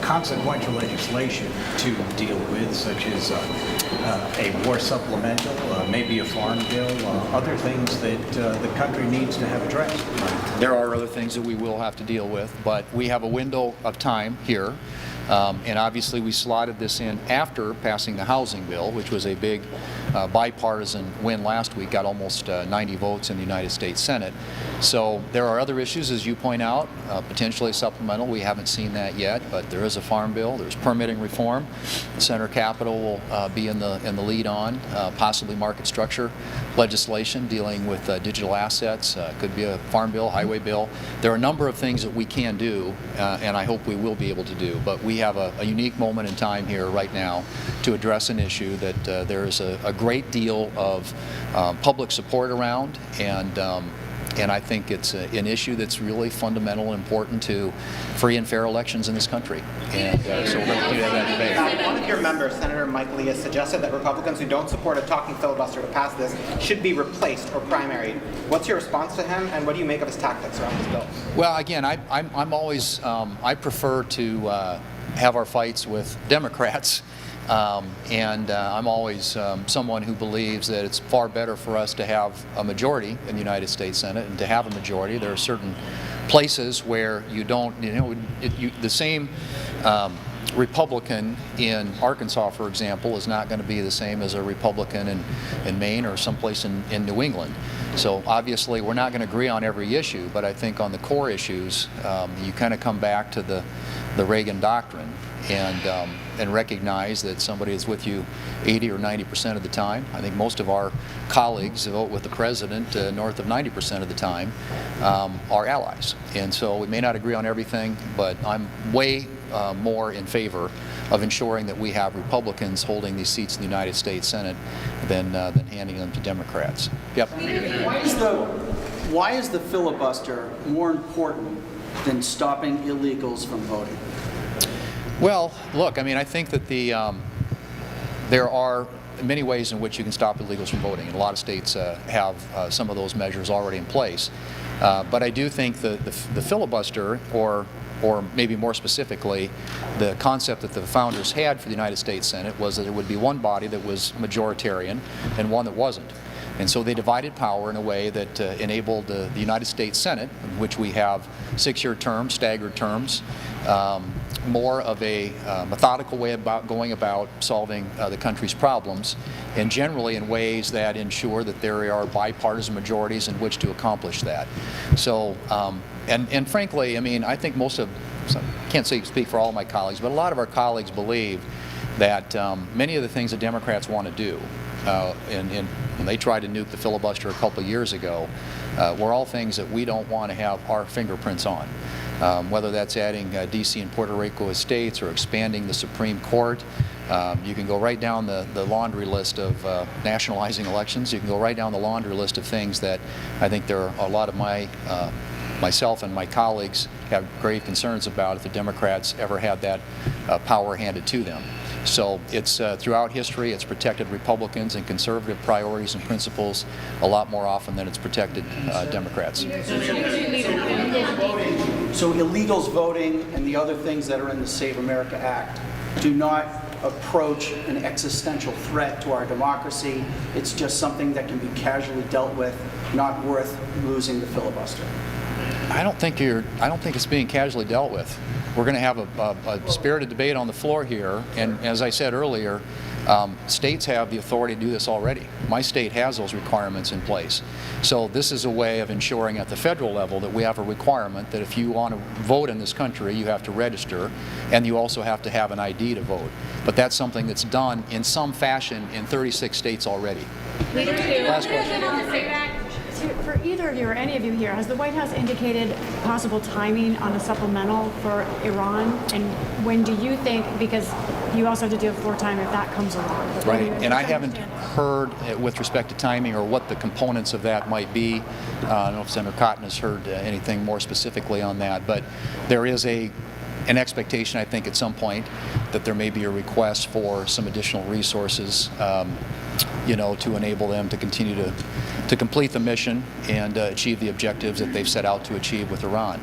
consequential legislation to deal with, such as a war supplemental, maybe a farm bill, other things that the country needs to have addressed? There are other things that we will have to deal with, but we have a window of time here. And obviously we slotted this in after passing the housing bill, which was a big bipartisan win last week, got almost 90 votes in the United States Senate. So there are other issues, as you point out, potentially supplemental. We haven't seen that yet, but there is a farm bill. There's permitting reform. Senator Capito will be in the lead on possibly market structure legislation dealing with digital assets. Could be a farm bill, highway bill. There are a number of things that we can do, and I hope we will be able to do. But we have a unique moment in time here right now to address an issue that there is a great deal of public support around, and I think it's an issue that's really fundamental and important to free and fair elections in this country. And so we're going to continue to have that debate. One of your members, Senator Mike Lee, has suggested that Republicans who don't support a talking filibuster to pass this should be replaced or primaried. What's your response to him, and what do you make of his tactics around this bill? Well, again, I'm always I prefer to have our fights with Democrats. I'm always someone who believes that it's far better for us to have a majority in the United States Senate, and to have a majority. There are certain places where you don't, the same Republican in Arkansas, for example, is not going to be the same as a Republican in Maine or someplace in New England. So obviously we're not going to agree on every issue, but I think on the core issues, you kind of come back to the Reagan doctrine and recognize that somebody is with you 80 or 90% of the time. I think most of our colleagues vote with the president north of 90% of the time, are allies. And so we may not agree on everything, but I'm way more in favor of ensuring that we have Republicans holding these seats in the United States Senate than handing them to Democrats. Yep. Why is the filibuster more important than stopping illegals from voting? Well, look, I mean, I think that there are many ways in which you can stop illegals from voting, and a lot of states have some of those measures already in place. But I do think the filibuster, or maybe more specifically, the concept that the founders had for the United States Senate was that there would be one body that was majoritarian and one that wasn't. And so they divided power in a way that enabled the United States Senate, in which we have 6-year terms, staggered terms, more of a methodical way about going about solving the country's problems, and generally in ways that ensure that there are bipartisan majorities in which to accomplish that. So, and frankly, I mean, I think I can't speak for all of my colleagues, but a lot of our colleagues believe that many of the things that Democrats want to do, and when they tried to nuke the filibuster a couple of years ago, were all things that we don't want to have our fingerprints on. Whether that's adding D.C. and Puerto Rico as states or expanding the Supreme Court. You can go right down the laundry list of nationalizing elections. You can go right down the laundry list of things that I think there are a lot of myself and my colleagues have grave concerns about if the Democrats ever had that power handed to them. So it's throughout history, it's protected Republicans and conservative priorities and principles a lot more often than it's protected Democrats. So illegals voting and the other things that are in the Save America Act do not approach an existential threat to our democracy. It's just something that can be casually dealt with, not worth losing the filibuster. I don't think it's being casually dealt with. We're going to have a spirited debate on the floor here, and as I said earlier, states have the authority to do this already. My state has those requirements in place. So this is a way of ensuring at the federal level that we have a requirement that if you want to vote in this country, you have to register, and you also have to have an ID to vote. But that's something that's done in some fashion in 36 states already. Last question. For either of you or any of you here, has the White House indicated possible timing on a supplemental for Iran? And when do you think, because you also have to deal with floor time if that comes along. Right, and I haven't heard with respect to timing or what the components of that might be. I don't know if Senator Cotton has heard anything more specifically on that, but there is an expectation, I think, at some point that there may be a request for some additional resources, to enable them to continue to complete the mission and achieve the objectives that they've set out to achieve with Iran.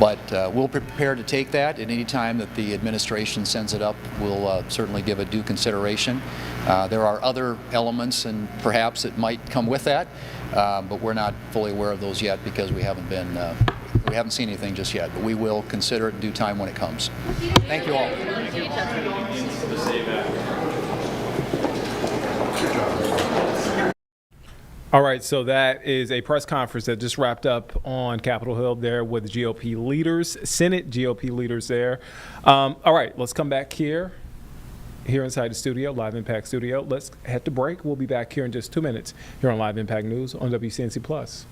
But we'll be prepared to take that at any time that the administration sends it up. We'll certainly give it due consideration. There are other elements and perhaps that might come with that, but we're not fully aware of those yet because we haven't seen anything just yet, but we will consider it in due time when it comes. Thank you all. All right, so that is a press conference that just wrapped up on Capitol Hill there with GOP leaders, Senate GOP leaders there. All right, let's come back here inside the studio, Live Impact Studio. Let's head to break. We'll be back here in just 2 minutes here on Live Impact News on WCNC Plus.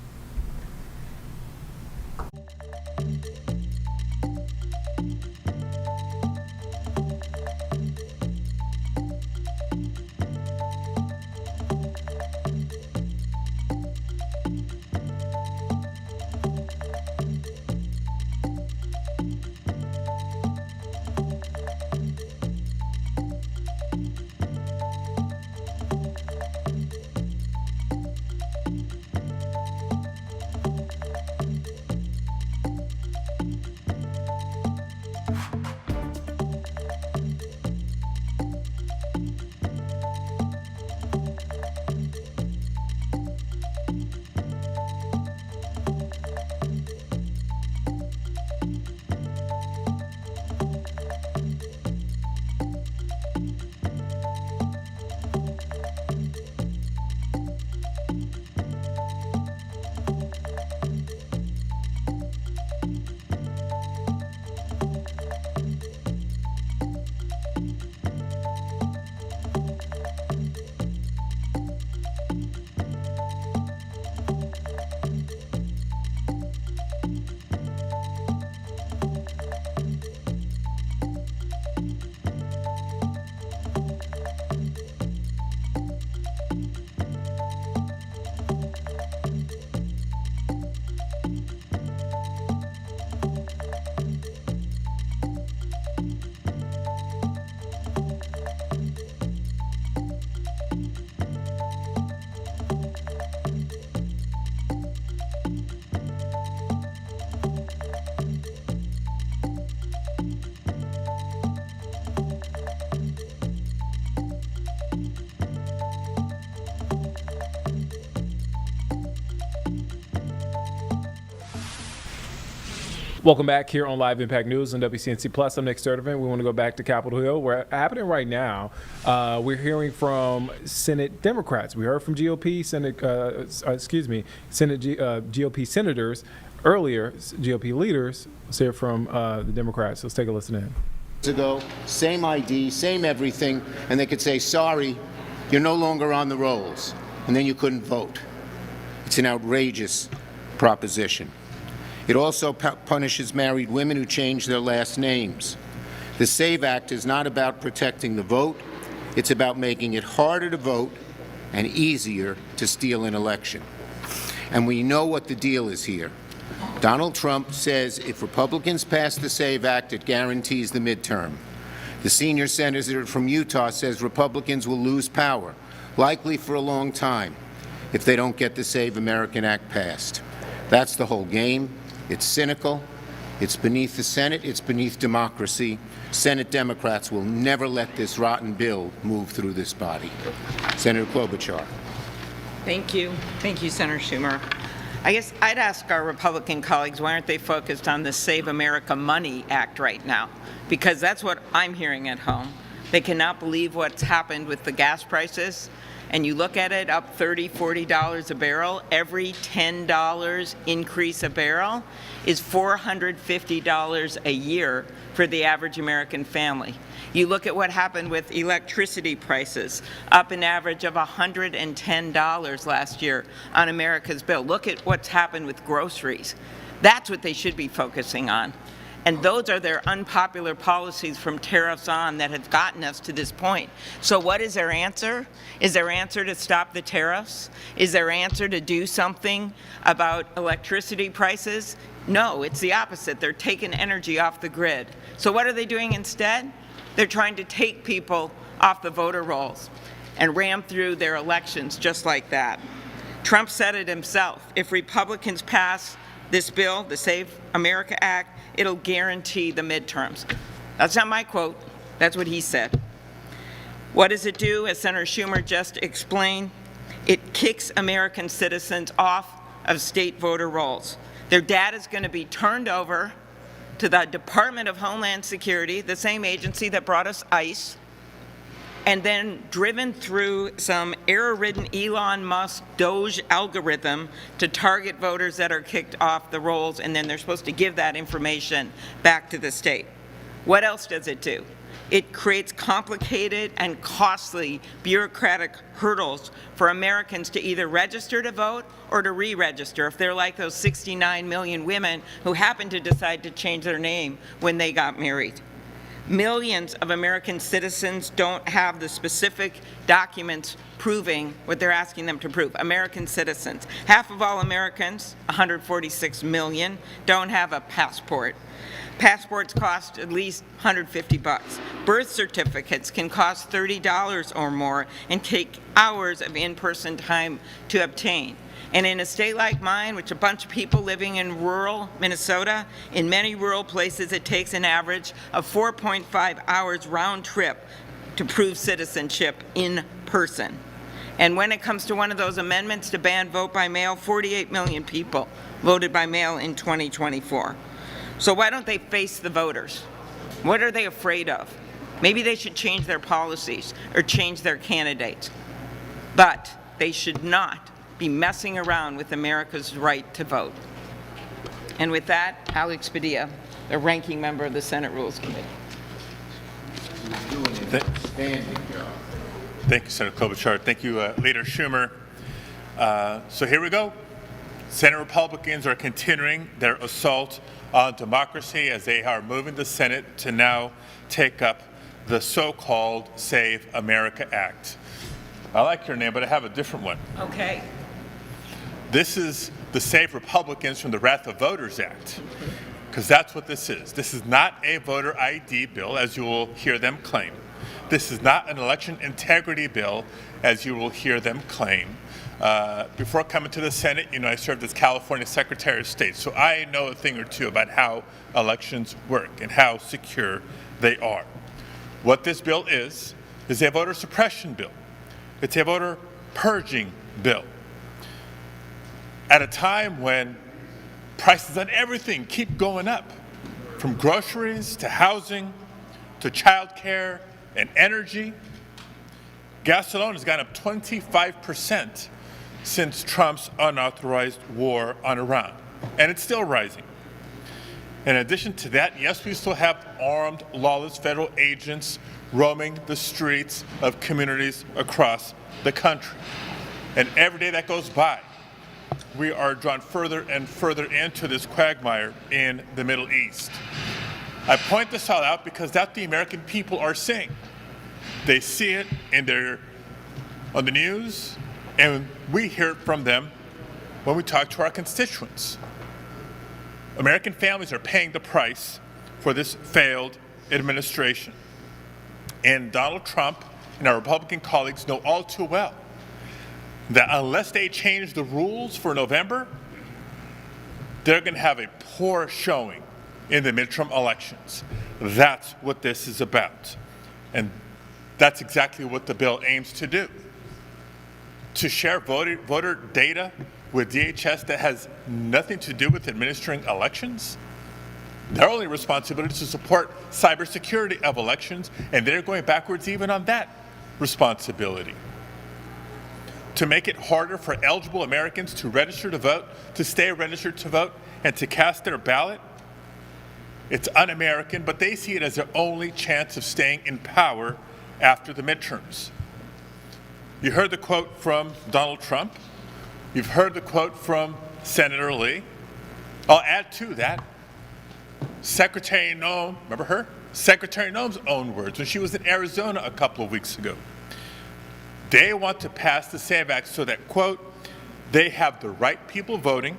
Welcome back here on Live Impact News on WCNC Plus. I'm Nick Sturdivant. We want to go back to Capitol Hill. Where happening right now, we're hearing from Senate Democrats. We heard from GOP Senate, GOP senators earlier, GOP leaders. Let's hear from the Democrats. Let's take a listen in. Ago, same ID, same everything, and they could say, sorry, you're no longer on the rolls, and then you couldn't vote. It's an outrageous proposition. It also punishes married women who change their last names. The SAVE Act is not about protecting the vote. It's about making it harder to vote and easier to steal an election. And we know what the deal is here. Donald Trump says if Republicans pass the SAVE Act, it guarantees the midterm. The senior senator from Utah says Republicans will lose power, likely for a long time, if they don't get the Save American Act passed. That's the whole game. It's cynical. It's beneath the Senate. It's beneath democracy. Senate Democrats will never let this rotten bill move through this body. Senator Klobuchar. Thank you. Thank you, Senator Schumer. I guess I'd ask our Republican colleagues, why aren't they focused on the Save America Money Act right now? Because that's what I'm hearing at home. They cannot believe what's happened with the gas prices. And you look at it, up $30, $40 a barrel. Every $10 increase a barrel is $450 a year for the average American family. You look at what happened with electricity prices, up an average of $110 last year on America's bill. Look at what's happened with groceries. That's what they should be focusing on. And those are their unpopular policies from tariffs on that have gotten us to this point. So what is their answer? Is their answer to stop the tariffs? Is their answer to do something about electricity prices? No, it's the opposite. They're taking energy off the grid. So what are they doing instead? They're trying to take people off the voter rolls and ram through their elections just like that. Trump said it himself. If Republicans pass this bill, the Save America Act, it'll guarantee the midterms. That's not my quote. That's what he said. What does it do? As Senator Schumer just explained, it kicks American citizens off of state voter rolls. Their data is going to be turned over to the Department of Homeland Security, the same agency that brought us ICE, and then driven through some error-ridden Elon Musk Doge algorithm to target voters that are kicked off the rolls, and then they're supposed to give that information back to the state. What else does it do? It creates complicated and costly bureaucratic hurdles for Americans to either register to vote or to re-register if they're like those 69 million women who happened to decide to change their name when they got married. Millions of American citizens don't have the specific documents proving what they're asking them to prove. American citizens. Half of all Americans, 146 million, don't have a passport. Passports cost at least $150. Birth certificates can cost $30 or more and take hours of in-person time to obtain. And in a state like mine, which a bunch of people living in rural Minnesota, in many rural places it takes an average of 4.5 hours round trip to prove citizenship in person. And when it comes to one of those amendments to ban vote by mail, 48 million people voted by mail in 2024. So why don't they face the voters? What are they afraid of? Maybe they should change their policies or change their candidates. But they should not be messing around with America's right to vote. And with that, Alex Padilla, the ranking member of the Senate Rules Committee. Thank you, Senator Klobuchar. Thank you, Leader Schumer. So here we go. Senate Republicans are continuing their assault on democracy as they are moving the Senate to now take up the so-called Save America Act. I like your name, but I have a different one. Okay. This is the Save Republicans from the Wrath of Voters Act, because that's what this is. This is not a voter ID bill, as you will hear them claim. This is not an election integrity bill, as you will hear them claim. Before coming to the Senate, I served as California Secretary of State, so I know a thing or two about how elections work and how secure they are. What this bill is a voter suppression bill. It's a voter purging bill. At a time when Prices on everything keep going up, from groceries to housing to childcare and energy. Gas alone has gone up 25% since Trump's unauthorized war on Iran, and it's still rising. In addition to that, yes, we still have armed, lawless federal agents roaming the streets of communities across the country. And every day that goes by, we are drawn further and further into this quagmire in the Middle East. I point this all out because that's what the American people are seeing. They see it on the news, and we hear it from them when we talk to our constituents. American families are paying the price for this failed administration. And Donald Trump and our Republican colleagues know all too well that unless they change the rules for November, they're going to have a poor showing in the midterm elections. That's what this is about. And that's exactly what the bill aims to do. To share voter data with DHS that has nothing to do with administering elections. Their only responsibility is to support cybersecurity of elections, and they're going backwards even on that responsibility. To make it harder for eligible Americans to register to vote, to stay registered to vote, and to cast their ballot. It's un-American, but they see it as their only chance of staying in power after the midterms. You heard the quote from Donald Trump. You've heard the quote from Senator Lee. I'll add to that Secretary Noem, remember her? Secretary Noem's own words when she was in Arizona a couple of weeks ago. They want to pass the SAVE Act so that, quote, they have the right people voting,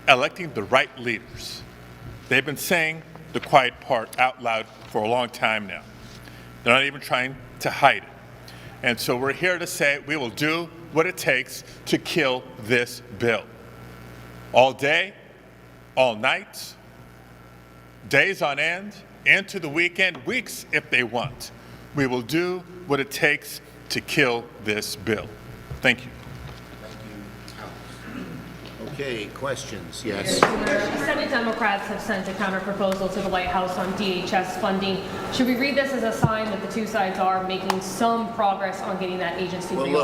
electing the right leaders. They've been saying the quiet part out loud for a long time now. They're not even trying to hide it. And so we're here to say we will do what it takes to kill this bill. All day, all night, days on end, into the weekend, weeks if they want. We will do what it takes to kill this bill. Thank you. Okay, questions? Yes. Senate Democrats have sent a counterproposal to the White House on DHS funding. Should we read this as a sign that the two sides are making some progress on getting that agency reopened?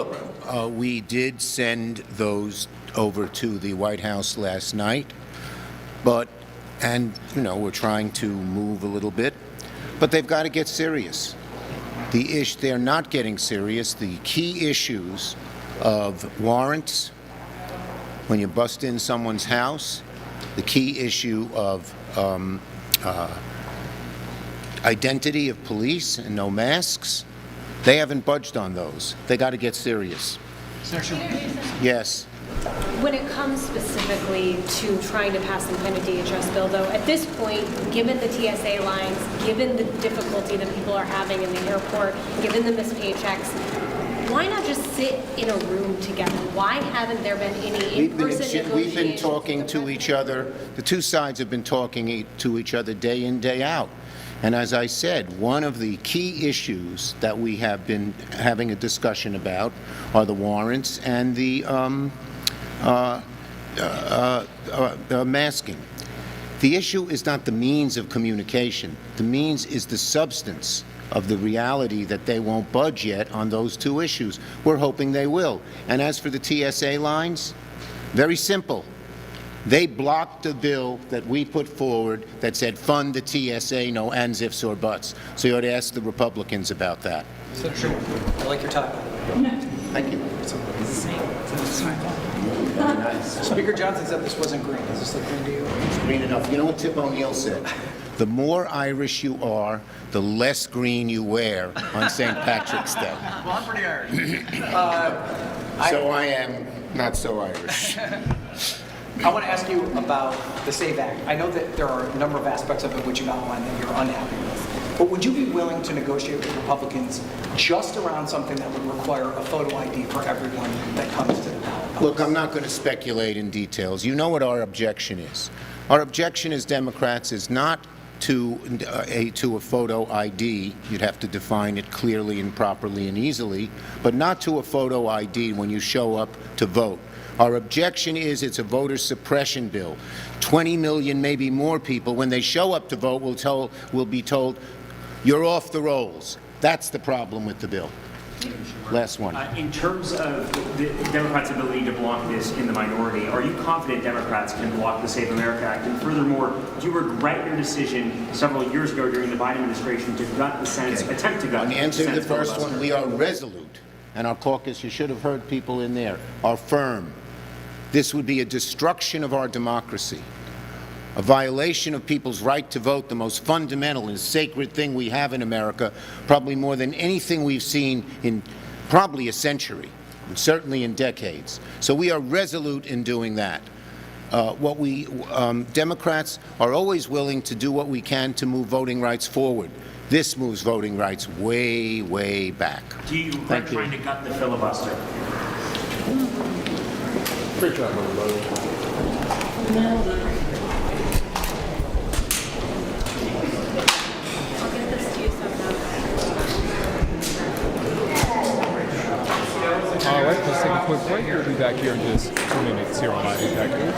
Well, look, we did send those over to the White House last night, and we're trying to move a little bit, but they've got to get serious. They're not getting serious. The key issues of warrants, when you bust in someone's house, the key issue of identity of police and no masks, they haven't budged on those. They got to get serious. Yes. When it comes specifically to trying to pass some kind of DHS bill, though, at this point, given the TSA lines, given the difficulty that people are having in the airport, given the missed paychecks, why not just sit in a room together? Why haven't there been any in-person negotiations? We've been talking to each other. The two sides have been talking to each other day in, day out. And as I said, one of the key issues that we have been having a discussion about are the warrants and the masking. The issue is not the means of communication. The means is the substance of the reality that they won't budge yet on those two issues. We're hoping they will. And as for the TSA lines, very simple. They blocked the bill that we put forward that said fund the TSA, no ands, ifs, or buts. So you ought to ask the Republicans about that. Senator Schumer, I like your tie. Thank you. Speaker Johnson said this wasn't green. Does this look green to you? It's green enough. You know what Tip O'Neill said? The more Irish you are, the less green you wear on St. Patrick's Day. Well, I'm pretty Irish. So I am not so Irish. I want to ask you about the SAVE Act. I know that there are a number of aspects of it which you've outlined that you're unhappy with. But would you be willing to negotiate with Republicans just around something that would require a photo ID for everyone that comes to the ballot? Look, I'm not going to speculate in details. You know what our objection is. Our objection as Democrats is not to a photo ID. You'd have to define it clearly and properly and easily, but not to a photo ID when you show up to vote. Our objection is it's a voter suppression bill. 20 million, maybe more people, when they show up to vote, will be told, you're off the rolls. That's the problem with the bill. Last one. In terms of the Democrats' ability to block this in the minority, are you confident Democrats can block the Save America Act? And furthermore, do you regret your decision several years ago during the Biden administration to gut the Senate's attempt to gut On the answer to the Senate's first one, we are resolute, and our caucus, you should have heard people in there, are firm. This would be a destruction of our democracy, a violation of people's right to vote, the most fundamental and sacred thing we have in America, probably more than anything we've seen in probably a century, and certainly in decades. So we are resolute in doing that. Democrats are always willing to do what we can to move voting rights forward. This moves voting rights way, way back. Do you regret trying to gut the filibuster? Great job, everybody. All right, let's take a quick break. We'll be back here in just 2 minutes here on Live Impact News.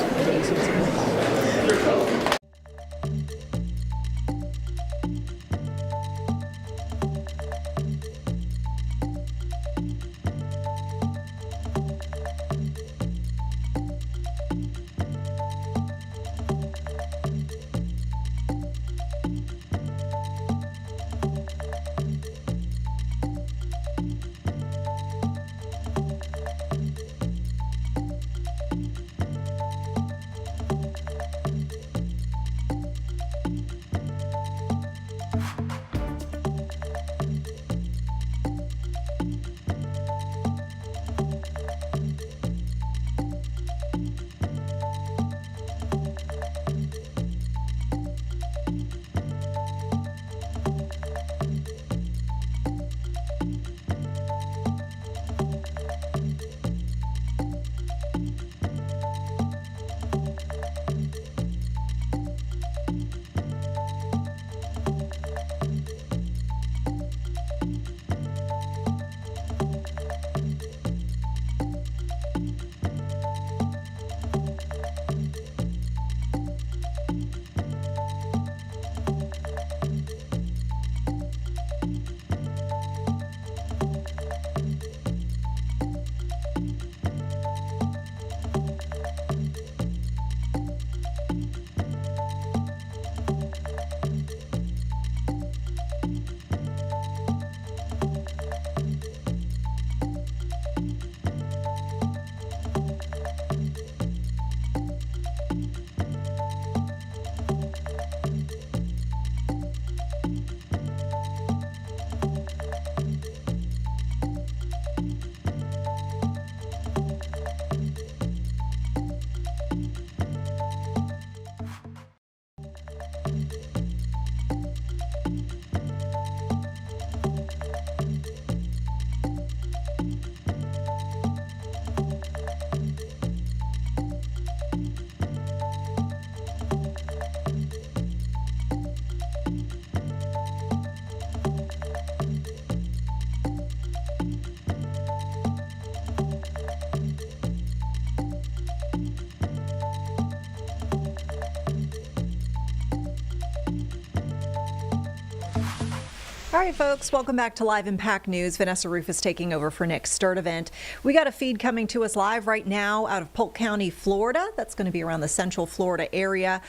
All right, folks, welcome back to Live Impact News. Vanessa Rufus taking over for Nick Sturdivant. We got a feed coming to us live right now out of Polk County, Florida. That's going to be around the Central Florida area.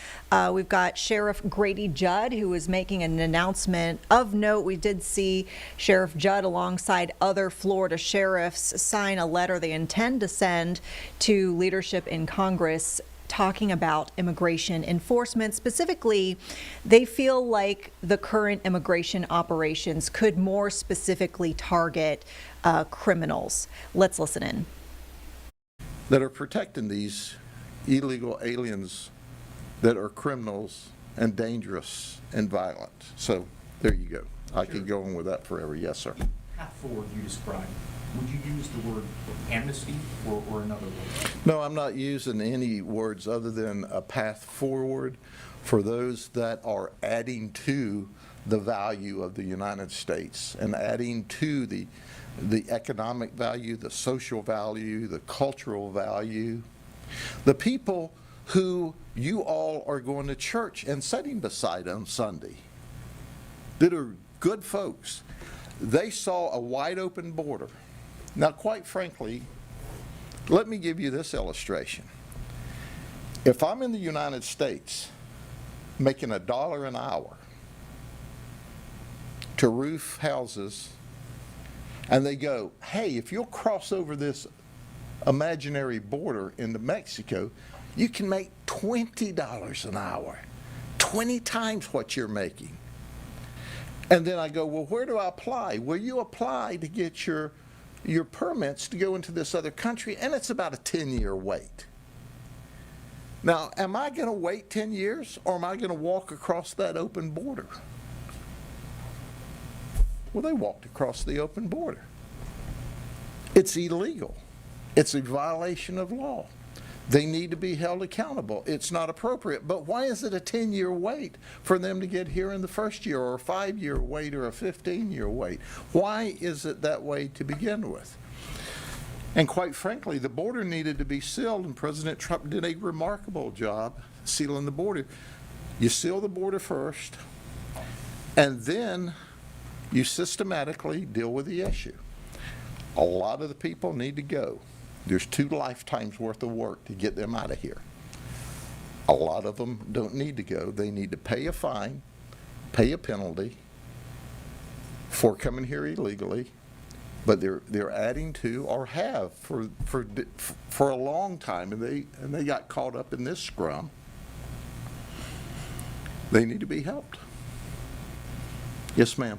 We've got Sheriff Grady Judd, who is making an announcement of note. We did see Sheriff Judd alongside other Florida sheriffs sign a letter they intend to send to leadership in Congress talking about immigration enforcement. Specifically, they feel like the current immigration operations could more specifically target criminals. Let's listen in. That are protecting these illegal aliens that are criminals and dangerous and violent. So there you go. I could go on with that forever. Yes, sir. Path forward you described. Would you use the word amnesty or another word? No, I'm not using any words other than a path forward. for those that are adding to the value of the United States and adding to the economic value, the social value, the cultural value. The people who you all are going to church and sitting beside on Sunday, that are good folks. They saw a wide open border. Now, quite frankly, let me give you this illustration. If I'm in the United States making $1 an hour to roof houses, and they go, hey, if you'll cross over this imaginary border into Mexico, you can make $20 an hour, 20 times what you're making. And then I go, well, where do I apply? Well, you apply to get your permits to go into this other country, and it's about a 10-year wait. Now, am I going to wait 10 years, or am I going to walk across that open border? Well, they walked across the open border. It's illegal. It's a violation of law. They need to be held accountable. It's not appropriate. But why is it a 10-year wait for them to get here in the first year, or a 5-year wait, or a 15-year wait? Why is it that way to begin with? And quite frankly, the border needed to be sealed, and President Trump did a remarkable job sealing the border. You seal the border first, and then you systematically deal with the issue. A lot of the people need to go. There's 2 lifetimes worth of work to get them out of here. A lot of them don't need to go. They need to pay a fine, pay a penalty for coming here illegally, but they're adding to, or have for a long time, and they got caught up in this scrum. They need to be helped. Yes, ma'am.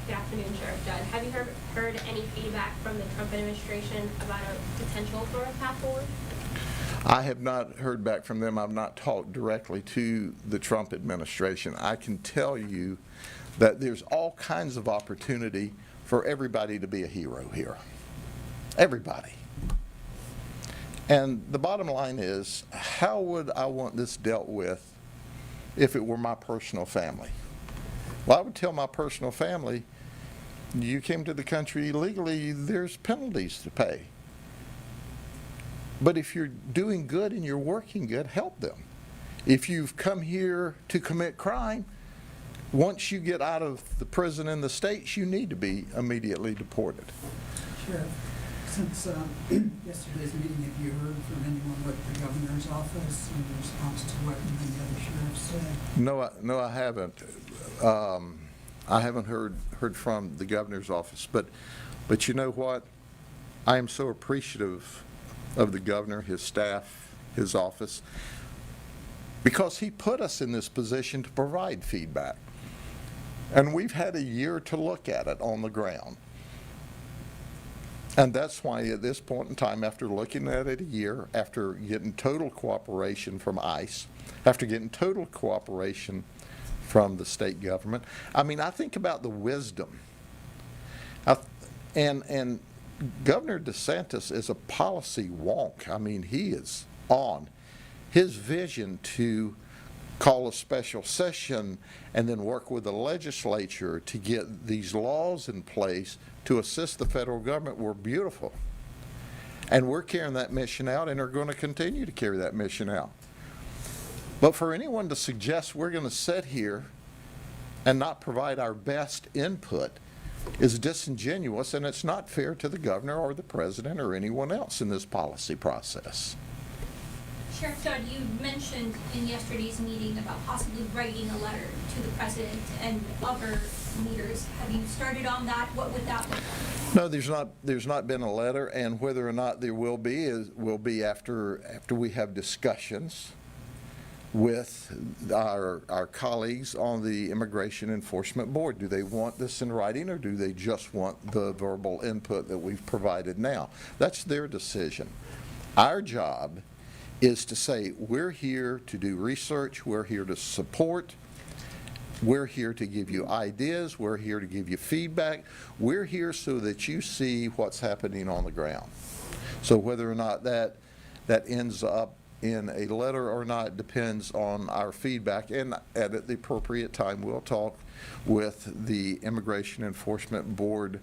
Good afternoon, Sheriff Judd. Have you heard any feedback from the Trump administration about a potential for a path forward? I have not heard back from them. I've not talked directly to the Trump administration. I can tell you that there's all kinds of opportunity for everybody to be a hero here. Everybody. And the bottom line is, how would I want this dealt with if it were my personal family? Well, I would tell my personal family, you came to the country illegally, there's penalties to pay. But if you're doing good and you're working good, help them. If you've come here to commit crime, once you get out of the prison in the States, you need to be immediately deported. Sheriff, since yesterday's meeting, have you heard from anyone with the governor's office in response to what you and the other sheriffs said? No, I haven't. I haven't heard from the governor's office, but you know what? I am so appreciative of the governor, his staff, his office, because he put us in this position to provide feedback. And we've had a year to look at it on the ground. And that's why at this point in time, after looking at it a year, after getting total cooperation from ICE, after getting total cooperation from the state government, I mean, I think about the wisdom. And Governor DeSantis is a policy wonk. I mean, he is on. His vision to call a special session and then work with the legislature to get these laws in place to assist the federal government were beautiful. And we're carrying that mission out and are going to continue to carry that mission out. But for anyone to suggest we're going to sit here and not provide our best input is disingenuous, and it's not fair to the governor or the president or anyone else in this policy process. Sheriff Judd, you mentioned in yesterday's meeting about possibly writing a letter to the president and other leaders. Have you started on that? What would that look like? No, there's not been a letter, and whether or not there will be after we have discussions with our colleagues on the Immigration Enforcement Board. Do they want this in writing, or do they just want the verbal input that we've provided now? That's their decision. Our job is to say, we're here to do research, we're here to support, we're here to give you ideas, we're here to give you feedback, we're here so that you see what's happening on the ground. So whether or not that ends up in a letter or not depends on our feedback, and at the appropriate time we'll talk with the Immigration Enforcement Board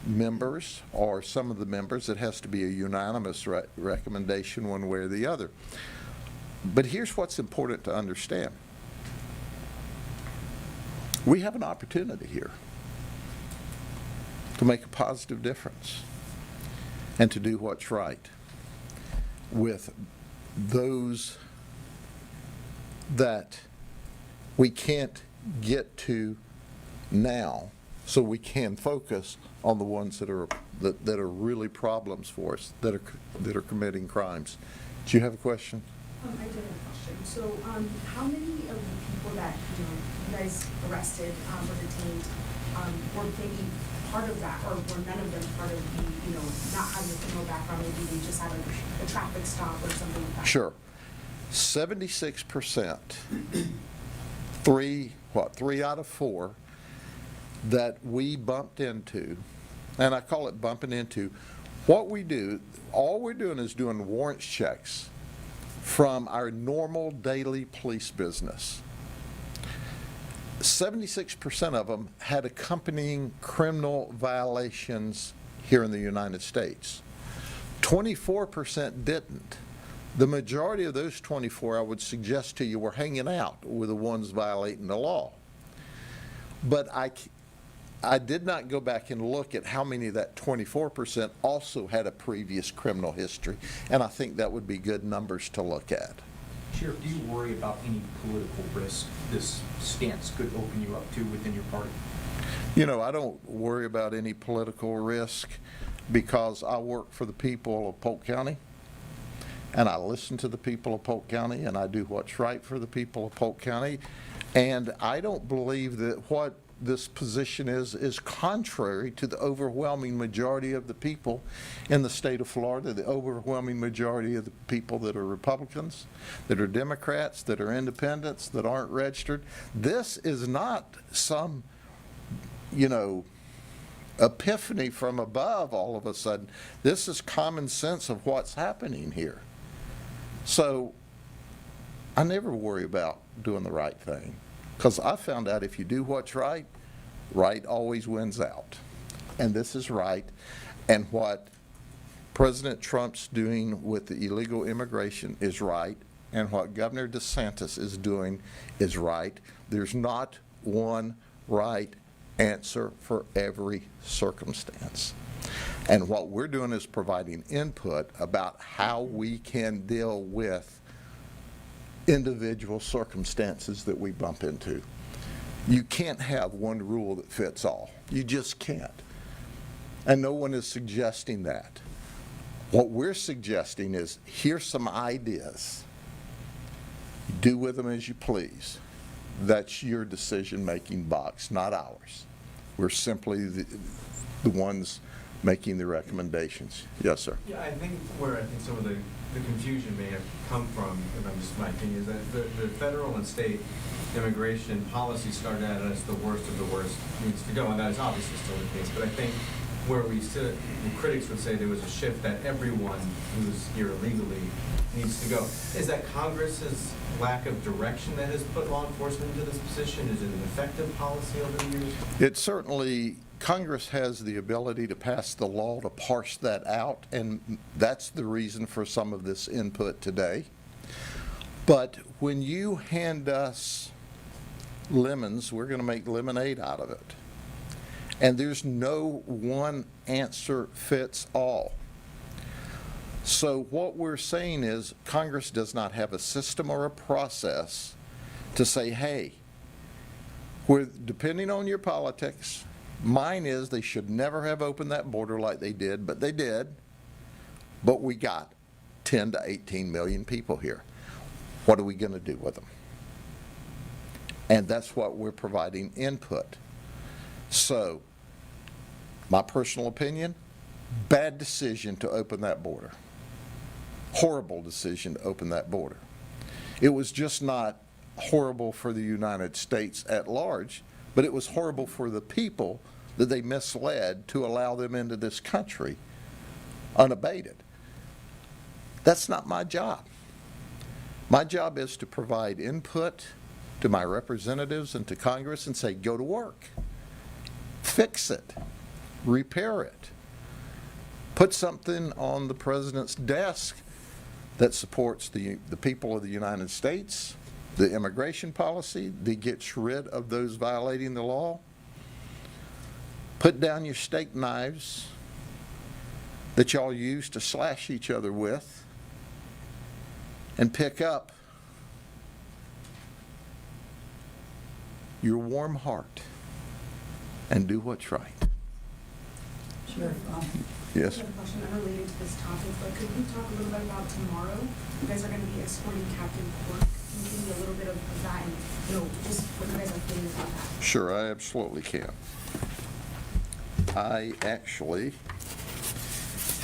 members or some of the members. It has to be a unanimous recommendation one way or the other. But here's what's important to understand. We have an opportunity here to make a positive difference and to do what's right with those that we can't get to now, so we can focus on the ones that are really problems for us, that are committing crimes. Do you have a question? I did have a question. So, how many of the people that you guys arrested or detained were maybe part of that, or were none of them part of the not having a criminal background? Maybe they just had a traffic stop or something like that. Sure. 76%. Three out of four that we bumped into, and I call it bumping into. What we do, all we're doing is doing warrants checks from our normal daily police business. 76% of them had accompanying criminal violations here in the United States. 24% didn't. The majority of those 24, I would suggest to you, were hanging out with the ones violating the law. But I did not go back and look at how many of that 24% also had a previous criminal history, and I think that would be good numbers to look at. Sheriff, do you worry about any political risk this stance could open you up to within your party? I don't worry about any political risk because I work for the people of Polk County, and I listen to the people of Polk County, and I do what's right for the people of Polk County. And I don't believe that what this position is contrary to the overwhelming majority of the people in the state of Florida, the overwhelming majority of the people that are Republicans, that are Democrats, that are independents, that aren't registered. This is not some, epiphany from above all of a sudden. This is common sense of what's happening here. So I never worry about doing the right thing, because I found out if you do what's right, right always wins out. And this is right. And what President Trump's doing with the illegal immigration is right. And what Governor DeSantis is doing is right. There's not one right answer for every circumstance. And what we're doing is providing input about how we can deal with individual circumstances that we bump into. You can't have one rule that fits all. You just can't. And no one is suggesting that. What we're suggesting is, here's some ideas. Do with them as you please. That's your decision-making box, not ours. We're simply the ones making the recommendations. Yes, sir. Yeah, I think some of the confusion may have come from, just my opinion, is that the federal and state immigration policy started out as the worst of the worst needs to go, and that is obviously still the case. But I think where we sit, the critics would say there was a shift that everyone who's here illegally needs to go. Is that Congress's lack of direction that has put law enforcement into this position? Is it an effective policy over the years? It certainly, Congress has the ability to pass the law to parse that out, and that's the reason for some of this input today. But when you hand us lemons, we're going to make lemonade out of it. And there's no one answer fits all. So what we're saying is Congress does not have a system or a process to say, hey, depending on your politics, mine is they should never have opened that border like they did, but they did. But we got 10 to 18 million people here. What are we going to do with them? And that's what we're providing input. So, my personal opinion, bad decision to open that border. Horrible decision to open that border. It was just not horrible for the United States at large, but it was horrible for the people that they misled to allow them into this country unabated. That's not my job. My job is to provide input to my representatives and to Congress and say, go to work. Fix it. Repair it. Put something on the president's desk that supports the people of the United States, the immigration policy that gets rid of those violating the law. Put down your steak knives that y'all use to slash each other with, and pick up your warm heart and do what's right. Sheriff, Yes. I have a question unrelated to this topic, but could we talk a little bit about tomorrow? You guys are going to be escorting Captain Cork. Can you give me a little bit of that and, just what you guys are feeling about that? Sure, I absolutely can. I actually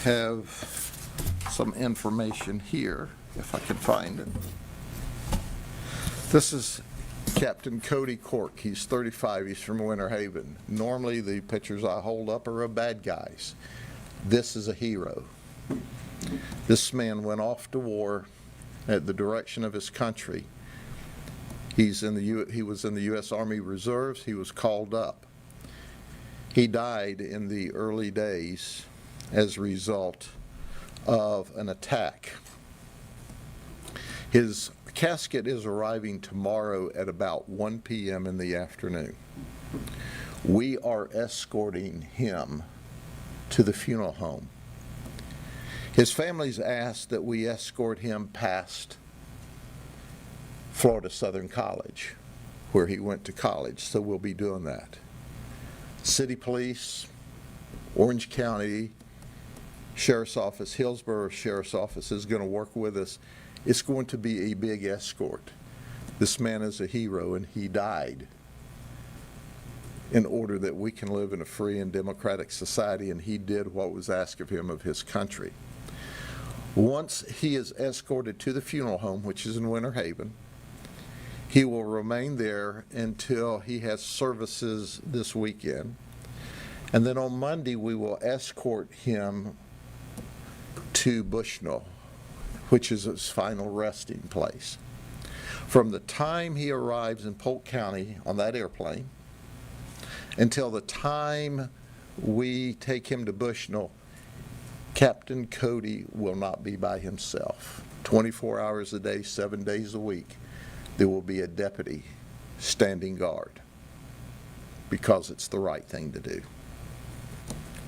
have some information here, if I can find it. This is Captain Cody Cork. He's 35. He's from Winter Haven. Normally, the pictures I hold up are of bad guys. This is a hero. This man went off to war at the direction of his country. He was in the U.S. Army Reserves. He was called up. He died in the early days as a result of an attack. His casket is arriving tomorrow at about 1 p.m. in the afternoon. We are escorting him to the funeral home. His family's asked that we escort him past Florida Southern College, where he went to college, so we'll be doing that. City Police, Orange County Sheriff's Office, Hillsborough Sheriff's Office is going to work with us. It's going to be a big escort. This man is a hero, and he died in order that we can live in a free and democratic society, and he did what was asked of him of his country. Once he is escorted to the funeral home, which is in Winter Haven, he will remain there until he has services this weekend. And then on Monday, we will escort him to Bushnell, which is his final resting place. From the time he arrives in Polk County on that airplane until the time we take him to Bushnell, Captain Cody will not be by himself. 24 hours a day, 7 days a week, there will be a deputy standing guard because it's the right thing to do.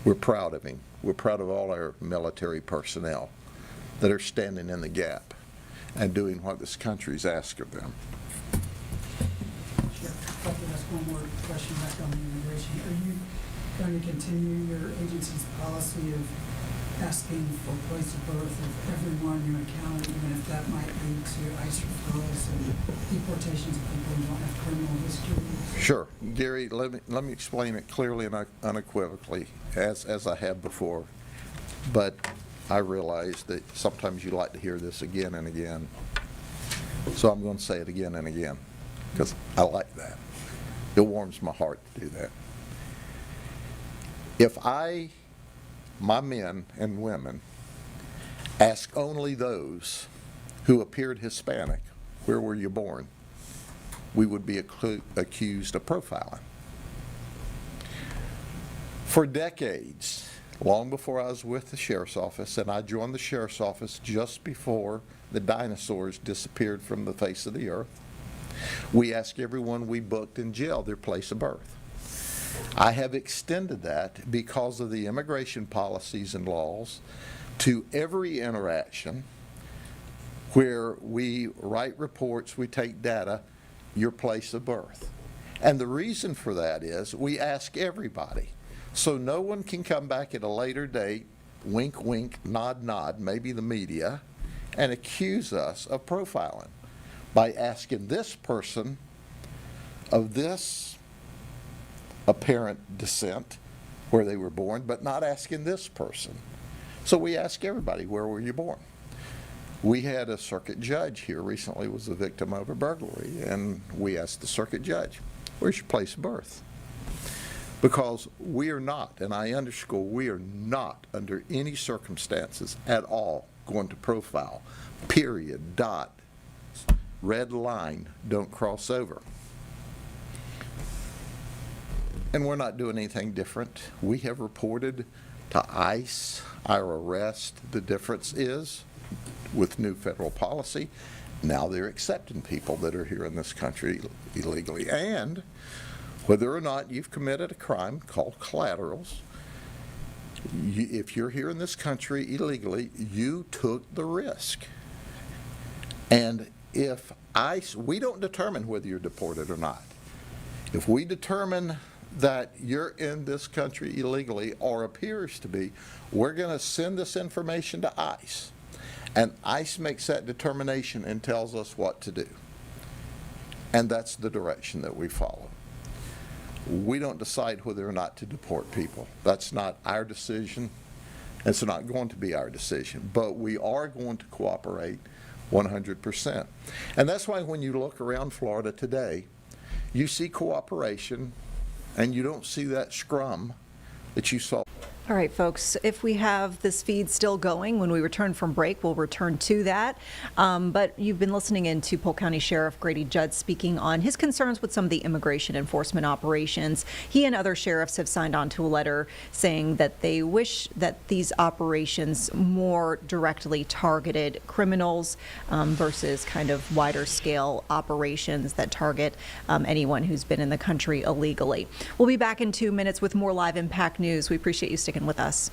We're proud of him. We're proud of all our military personnel that are standing in the gap and doing what this country's asked of them. Sure. If I could ask one more question back on the immigration. Are you going to continue your agency's policy of asking for place of birth of everyone you encounter, even if that might lead to ICE referrals and deportations of people who don't have criminal history? Sure. Gary, let me explain it clearly and unequivocally, as I have before. But I realize that sometimes you like to hear this again and again. So I'm going to say it again and again, because I like that. It warms my heart to do that. If my men and women, ask only those who appeared Hispanic, where were you born, we would be accused of profiling. For decades, long before I was with the Sheriff's Office, and I joined the Sheriff's Office just before the dinosaurs disappeared from the face of the earth, we asked everyone we booked in jail their place of birth. I have extended that because of the immigration policies and laws to every interaction where we write reports, we take data, your place of birth. And the reason for that is we ask everybody. So no one can come back at a later date, wink, wink, nod, nod, maybe the media, and accuse us of profiling by asking this person of this apparent descent, where they were born, but not asking this person. So we ask everybody, where were you born? We had a circuit judge here recently was a victim of a burglary, and we asked the circuit judge, where's your place of birth? Because we are not, and I underscore, we are not under any circumstances at all going to profile, period, dot, red line, don't cross over. And we're not doing anything different. We have reported to ICE our arrest. The difference is, with new federal policy, now they're accepting people that are here in this country illegally. And whether or not you've committed a crime called collaterals, if you're here in this country illegally, you took the risk. And if ICE, we don't determine whether you're deported or not. If we determine that you're in this country illegally or appears to be, we're going to send this information to ICE. And ICE makes that determination and tells us what to do. And that's the direction that we follow. We don't decide whether or not to deport people. That's not our decision. It's not going to be our decision. But we are going to cooperate 100%. And that's why when you look around Florida today, you see cooperation, and you don't see that scrum that you saw. All right, folks, if we have this feed still going, when we return from break, we'll return to that. But you've been listening in to Polk County Sheriff Grady Judd speaking on his concerns with some of the immigration enforcement operations. He and other sheriffs have signed on to a letter saying that they wish that these operations more directly targeted criminals versus kind of wider scale operations that target anyone who's been in the country illegally. We'll be back in 2 minutes with more Live Impact News. We appreciate you sticking with us.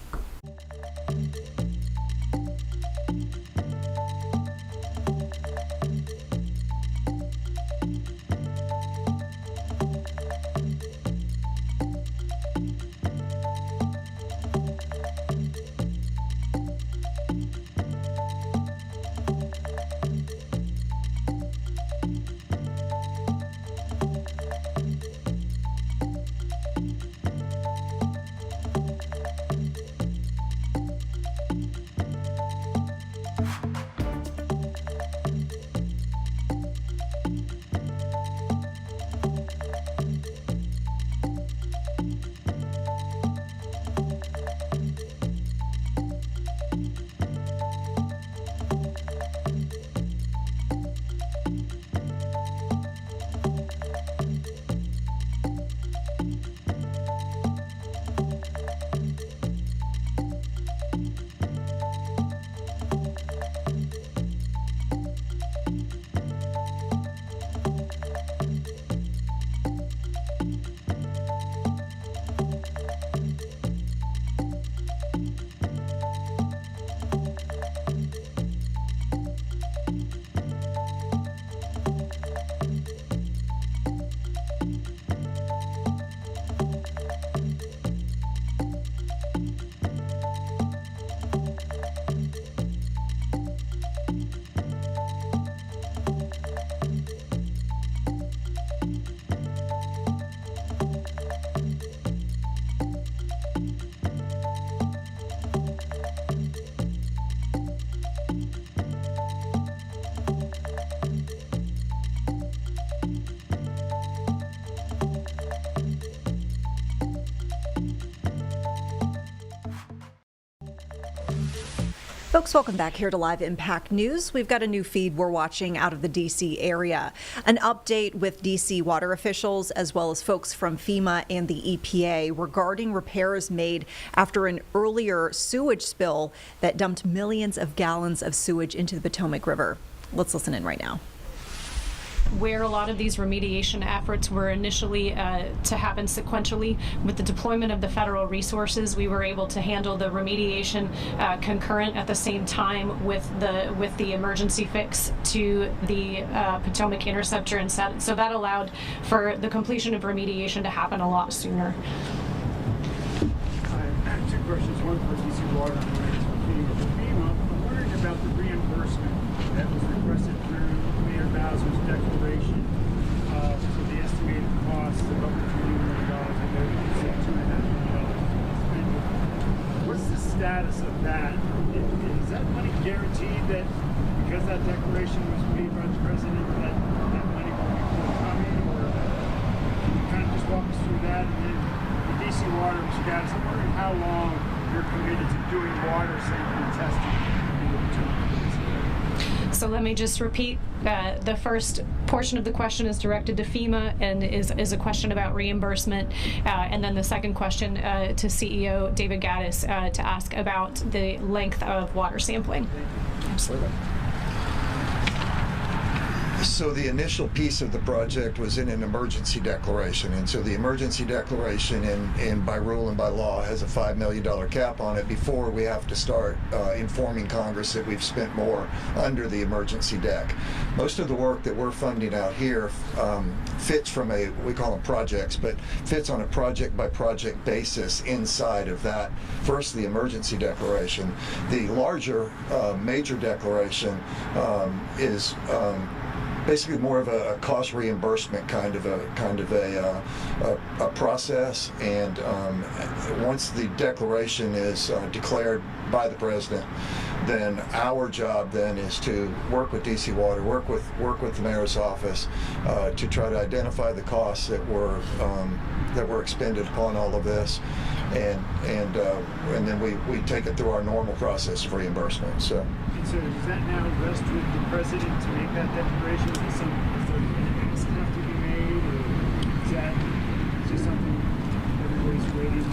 Folks, welcome back here to Live Impact News. We've got a new feed we're watching out of the D.C. area. An update with D.C. water officials as well as folks from FEMA and the EPA regarding repairs made after an earlier sewage spill that dumped millions of gallons of sewage into the Potomac River. Let's listen in right now. Where a lot of these remediation efforts were initially to happen sequentially, with the deployment of the federal resources, we were able to handle the remediation concurrent at the same time with the emergency fix to the Potomac interceptor and set. So that allowed for the completion of remediation to happen a lot sooner. I have two questions. One for DC Water and one for FEMA. I'm wondering about the reimbursement that was requested through Mayor Bowser's declaration for the estimated cost of up to $3 million. I know you said $2.5 million. What's the status of that? Is that money guaranteed that because that declaration was made by the president that that money will be forthcoming? Or can you kind of just walk us through that? And then the DC Water status, I'm wondering how long you're committed to doing water sampling testing in the Potomac. So let me just repeat. The first portion of the question is directed to FEMA and is a question about reimbursement. And then the second question to CEO David Gaddis to ask about the length of water sampling. Absolutely. So the initial piece of the project was in an emergency declaration, and so the emergency declaration by rule and by law has a $5 million cap on it before we have to start informing Congress that we've spent more under the emergency deck. Most of the work that we're funding out here fits from we call them projects, but fits on a project by project basis inside of that. First, the emergency declaration. The larger major declaration is basically more of a cost reimbursement kind of a process, and once the declaration is declared by the president, then our job then is to work with DC Water, work with the mayor's office to try to identify the costs that were expended upon all of this, and then we take it through our normal process of reimbursement. So does that now rest with the president to make that declaration? Does there an ask have to be made, or is that just something everybody's waiting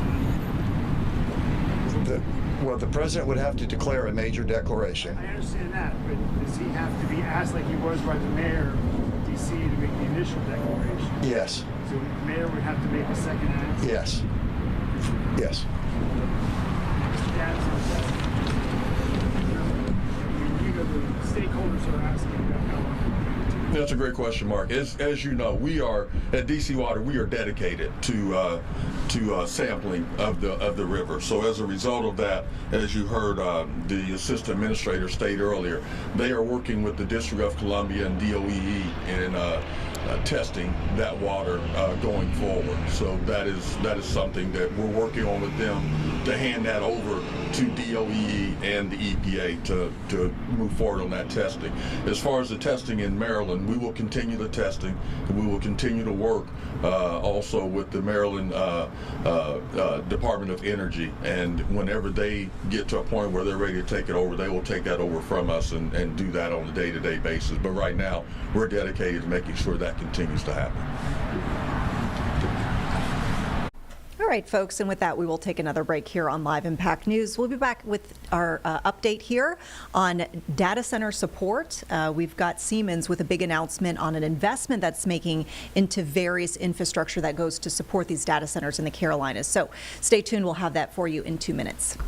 on? Well, the president would have to declare a major declaration. I understand that, but does he have to be asked like he was by the mayor of DC to make the initial declaration? Yes. So the mayor would have to make a second ask? Yes. Yes. The stakeholders are asking about how long. That's a great question, Mark. As you know, we are at DC Water. We are dedicated to sampling of the river. So as a result of that, as you heard the assistant administrator state earlier, they are working with the District of Columbia and DOEE in testing that water going forward. So that is something that we're working on with them to hand that over to DOEE and the EPA to move forward on that testing. As far as the testing in Maryland, we will continue the testing, and we will continue to work also with the Maryland Department of Energy, and whenever they get to a point where they're ready to take it over, they will take that over from us and do that on a day-to-day basis. But right now, we're dedicated to making sure that continues to happen. All right, folks, and with that, we will take another break here on Live Impact News. We'll be back with our update here on data center support. We've got Siemens with a big announcement on an investment that's making into various infrastructure that goes to support these data centers in the Carolinas. So stay tuned. We'll have that for you in 2 minutes.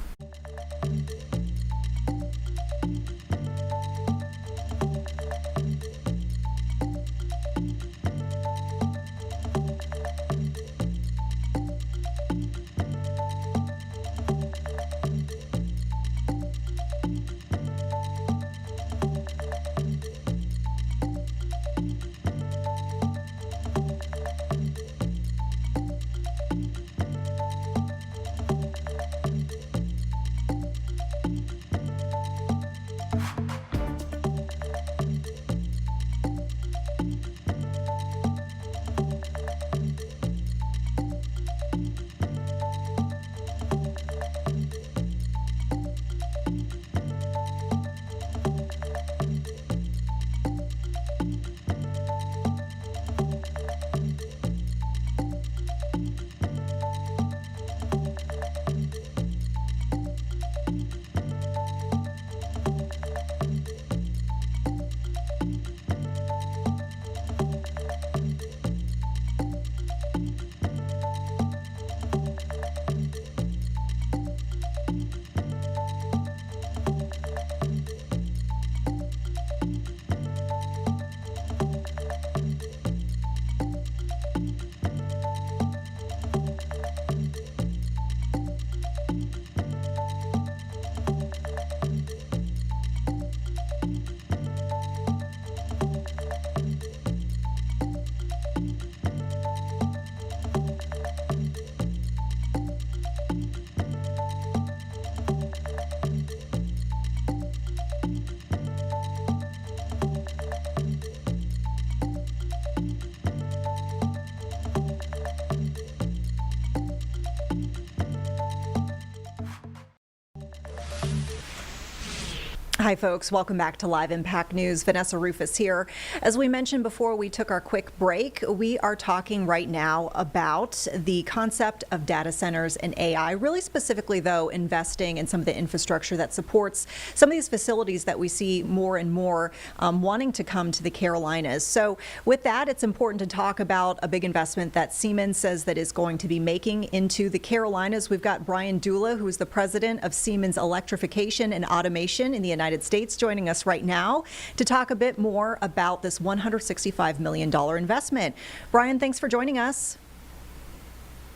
Hi, folks. Welcome back to Live Impact News. Vanessa Rufus here. As we mentioned before we took our quick break, we are talking right now about the concept of data centers and AI, really specifically, though, investing in some of the infrastructure that supports some of these facilities that we see more and more wanting to come to the Carolinas. So with that, it's important to talk about a big investment that Siemens says that is going to be making into the Carolinas. We've got Brian Dula, who is the president of Siemens Electrification and Automation in the United States, joining us right now to talk a bit more about this $165 million investment. Brian, thanks for joining us.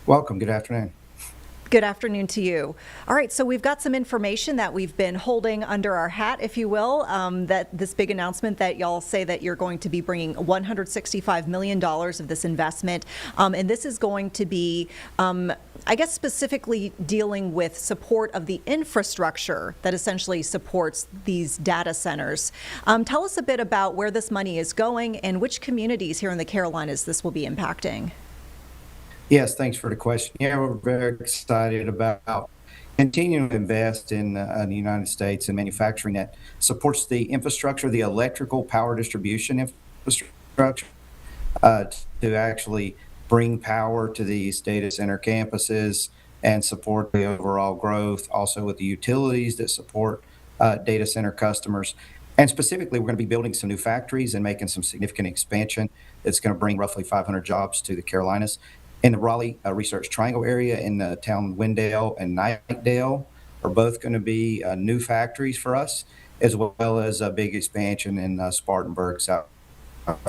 Welcome. Good afternoon. Good afternoon to you. All right, so we've got some information that we've been holding under our hat, if you will, that this big announcement that y'all say that you're going to be bringing $165 million of this investment. And this is going to be, I guess, specifically dealing with support of the infrastructure that essentially supports these data centers. Tell us a bit about where this money is going and which communities here in the Carolinas this will be impacting. Yes, thanks for the question. Yeah, we're very excited about continuing to invest in the United States and manufacturing that supports the infrastructure, the electrical power distribution infrastructure, to actually bring power to these data center campuses and support the overall growth, also with the utilities that support data center customers. And specifically, we're going to be building some new factories and making some significant expansion that's going to bring roughly 500 jobs to the Carolinas. In the Raleigh Research Triangle area, in the town Wendell and Knightdale, are both going to be new factories for us, as well as a big expansion in Spartanburg, South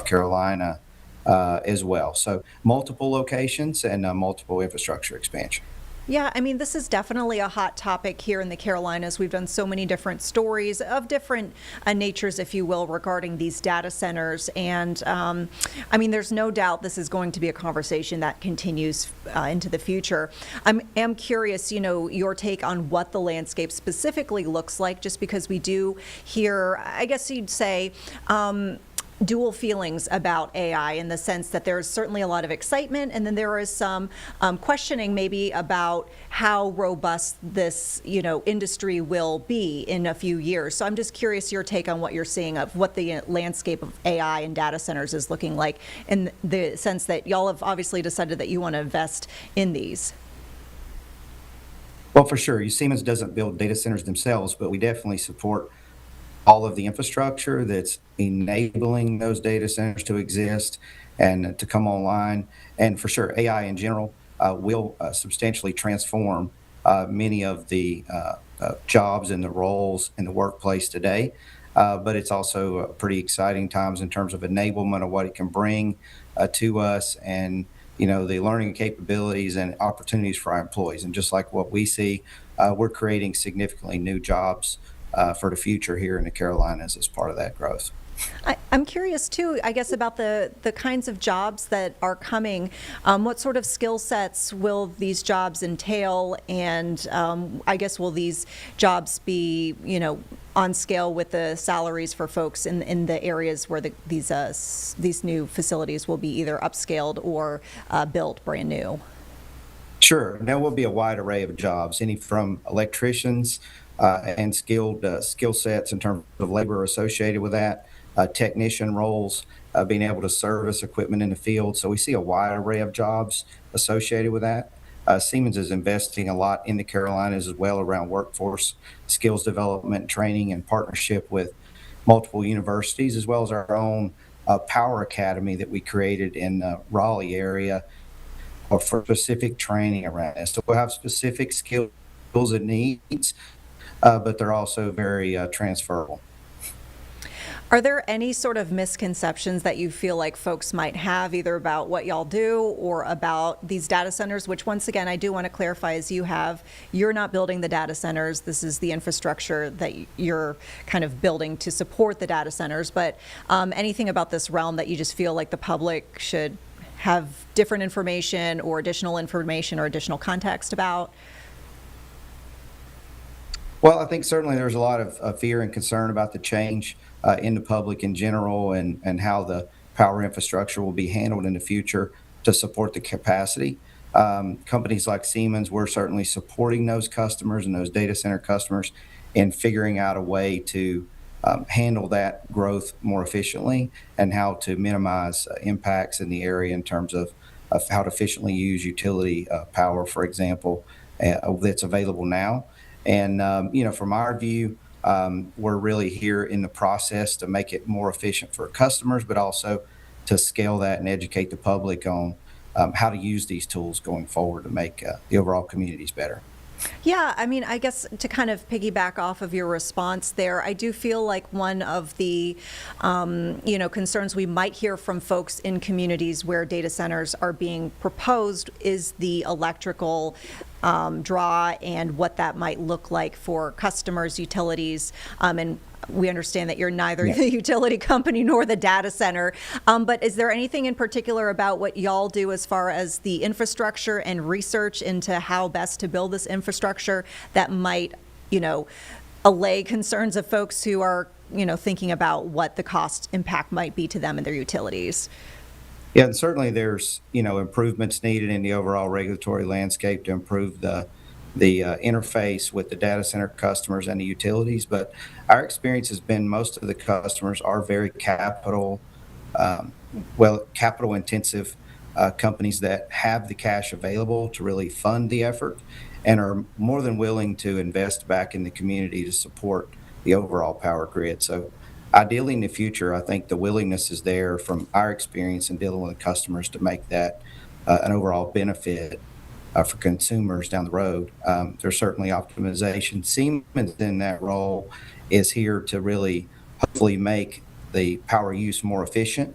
Carolina, as well. So multiple locations and multiple infrastructure expansion. Yeah, I mean, this is definitely a hot topic here in the Carolinas. We've done so many different stories of different natures, if you will, regarding these data centers. And I mean, there's no doubt this is going to be a conversation that continues into the future. I am curious, your take on what the landscape specifically looks like, just because we do hear, I guess you'd say, dual feelings about AI, in the sense that there's certainly a lot of excitement, and then there is some questioning maybe about how robust this industry will be in a few years. So I'm just curious your take on what you're seeing of what the landscape of AI and data centers is looking like, in the sense that y'all have obviously decided that you want to invest in these. Well, for sure. Siemens doesn't build data centers themselves, but we definitely support all of the infrastructure that's enabling those data centers to exist and to come online. And for sure, AI in general will substantially transform many of the jobs and the roles in the workplace today. But it's also pretty exciting times in terms of enablement of what it can bring to us, and the learning capabilities and opportunities for our employees. And just like what we see, we're creating significantly new jobs for the future here in the Carolinas as part of that growth. I'm curious too, I guess, about the kinds of jobs that are coming. What sort of skill sets will these jobs entail? And I guess, will these jobs be, on scale with the salaries for folks in the areas where these new facilities will be either upscaled or built brand new? Sure. There will be a wide array of jobs, any from electricians and skilled skill sets in terms of labor associated with that, technician roles, being able to service equipment in the field. So we see a wide array of jobs associated with that. Siemens is investing a lot in the Carolinas as well around workforce skills development, training, and partnership with multiple universities, as well as our own Power Academy that we created in the Raleigh area for specific training around this. So we'll have specific skills and needs, but they're also very transferable. Are there any sort of misconceptions that you feel like folks might have, either about what y'all do or about these data centers, which, once again, I do want to clarify, as you're not building the data centers. This is the infrastructure that you're kind of building to support the data centers. But anything about this realm that you just feel like the public should have different information or additional context about? Well, I think certainly there's a lot of fear and concern about the change in the public in general, and how the power infrastructure will be handled in the future to support the capacity. Companies like Siemens, we're certainly supporting those customers and those data center customers in figuring out a way to handle that growth more efficiently and how to minimize impacts in the area in terms of how to efficiently use utility power, for example, that's available now. And, from our view, we're really here in the process to make it more efficient for customers, but also to scale that and educate the public on how to use these tools going forward to make the overall communities better. Yeah, I mean, I guess to kind of piggyback off of your response there, I do feel like one of the, concerns we might hear from folks in communities where data centers are being proposed is the electrical draw and what that might look like for customers, utilities, and we understand that you're neither the utility company nor the data center, but is there anything in particular about what y'all do as far as the infrastructure and research into how best to build this infrastructure that might, allay concerns of folks who are, thinking about what the cost impact might be to them and their utilities? Yeah, and certainly there's, improvements needed in the overall regulatory landscape to improve the interface with the data center customers and the utilities. But our experience has been most of the customers are very capital intensive companies that have the cash available to really fund the effort and are more than willing to invest back in the community to support the overall power grid. So ideally in the future, I think the willingness is there from our experience in dealing with the customers to make that an overall benefit for consumers down the road. There's certainly optimization. Siemens in that role is here to really hopefully make the power use more efficient,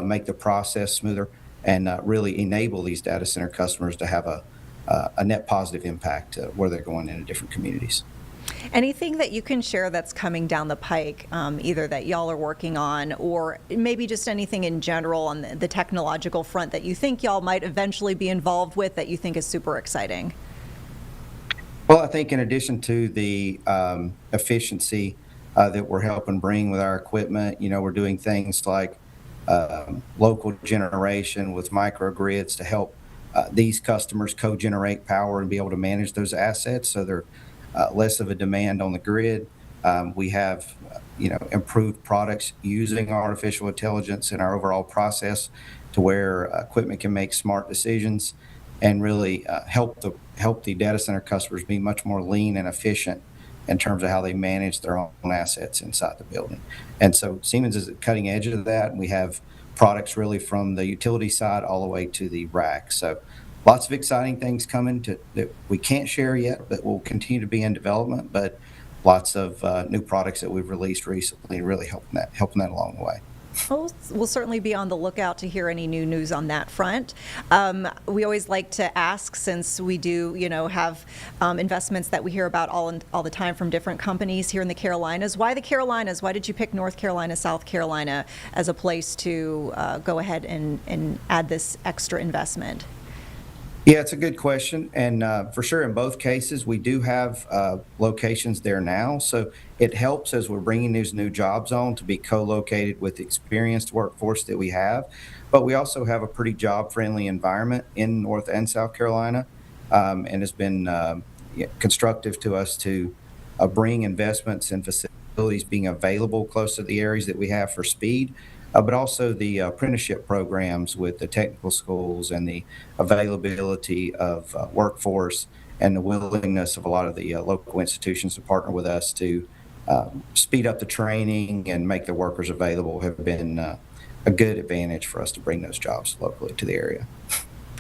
make the process smoother, and really enable these data center customers to have a net positive impact where they're going into different communities. Anything that you can share that's coming down the pike, either that y'all are working on or maybe just anything in general on the technological front that you think y'all might eventually be involved with that you think is super exciting? Well, I think in addition to the efficiency that we're helping bring with our equipment, we're doing things like local generation with microgrids to help these customers co-generate power and be able to manage those assets so they're less of a demand on the grid. We have, improved products using artificial intelligence in our overall process to where equipment can make smart decisions and really help the data center customers be much more lean and efficient in terms of how they manage their own assets inside the building. And so Siemens is at the cutting edge of that. And we have products really from the utility side all the way to the rack. So lots of exciting things coming that we can't share yet, but will continue to be in development. But lots of new products that we've released recently, really helping that along the way. We'll certainly be on the lookout to hear any new news on that front. We always like to ask, since we do, have investments that we hear about all the time from different companies here in the Carolinas. Why the Carolinas? Why did you pick North Carolina, South Carolina as a place to go ahead and add this extra investment? Yeah, it's a good question. And for sure, in both cases, we do have locations there now. So it helps as we're bringing these new jobs on to be co-located with the experienced workforce that we have. But we also have a pretty job-friendly environment in North and South Carolina, and it's been constructive to us to bring investments and facilities being available close to the areas that we have for speed. But also the apprenticeship programs with the technical schools and the availability of workforce and the willingness of a lot of the local institutions to partner with us to speed up the training and make the workers available have been a good advantage for us to bring those jobs locally to the area.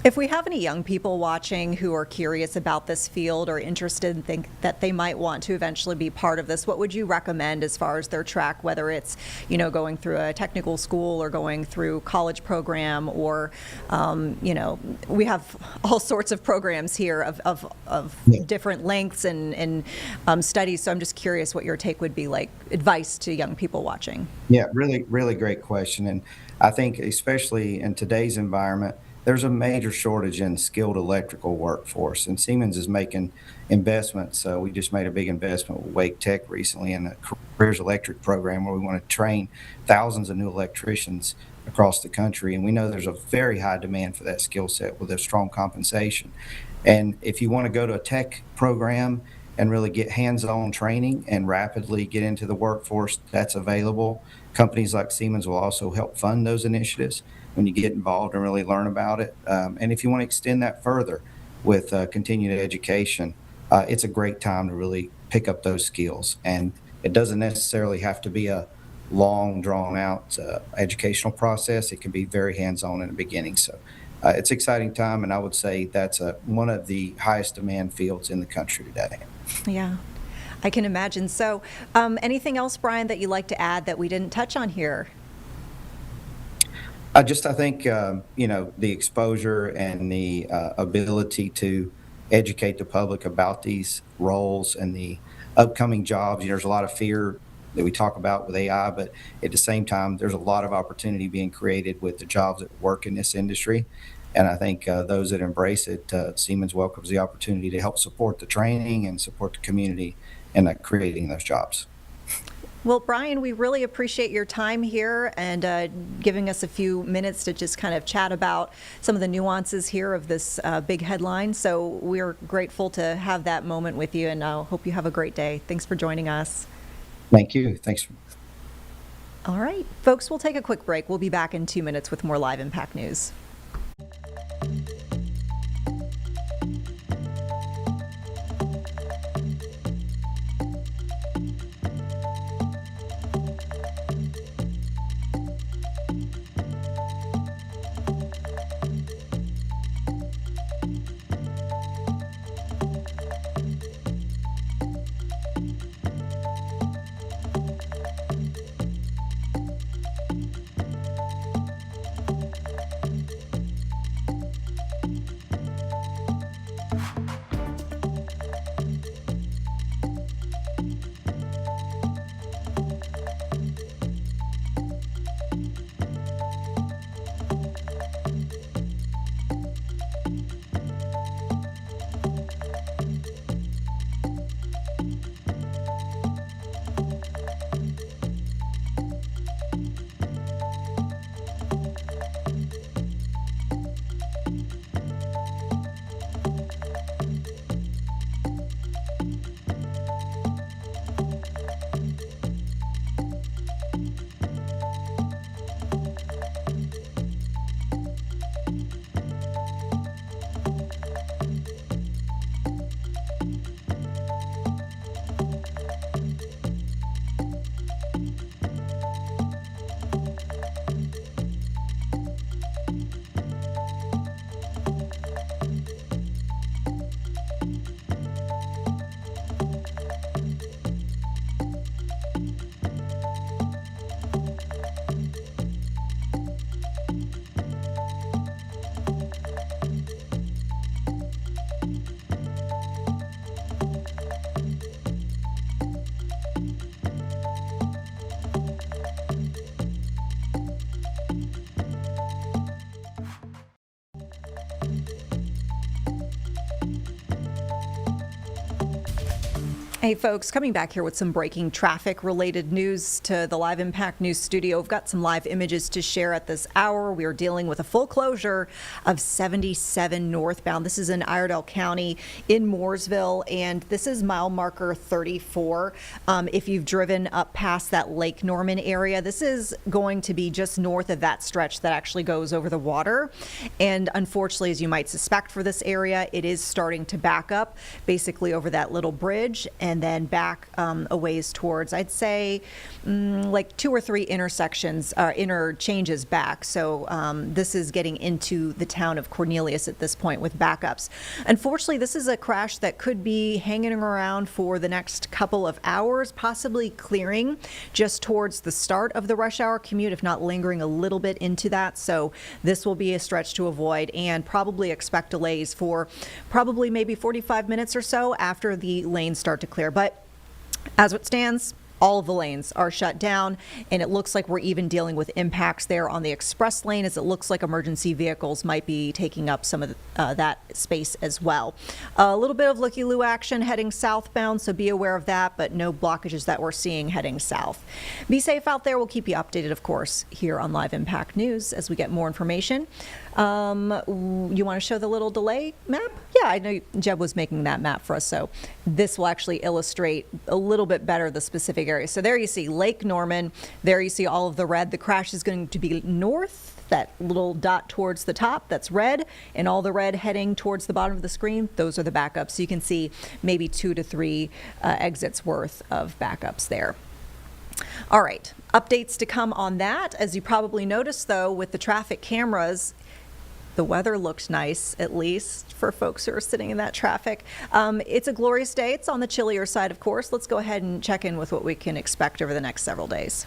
If we have any young people watching who are curious about this field or interested and think that they might want to eventually be part of this, what would you recommend as far as their track, whether it's, going through a technical school or going through college program or, we have all sorts of programs here of different lengths and studies. So I'm just curious what your take would be, like advice to young people watching. Yeah, really, really great question. And I think especially in today's environment, there's a major shortage in skilled electrical workforce, and Siemens is making investments. We just made a big investment with Wake Tech recently in a Careers Electric program where we want to train thousands of new electricians across the country. And we know there's a very high demand for that skill set with a strong compensation. And if you want to go to a tech program and really get hands-on training and rapidly get into the workforce that's available. Companies like Siemens will also help fund those initiatives when you get involved and really learn about it. And if you want to extend that further with continued education, it's a great time to really pick up those skills. And it doesn't necessarily have to be a long, drawn-out educational process. It can be very hands-on in the beginning. So it's an exciting time, and I would say that's one of the highest demand fields in the country today. Yeah, I can imagine. So anything else, Brian, that you'd like to add that we didn't touch on here? I think, the exposure and the ability to educate the public about these roles and the upcoming jobs. There's a lot of fear that we talk about with AI, but at the same time, there's a lot of opportunity being created with the jobs that work in this industry. And I think those that embrace it, Siemens welcomes the opportunity to help support the training and support the community in creating those jobs. Well, Brian, we really appreciate your time here and giving us a few minutes to just kind of chat about some of the nuances here of this big headline. So we're grateful to have that moment with you, and I hope you have a great day. Thanks for joining us. Thank you. Thanks. All right, folks, we'll take a quick break. We'll be back in 2 minutes with more Live Impact News. Hey folks, coming back here with some breaking traffic related news to the Live Impact News studio. We've got some live images to share at this hour. We are dealing with a full closure of 77 northbound. This is in Iredell County in Mooresville, and this is mile marker 34. If you've driven up past that Lake Norman area, this is going to be just north of that stretch that actually goes over the water. And unfortunately, as you might suspect for this area, it is starting to back up basically over that little bridge and then back a ways towards, I'd say, like 2 or 3 interchanges back. So this is getting into the town of Cornelius at this point with backups. Unfortunately, this is a crash that could be hanging around for the next couple of hours, possibly clearing just towards the start of the rush hour commute, if not lingering a little bit into that. So this will be a stretch to avoid, and probably expect delays for probably maybe 45 minutes or so after the lanes start to clear. But as it stands, all of the lanes are shut down, and it looks like we're even dealing with impacts there on the express lane, as it looks like emergency vehicles might be taking up some of that space as well. A little bit of looky-loo action heading southbound, so be aware of that, but no blockages that we're seeing heading south. Be safe out there. We'll keep you updated, of course, here on Live Impact News as we get more information. You want to show the little delay map? Yeah, I know Jeb was making that map for us, so this will actually illustrate a little bit better the specific area. So there you see Lake Norman. There you see all of the red. The crash is going to be north. That little dot towards the top, that's red, and all the red heading towards the bottom of the screen, those are the backups. So you can see maybe 2 to 3 exits worth of backups there. All right, updates to come on that. As you probably noticed, though, with the traffic cameras, the weather looked nice, at least for folks who are sitting in that traffic. It's a glorious day. It's on the chillier side, of course. Let's go ahead and check in with what we can expect over the next several days.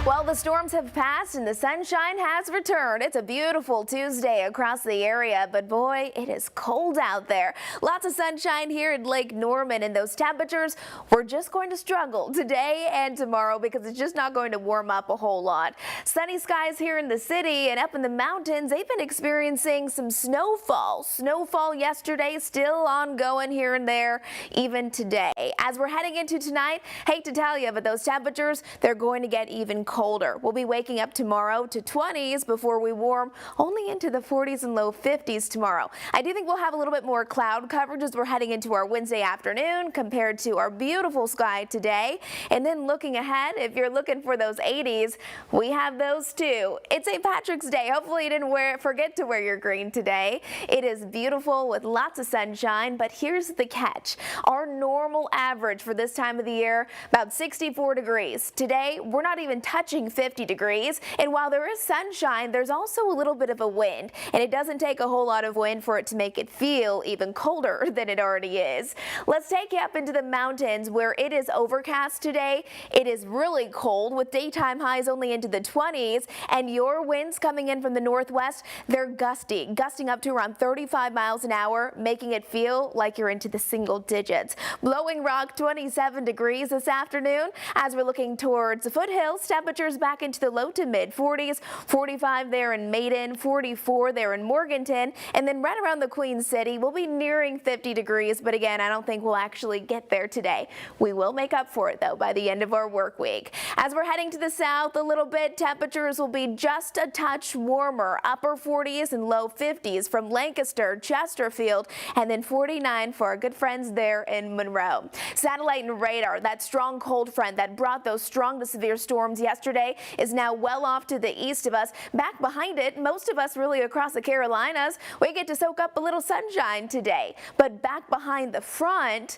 Well, the storms have passed and the sunshine has returned. It's a beautiful Tuesday across the area, but boy, it is cold out there. Lots of sunshine here in Lake Norman, and those temperatures, we're just going to struggle today and tomorrow because it's just not going to warm up a whole lot. Sunny skies here in the city, and up in the mountains, they've been experiencing some snowfall. Snowfall yesterday, still ongoing here and there, even today. As we're heading into tonight, hate to tell you, but those temperatures, they're going to get even colder. We'll be waking up tomorrow to 20s before we warm only into the 40s and low 50s tomorrow. I do think we'll have a little bit more cloud coverage as we're heading into our Wednesday afternoon compared to our beautiful sky today. And then looking ahead, if you're looking for those 80s, we have those too. It's St. Patrick's Day. Hopefully you didn't forget to wear your green today. It is beautiful with lots of sunshine, but here's the catch. Our normal average for this time of the year, about 64 degrees. Today, we're not even touching 50 degrees, and while there is sunshine, there's also a little bit of a wind, and it doesn't take a whole lot of wind for it to make it feel even colder than it already is. Let's take you up into the mountains where it is overcast today. It is really cold with daytime highs only into the 20s, and your winds coming in from the northwest, they're gusting up to around 35 miles an hour, making it feel like you're into the single digits. Blowing Rock, 27 degrees this afternoon. As we're looking towards the foothills, temperatures back into the low to mid 40s, 45 there in Maiden, 44 there in Morganton, and then right around the Queen City, we'll be nearing 50 degrees, but again, I don't think we'll actually get there today. We will make up for it, though, by the end of our work week. As we're heading to the south a little bit, temperatures will be just a touch warmer, upper 40s and low 50s from Lancaster, Chesterfield, and then 49 for our good friends there in Monroe. Satellite and radar, that strong cold front that brought those strong to severe storms yesterday is now well off to the east of us. Back behind it, most of us really across the Carolinas, we get to soak up a little sunshine today. But back behind the front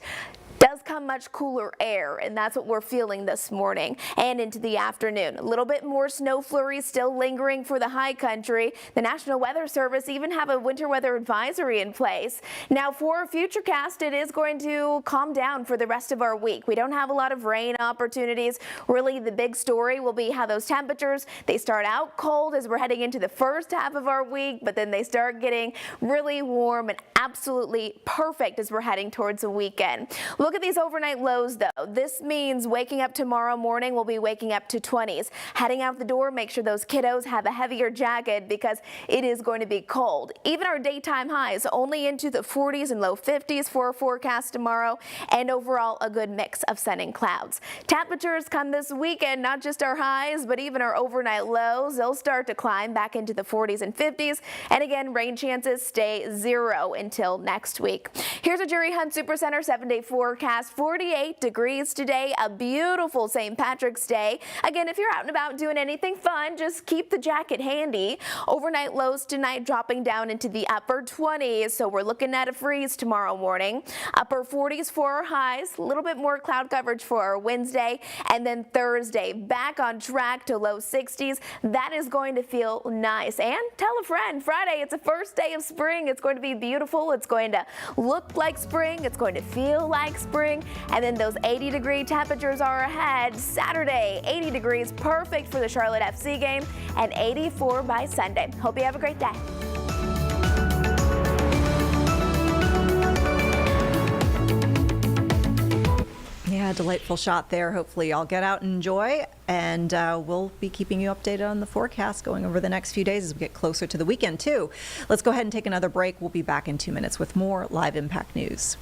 does come much cooler air, and that's what we're feeling this morning and into the afternoon. A little bit more snow flurries still lingering for the high country. The National Weather Service even have a winter weather advisory in place. Now for Futurecast, it is going to calm down for the rest of our week. We don't have a lot of rain opportunities. Really, the big story will be how those temperatures, they start out cold as we're heading into the first half of our week, but then they start getting really warm and absolutely perfect as we're heading towards the weekend. Look at these overnight lows, though. This means waking up tomorrow morning, we'll be waking up to 20s. Heading out the door, make sure those kiddos have a heavier jacket because it is going to be cold. Even our daytime highs only into the 40s and low 50s for our forecast tomorrow, and overall a good mix of sun and clouds. Temperatures come this weekend, not just our highs, but even our overnight lows. They'll start to climb back into the 40s and 50s, and again, rain chances stay 0 until next week. Here's a Jerry Hunt Supercenter 7-day forecast. 48 degrees today, a beautiful St. Patrick's Day. Again, if you're out and about doing anything fun, just keep the jacket handy. Overnight lows tonight dropping down into the upper 20s, so we're looking at a freeze tomorrow morning. Upper 40s for our highs, a little bit more cloud coverage for our Wednesday, and then Thursday back on track to low 60s. That is going to feel nice. And tell a friend, Friday, it's the first day of spring. It's going to be beautiful. It's going to look like spring. It's going to feel like spring, and then those 80-degree temperatures are ahead. Saturday, 80 degrees, perfect for the Charlotte FC game, and 84 by Sunday. Hope you have a great day. Yeah, delightful shot there. Hopefully y'all get out and enjoy, and we'll be keeping you updated on the forecast going over the next few days as we get closer to the weekend too. Let's go ahead and take another break. We'll be back in 2 minutes with more Live Impact News.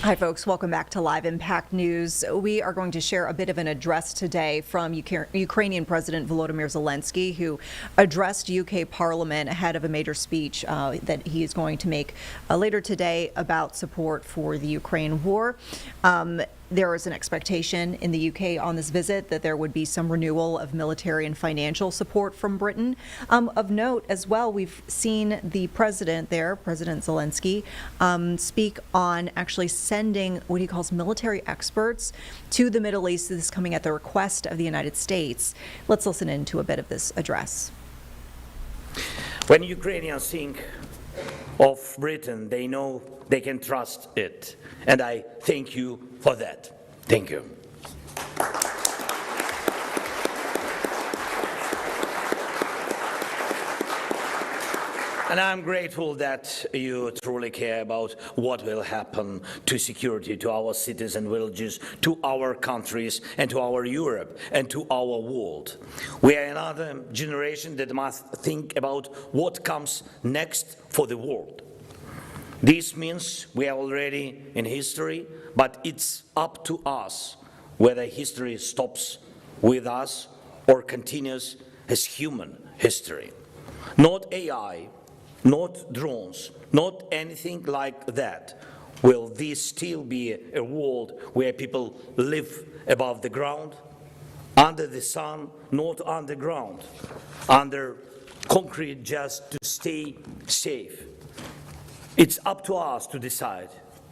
Hi, folks. Welcome back to Live Impact News. We are going to share a bit of an address today from Ukrainian President Volodymyr Zelenskyy, who addressed UK Parliament ahead of a major speech that he is going to make later today about support for the Ukraine war. There is an expectation in the UK on this visit that there would be some renewal of military and financial support from Britain. Of note as well, we've seen the president there, President Zelenskyy, speak on actually sending what he calls military experts to the Middle East. This is coming at the request of the United States. Let's listen into a bit of this address. When Ukrainians think of Britain, they know they can trust it. And I thank you for that. Thank you. And I'm grateful that you truly care about what will happen to security, to our cities and villages, to our countries, and to our Europe, and to our world. We are another generation that must think about what comes next for the world. This means we are already in history, but it's up to us whether history stops with us or continues as human history. Not AI, not drones, not anything like that. Will this still be a world where people live above the ground, under the sun, not underground, under concrete just to stay safe? It's up to us to decide.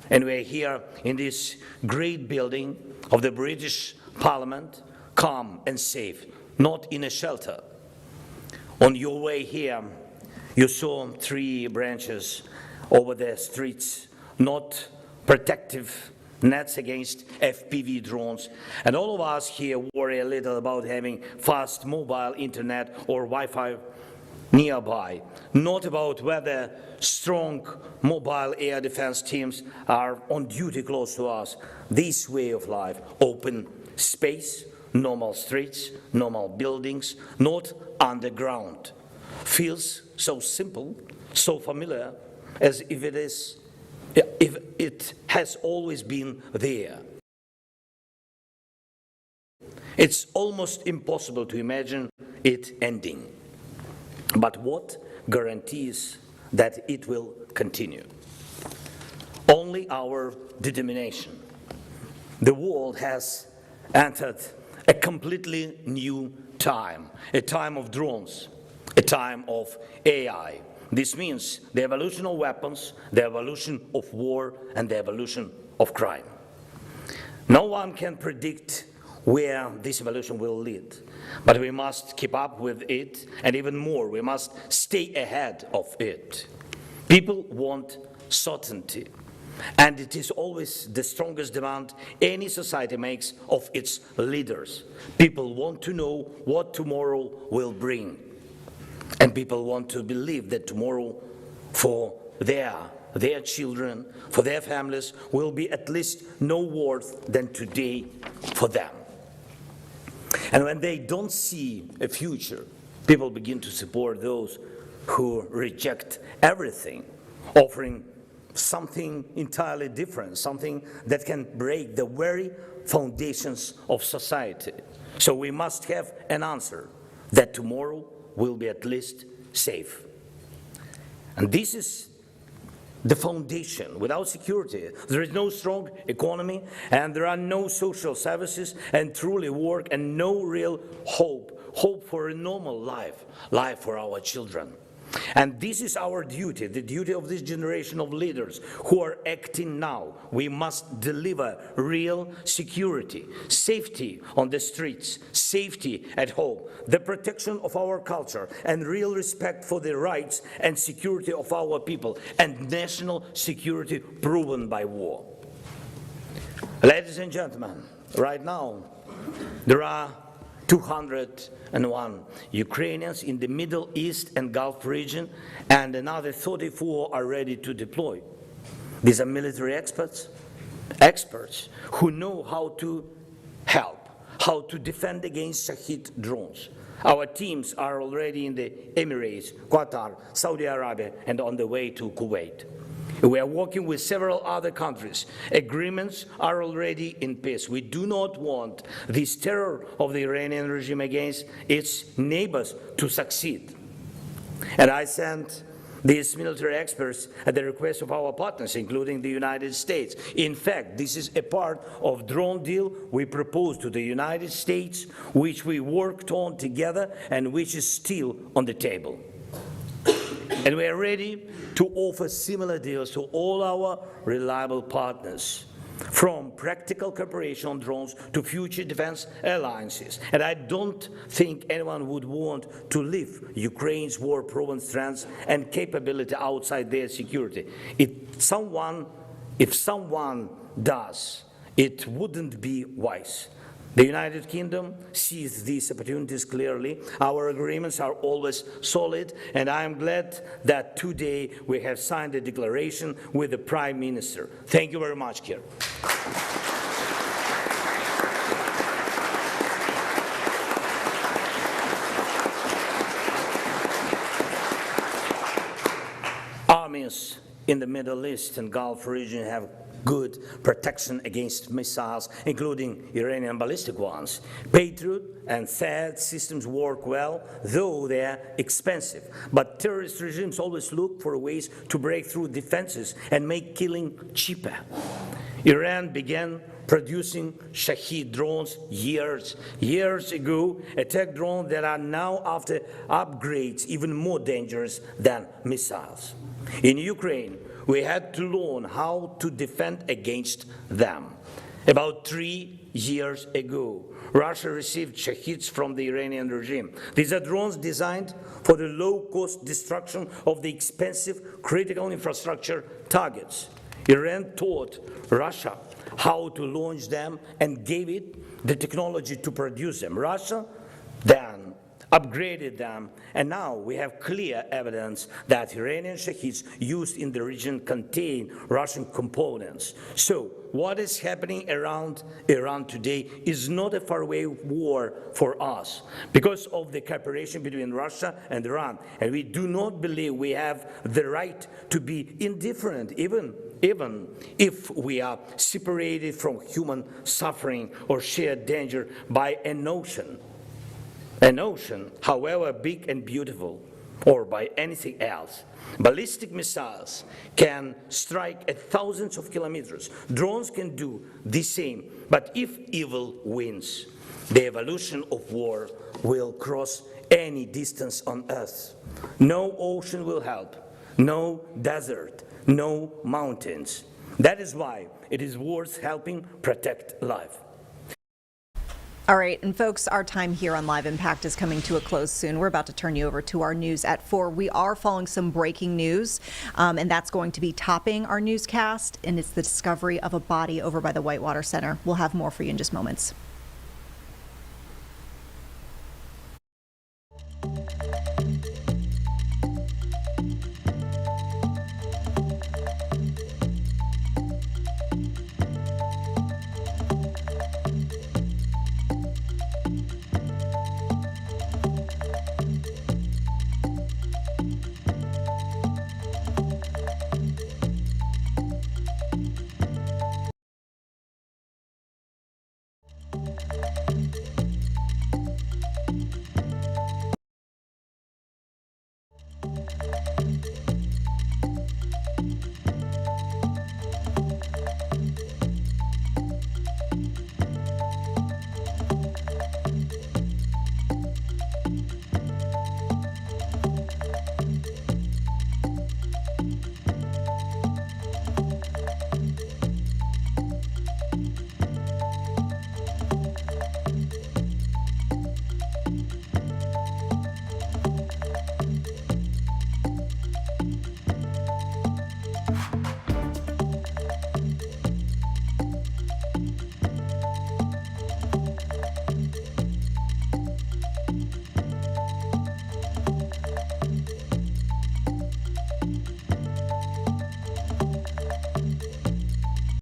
And we're here in this great building of the British Parliament, calm and safe, not in a shelter. On your way here, you saw 3 branches over the streets, not protective nets against FPV drones. And all of us here worry a little about having fast mobile internet or Wi-Fi nearby, not about whether strong mobile air defense teams are on duty close to us. This way of life, open space, normal streets, normal buildings, not underground, feels so simple, so familiar, as if it has always been there. It's almost impossible to imagine it ending. But what guarantees that it will continue? Only our determination. The world has entered a completely new time, a time of drones, a time of AI. This means the evolution of weapons, the evolution of war, and the evolution of crime. No one can predict where this evolution will lead, but we must keep up with it, and even more, we must stay ahead of it. People want certainty, and it is always the strongest demand any society makes of its leaders. People want to know what tomorrow will bring, and people want to believe that tomorrow for their children, for their families, will be at least no worse than today for them. And when they don't see a future, people begin to support those who reject everything, offering something entirely different, something that can break the very foundations of society. So we must have an answer that tomorrow will be at least safe. And this is the foundation. Without security, there is no strong economy, and there are no social services and truly work, and no real hope for a normal life for our children. And this is our duty, the duty of this generation of leaders who are acting now. We must deliver real security, safety on the streets, safety at home, the protection of our culture, and real respect for the rights and security of our people, and national security proven by war. Ladies and gentlemen, right now, there are 201 Ukrainians in the Middle East and Gulf region, and another 34 are ready to deploy. These are military experts who know how to help, how to defend against Shahid drones. Our teams are already in the Emirates, Qatar, Saudi Arabia, and on the way to Kuwait. We are working with several other countries. Agreements are already in place. We do not want this terror of the Iranian regime against its neighbors to succeed. And I sent these military experts at the request of our partners, including the United States. In fact, this is a part of drone deal we proposed to the United States, which we worked on together and which is still on the table. And we are ready to offer similar deals to all our reliable partners, from practical cooperation on drones to future defense alliances. And I don't think anyone would want to leave Ukraine's war-proven strengths and capability outside their security. If someone does, it wouldn't be wise. The United Kingdom sees these opportunities clearly. Our agreements are always solid, and I am glad that today we have signed a declaration with the Prime Minister. Thank you very much, Keir. Armies in the Middle East and Gulf region have good protection against missiles, including Iranian ballistic ones. Patriot and THAAD systems work well, though they're expensive. But terrorist regimes always look for ways to break through defenses and make killing cheaper. Iran began producing Shahed drones years ago, attack drones that are now, after upgrades, even more dangerous than missiles. In Ukraine, we had to learn how to defend against them. About 3 years ago, Russia received Shaheds from the Iranian regime. These are drones designed for the low-cost destruction of the expensive critical infrastructure targets. Iran taught Russia how to launch them and gave it the technology to produce them. Russia then upgraded them, and now we have clear evidence that Iranian Shaheds used in the region contain Russian components. So what is happening around Iran today is not a faraway war for us because of the cooperation between Russia and Iran, and we do not believe we have the right to be indifferent, even if we are separated from human suffering or shared danger by an ocean. An ocean, however big and beautiful, or by anything else. Ballistic missiles can strike at thousands of kilometers. Drones can do the same. But if evil wins, the evolution of war will cross any distance on Earth. No ocean will help, no desert, no mountains. That is why it is worth helping protect life. All right, and folks, our time here on Live Impact is coming to a close soon. We're about to turn you over to our news at 4. We are following some breaking news, and that's going to be topping our newscast, and it's the discovery of a body over by the Whitewater Center. We'll have more for you in just moments.